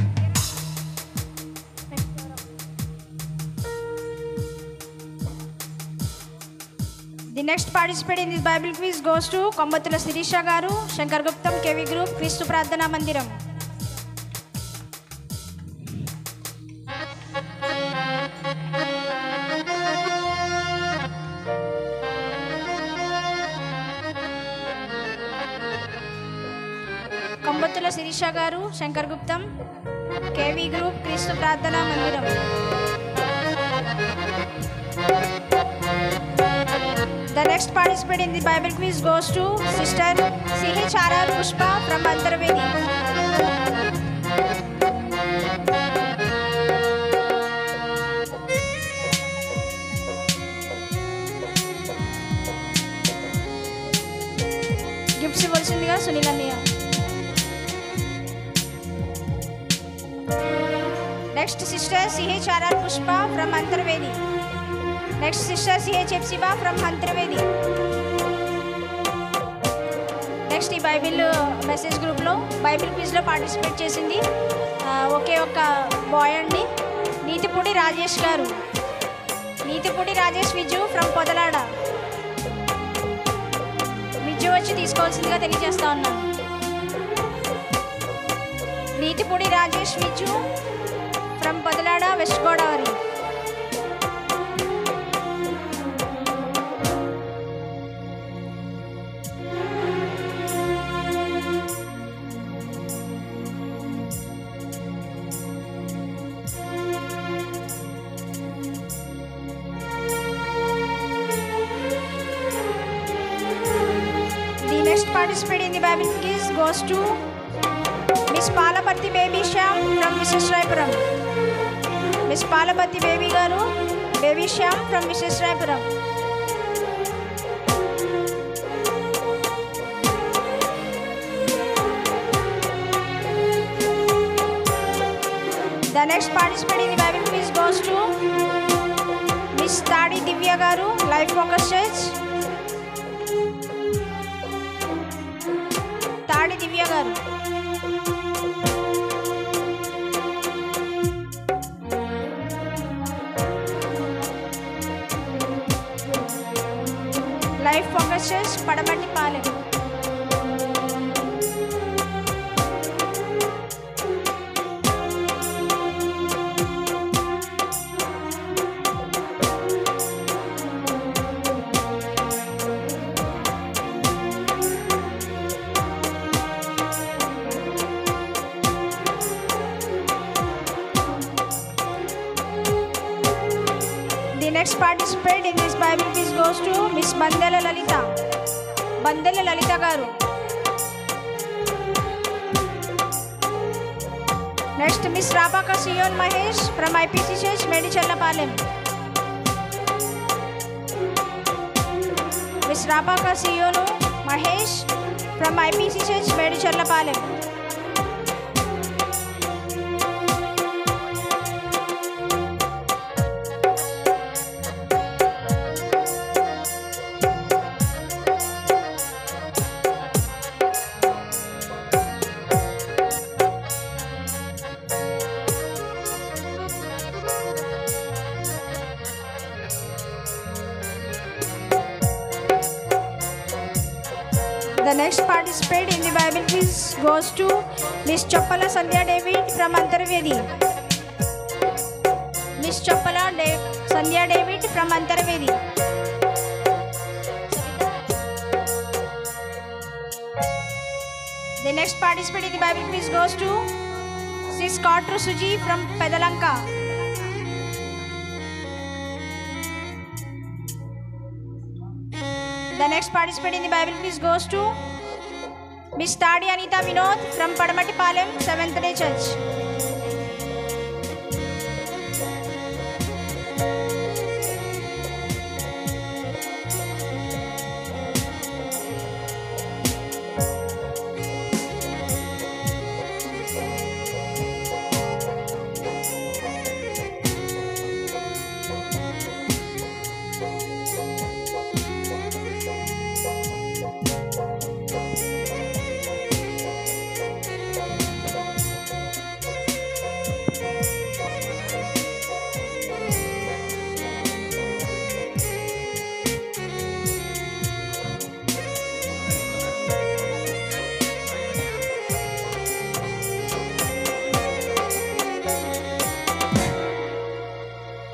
The next participate in this Bible quiz goes to Kombathula Sirisha గారు, శంకర్ గుప్తం, కేవి గ్రూప్, క్రీస్తు ప్రార్థనా మందిరం. కొంబత్తుల శిరీష గారు, శంకర్ గుప్తం, కేవి గ్రూప్, క్రీస్తు ప్రార్థనా మందిరం. The next participant in the Bible quiz goes to Sister CHRR Pushpa from Antravedi. Gifts ఇవ్వాల్సిందిగా సునీల్ అన్నయ్య. Next Sister CHRR Pushpa from Antravedi. Next sister CH Hephzibah from Antravedi. Next ఈ బైబిల్ మెసేజ్ గ్రూప్లో Bible క్విజ్లో participate చేసింది ఒకే ఒక్క boy అండి, నీతిపూడి రాజేష్ గారు. నీతిపూడి రాజేష్ విజు ఫ్రమ్ పొదలాడ. విజు వచ్చి తీసుకోవాల్సిందిగా తెలియజేస్తా ఉన్నాను. Nithipudi Rajesh Viju from Podalada, west Godavari. Next participant in the Bible quiz goes to Miss Palapati Baby Shyam from Mrs. Raipuram. Miss Palapati Baby Garu, Baby Shyam from Mrs. Raipuram. The next participant in the Bible quiz goes to Miss Tadi Divya Garu, Life Focus Church. తాడి దివ్య గారు. Life focus church, పడమటి Palem. Next participant in this Bible quiz goes to Miss Bandela Lalita. Bandela Lalita garu. Next Miss Rabaka Sion Mahesh from IPC Church, Medichallapalem. Miss Rabaka Sion Mahesh from IPC Church, Medichallapalem. The next participant in the Bible quiz goes to Miss Chappala Sandhya David from Antarvedi. Miss Chappala Sandhya David from Antarvedi. The next participant in the Bible quiz goes to Sis Kotru Suji from Pedalanka. The next participant in the Bible quiz goes to Miss Tadi Anita Vinod from Padamatipalem, 7th Day Church.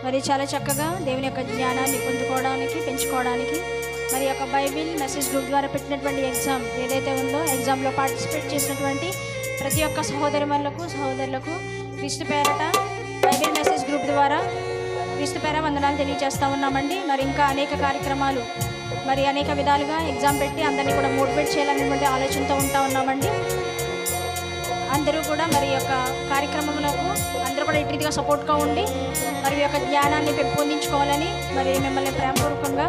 మరి చాలా చక్కగా దేవుని యొక్క జ్ఞానాన్ని పొందుకోవడానికి పెంచుకోవడానికి మరి యొక్క బైబిల్ మెసేజ్ గ్రూప్ ద్వారా పెట్టినటువంటి ఎగ్జామ్ ఏదైతే ఉందో ఎగ్జామ్లో పార్టిసిపేట్ చేసినటువంటి ప్రతి ఒక్క సహోదరులకు క్రీస్తు పేరట బైబిల్ మెసేజ్ గ్రూప్ ద్వారా క్రీస్తు పేర వందనాలు తెలియజేస్తూ ఉన్నామండి. మరి ఇంకా అనేక కార్యక్రమాలు మరి అనేక విధాలుగా ఎగ్జామ్ పెట్టి అందరినీ కూడా మోటివేట్ చేయాలనేటువంటి ఆలోచనతో ఉన్నామండి. అందరూ కూడా మరి యొక్క కార్యక్రమంలోకి అందరూ కూడా ఇటీగా సపోర్ట్గా ఉండి మరి యొక్క జ్ఞానాన్ని పెంపొందించుకోవాలని మరి మిమ్మల్ని ప్రేమపూర్వకంగా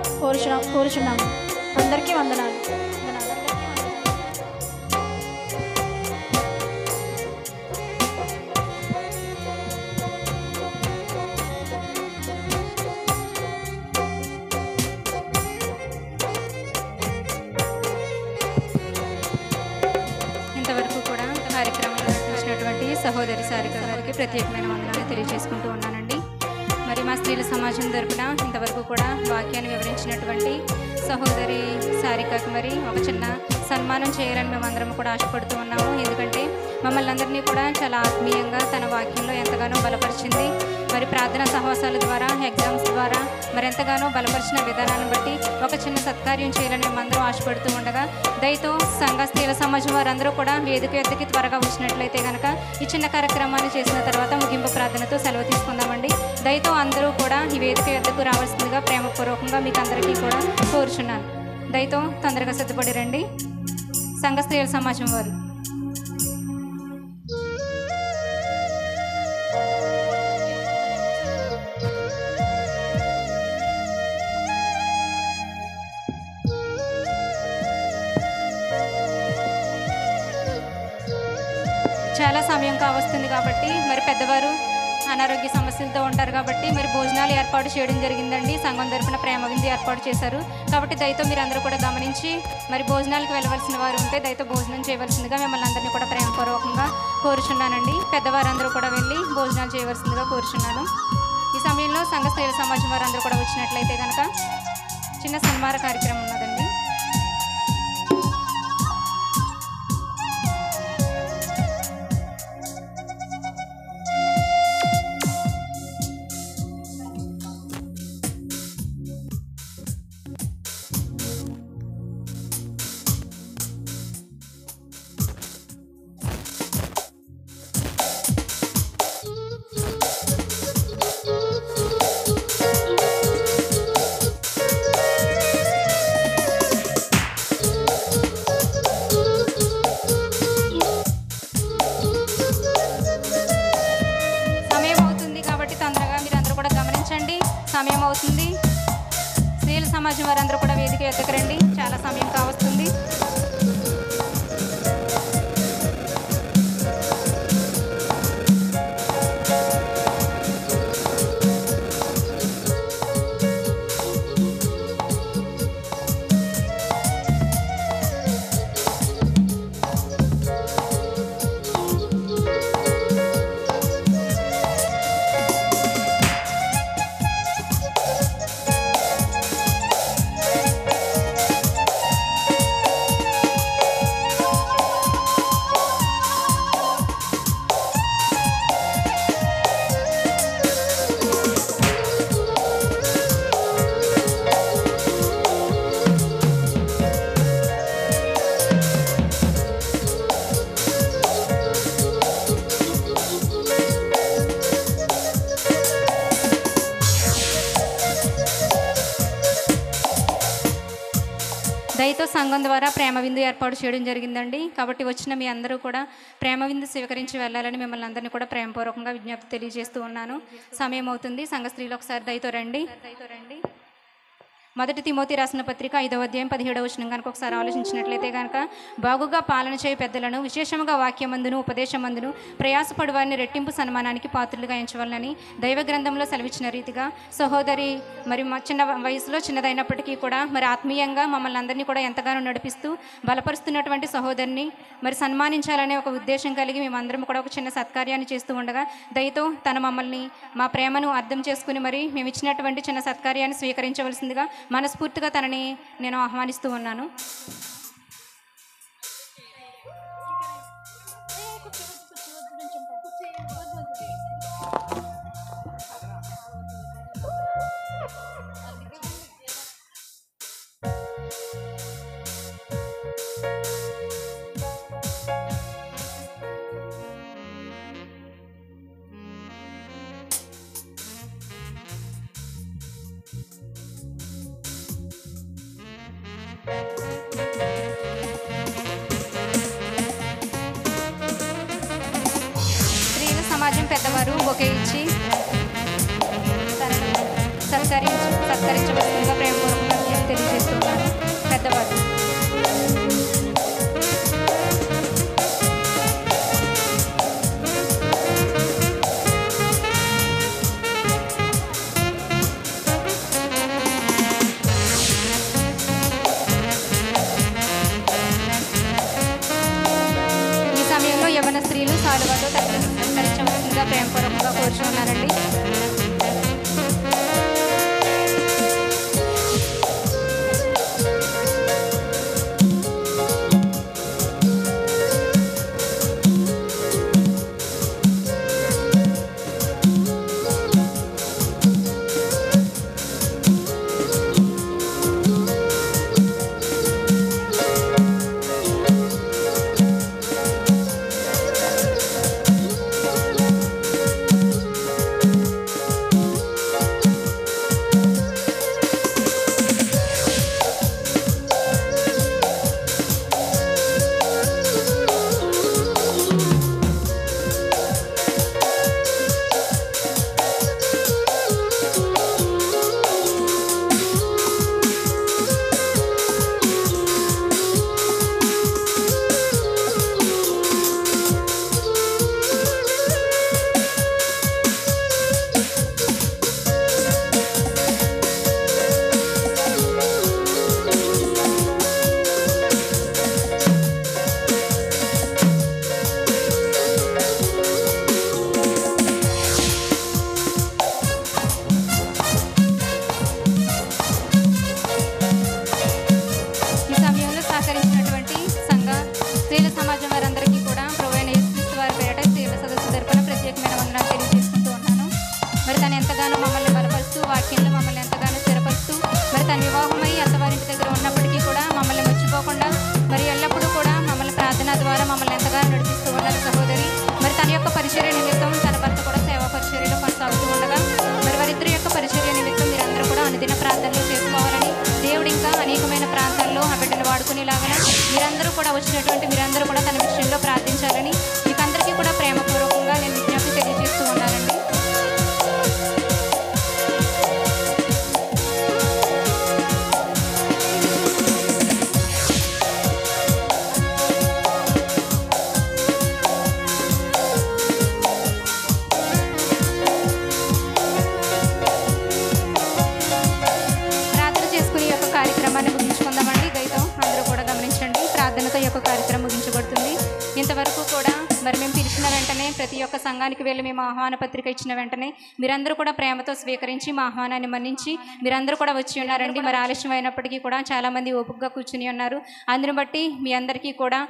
కోరుచున్నాము. అందరికీ వందనాలు. ఇంతవరకు కూడా కార్యక్రమంలో వచ్చినటువంటి సహోదరి సారిక గారికి ప్రత్యేకమైన వందనాలు తెలియజేసుకుంటూ ఉన్నానండి. మరి మా స్త్రీల సమాజం తరపున ఇంతవరకు కూడా వాక్యాన్ని వివరించినటువంటి సహోదరి సారికకు మరి ఒక చిన్న సన్మానం చేయాలని మేమందరం కూడా ఆశపడుతూ ఉన్నాము. ఎందుకంటే మమ్మల్ని అందరినీ కూడా చాలా ఆత్మీయంగా తన వాక్యంలో ఎంతగానో బలపరిచింది. మరి ప్రార్థనా సహవాసాల ద్వారా ఎగ్జామ్స్ ద్వారా మరి ఎంతగానో బలపరిచిన విధానాన్ని బట్టి ఒక చిన్న సత్కార్యం చేయాలని మేమందరం ఆశపడుతూ ఉండగా దయతో సంఘ స్త్రీల సమాజం వారందరూ కూడా వేదిక ఎద్దకి త్వరగా వచ్చినట్లయితే కనుక ఈ చిన్న కార్యక్రమాన్ని చేసిన తర్వాత ముగింపు ప్రార్థనతో సెలవు తీసుకుందామండి. దయతో అందరూ కూడా ఈ వేదిక ఎద్దకు రావాల్సిందిగా ప్రేమపూర్వకంగా మీకు అందరికీ కూడా కోరుచున్నాను. దయతో తొందరగా సిద్ధపడి రండి. సంఘ స్త్రీల సమాజం వారు చాలా సమయం కావస్తుంది కాబట్టి మరి పెద్దవారు అనారోగ్య సమస్యలతో ఉంటారు కాబట్టి మరి భోజనాలు ఏర్పాటు చేయడం జరిగిందండి. సంఘం తరపున ప్రేమ విందు ఏర్పాటు చేశారు కాబట్టి దయతో మీరు అందరూ కూడా గమనించి మరి భోజనాలకు వెళ్ళవలసిన వారు ఉంటే దయతో భోజనం చేయవలసిందిగా మిమ్మల్ని అందరినీ కూడా ప్రేమపూర్వకంగా కోరుచున్నానండి. పెద్దవారందరూ కూడా వెళ్ళి భోజనాలు చేయవలసిందిగా కోరుచున్నాను. ఈ సమయంలో సంఘ స్త్రీల సమాజం వారందరూ కూడా వచ్చినట్లయితే కనుక చిన్న సన్మాన కార్యక్రమం ఉన్నదండి. సమయం అవుతుంది. స్త్రీల సమాజం వారందరూ కూడా వేదిక ఎద్దకు రండి. చాలా సమయం కావస్తుంది. సంఘం ద్వారా ప్రేమ విందు ఏర్పాటు చేయడం జరిగిందండి. కాబట్టి వచ్చిన మీ అందరూ కూడా ప్రేమ విందు స్వీకరించి వెళ్ళాలని మిమ్మల్ని అందరినీ కూడా ప్రేమపూర్వకంగా విజ్ఞప్తి తెలియజేస్తూ ఉన్నాను. సమయం అవుతుంది. సంఘ స్త్రీలు ఒకసారి దయతో రండి. మొదటి తిమోతి రాసిన పత్రిక 5వ అధ్యాయం 17వ వచనం కనుక ఒకసారి ఆలోచించినట్లయితే కనుక, బాగుగా పాలన చేయ పెద్దలను విశేషముగా వాక్యమందును ఉపదేశమందును ప్రయాసపడు వారిని రెట్టింపు సన్మానానికి పాత్రులుగా ఎంచవాలని దైవ గ్రంథంలో సెలవిచ్చిన రీతిగా సహోదరి మరి మా చిన్న వయసులో చిన్నదైనప్పటికీ కూడా మరి ఆత్మీయంగా మమ్మల్ని అందరినీ కూడా ఎంతగానో నడిపిస్తూ బలపరుస్తున్నటువంటి సహోదరిని మరి సన్మానించాలనే ఒక ఉద్దేశం కలిగి మేమందరం కూడా ఒక చిన్న సత్కార్యాన్ని చేస్తూ ఉండగా దయతో తన మమ్మల్ని మా ప్రేమను అర్థం చేసుకుని మరి మేము ఇచ్చినటువంటి చిన్న సత్కార్యాన్ని స్వీకరించవలసిందిగా మనస్ఫూర్తిగా తనని నేను ఆహ్వానిస్తూ ఉన్నాను. స్త్రీల సమాజం పెద్దవారు బొకే ఇచ్చి సత్కరించవలసిందిగా ప్రేమపూర్వకంగా తెలియజేస్తున్నాను. పెద్దవారు యవన స్త్రీలు సాలువాతో సత్కరించవలసిందిగా ప్రేమపూర్వకంగా కోరుచున్నారండి. వచ్చినటువంటి మీరందరూ కూడా తన విషయంలో ప్రార్థించాలని మీకందరికీ కూడా ప్రేమపూర్వకంగా నేను విజ్ఞప్తి తెలియజేస్తూ ఉన్నానండి. ప్రార్థనతో ఈ యొక్క కార్యక్రమం ముగించబడుతుంది. ఇంతవరకు కూడా మరి మేము పిలిచిన వెంటనే ప్రతి ఒక్క సంఘానికి వెళ్ళి మేము ఆహ్వాన పత్రిక ఇచ్చిన వెంటనే మీరందరూ కూడా ప్రేమతో స్వీకరించి మా ఆహ్వానాన్ని మన్నించి మీరందరూ కూడా వచ్చి ఉన్నారండి. మరి ఆలస్యం అయినప్పటికీ కూడా చాలామంది ఓపికగా కూర్చుని ఉన్నారు. అందుని బట్టి మీ అందరికీ కూడా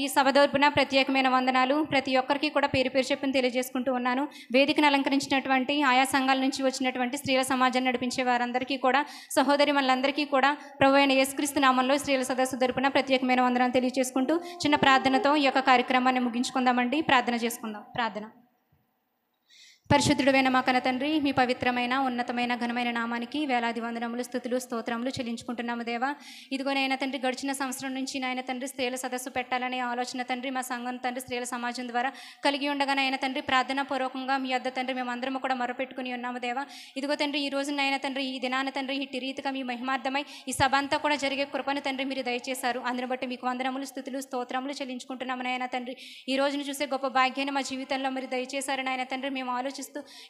ఈ సభ తరపున ప్రత్యేకమైన వందనాలు. ప్రతి ఒక్కరికి కూడా పేరు పేరు చెప్పని తెలియజేసుకుంటూ ఉన్నాను. వేదికను అలంకరించినటువంటి ఆయా సంఘాల నుంచి వచ్చినటువంటి స్త్రీల సమాజాన్ని నడిపించే వారందరికీ కూడా సహోదరి మనందరికీ కూడా ప్రభువైన యేసుక్రీస్తు నామంలో స్త్రీల సదస్సు తరపున ప్రత్యేకమైన వందనాలు తెలియజేసుకుంటూ చిన్న ప్రార్థనతో ఈ యొక్క కార్యక్రమాన్ని ముగించుకుందామండి. ప్రార్థన చేసుకుందాం. ప్రార్థన. పరిశుద్ధుడైన మా కన్న తండ్రి, మీ పవిత్రమైన ఉన్నతమైన ఘనమైన నామానికి వేలాది వందనములు, స్తుతులు, స్తోత్రములు చెల్లించుకుంటున్నాము దేవా. ఇదిగో నాయన తండ్రి, గడిచిన సంవత్సరం నుంచి నాయన తండ్రి స్త్రీల సదస్సు పెట్టాలనే ఆలోచన తండ్రి మా సంఘం తండ్రి స్త్రీల సమాజం ద్వారా కలిగి ఉండగా నాయన తండ్రి ప్రార్థనా పూర్వకంగా మీ వద్ద తండ్రి మేమందరము కూడా మొరపెట్టుకుని ఉన్నాము దేవా. ఇదిగో తండ్రి, ఈ రోజు నాయన తండ్రి ఈ దినాన తండ్రి ఇట్టి రీతిగా మీ మహిమార్థమై ఈ సభ అంతా కూడా జరిగే కృపను తండ్రి మీరు దయచేశారు. అందును బట్టి మీకు వందనములు, స్తుతులు, స్తోత్రములు చెల్లించుకుంటున్నాము నాయన తండ్రి. ఈ రోజును చూసే గొప్ప భాగ్యాన్ని మా జీవితంలో మీరు దయచేశారు నాయన తండ్రి. మేము ఆలోచిస్తూ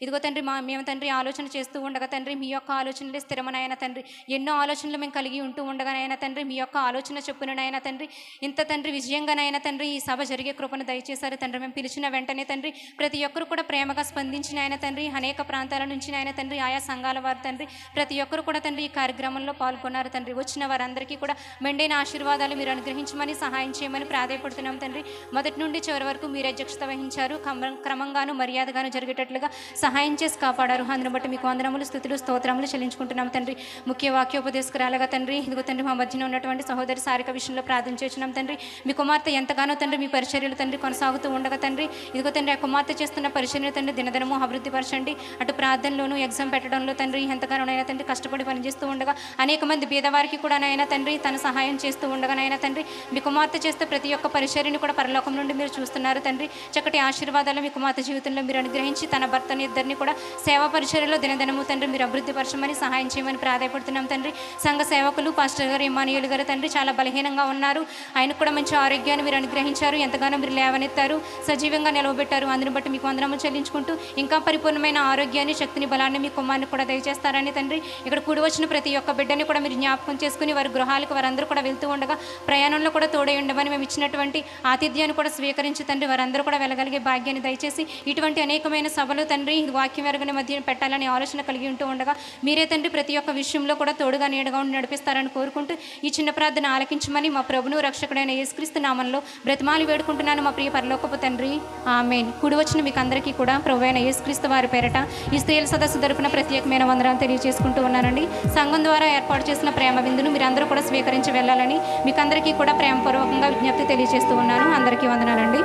ఇదిగో తండ్రి మేము తండ్రి ఆలోచన చేస్తూ ఉండగా తండ్రి మీ యొక్క ఆలోచనలే స్థిరమనైనా తండ్రి. ఎన్నో ఆలోచనలు మేము కలిగి ఉంటూ ఉండగానైనా తండ్రి మీ యొక్క ఆలోచన చొప్పునైనా తండ్రి ఇంత తండ్రి విజయంగానైనా తండ్రి ఈ సభ జరిగే కృపను దయచేశారు తండ్రి. మేము పిలిచిన వెంటనే తండ్రి ప్రతి ఒక్కరు కూడా ప్రేమగా స్పందించిన ఆయన తండ్రి. అనేక ప్రాంతాల నుంచి ఆయన తండ్రి ఆయా సంఘాల వారు తండ్రి ప్రతి ఒక్కరు కూడా తండ్రి ఈ కార్యక్రమంలో పాల్గొన్నారు తండ్రి. వచ్చిన వారందరికీ కూడా మెండైన ఆశీర్వాదాలు మీరు అనుగ్రహించమని సహాయం చేయమని ప్రాధాయపడుతున్నాం తండ్రి. మొదటి నుండి చివరి వరకు మీరు అధ్యక్షత వహించారు. క్రమంగాను మర్యాదగాను జరిగేటట్లుగా సహాయం చేసి కాపాడారు. అందును బట్టి మీకు వందనములు, స్తుతులు, స్తోత్రములు చెల్లించుకుంటున్నాం తండ్రి. ముఖ్య వాక్యోపదేశకురాలుగా తండ్రి ఇదిగో తండ్రి మా మధ్యన ఉన్నటువంటి సహోదరి సారిక విషయంలో ప్రార్థన చేస్తున్నాం తండ్రి. మీ కుమార్తె ఎంతగానో తండ్రి మీ పరిచర్యలు తండ్రి కొనసాగుతూ ఉండగా తండ్రి ఇదిగో తండ్రి ఆ కుమార్తె చేస్తున్న పరిచర్యలు తండ్రి దినదినము అభివృద్ధి పరచండి. అటు ప్రార్థనలోను ఎగ్జామ్ పెట్టడంలో తండ్రి ఎంతగానోనైనా తండ్రి కష్టపడి పనిచేస్తూ ఉండగా అనేక మంది పేదవారికి కూడా నైనా తండ్రి తన సహాయం చేస్తూ ఉండగానైనా తండ్రి మీ కుమార్తె చేస్తే ప్రతి ఒక్క పరిచర్యను కూడా పరలోకం నుండి మీరు చూస్తున్నారు తండ్రి. చక్కటి ఆశీర్వాదాలు మీ కుమార్తె జీవితంలో మీరు అనుగ్రహించి తన భర్తని ఇద్దరిని కూడా సేవా పరిచర్యలో దినదినము తండ్రి మీరు అభివృద్ధి పరచమని సహాయం చేయమని ప్రాధాయపడుతున్నాం తండ్రి. సంఘ సేవకులు పాస్టర్ గారు ఇమ్మానుయేల్ గారు తండ్రి చాలా బలహీనంగా ఉన్నారు. ఆయనకు కూడా మంచి ఆరోగ్యాన్ని మీరు అనుగ్రహించారు. ఎంతగానో మీరు లేవనెత్తారు, సజీవంగా నిలవబెట్టారు. అందుని బట్టి మీకు వందనములు చెల్లించుకుంటూ ఇంకా పరిపూర్ణమైన ఆరోగ్యాన్ని, శక్తిని, బలాన్ని మీ కుమారుని కూడా దయచేస్తారని తండ్రి. ఇక్కడ కూడి వచ్చిన ప్రతి ఒక్క బిడ్డని కూడా మీరు జ్ఞాపకం చేసుకుని వారి గృహాలకు వారందరూ కూడా వెళ్తూ ఉండగా ప్రయాణంలో కూడా తోడై ఉండమని మేము ఇచ్చినటువంటి ఆతిథ్యాన్ని కూడా స్వీకరించి తండ్రి వారందరూ కూడా వెళ్ళగలిగే భాగ్యాన్ని దయచేసి ఇటువంటి అనేకమైన సభలు తండ్రి వాక్యం ఎరగని మధ్య పెట్టాలని ఆలోచన కలిగి ఉంటూ ఉండగా మీరే తండ్రి ప్రతి ఒక్క విషయంలో కూడా తోడుగా నీడగా ఉండి నడిపిస్తారని కోరుకుంటూ ఈ చిన్న ప్రార్థన ఆలకించమని మా ప్రభును రక్షకుడైన యేసుక్రీస్తు నామంలో బ్రతిమాలి వేడుకుంటున్నాను మా ప్రియ పరలోకపు తండ్రి, ఆమేన్. కూడి వచ్చిన మీకు అందరికీ కూడా ప్రభువైన యేసుక్రీస్తు వారి పేరట ఈ స్త్రీల సదస్సు తరపున ప్రత్యేకమైన వందనాలు తెలియజేసుకుంటూ ఉన్నానండి. సంఘం ద్వారా ఏర్పాటు చేసిన ప్రేమ విందును మీరు అందరూ కూడా స్వీకరించి వెళ్ళాలని మీకు అందరికీ కూడా ప్రేమపూర్వకంగా విజ్ఞప్తి తెలియజేస్తూ ఉన్నాను. అందరికీ వందనాలండి.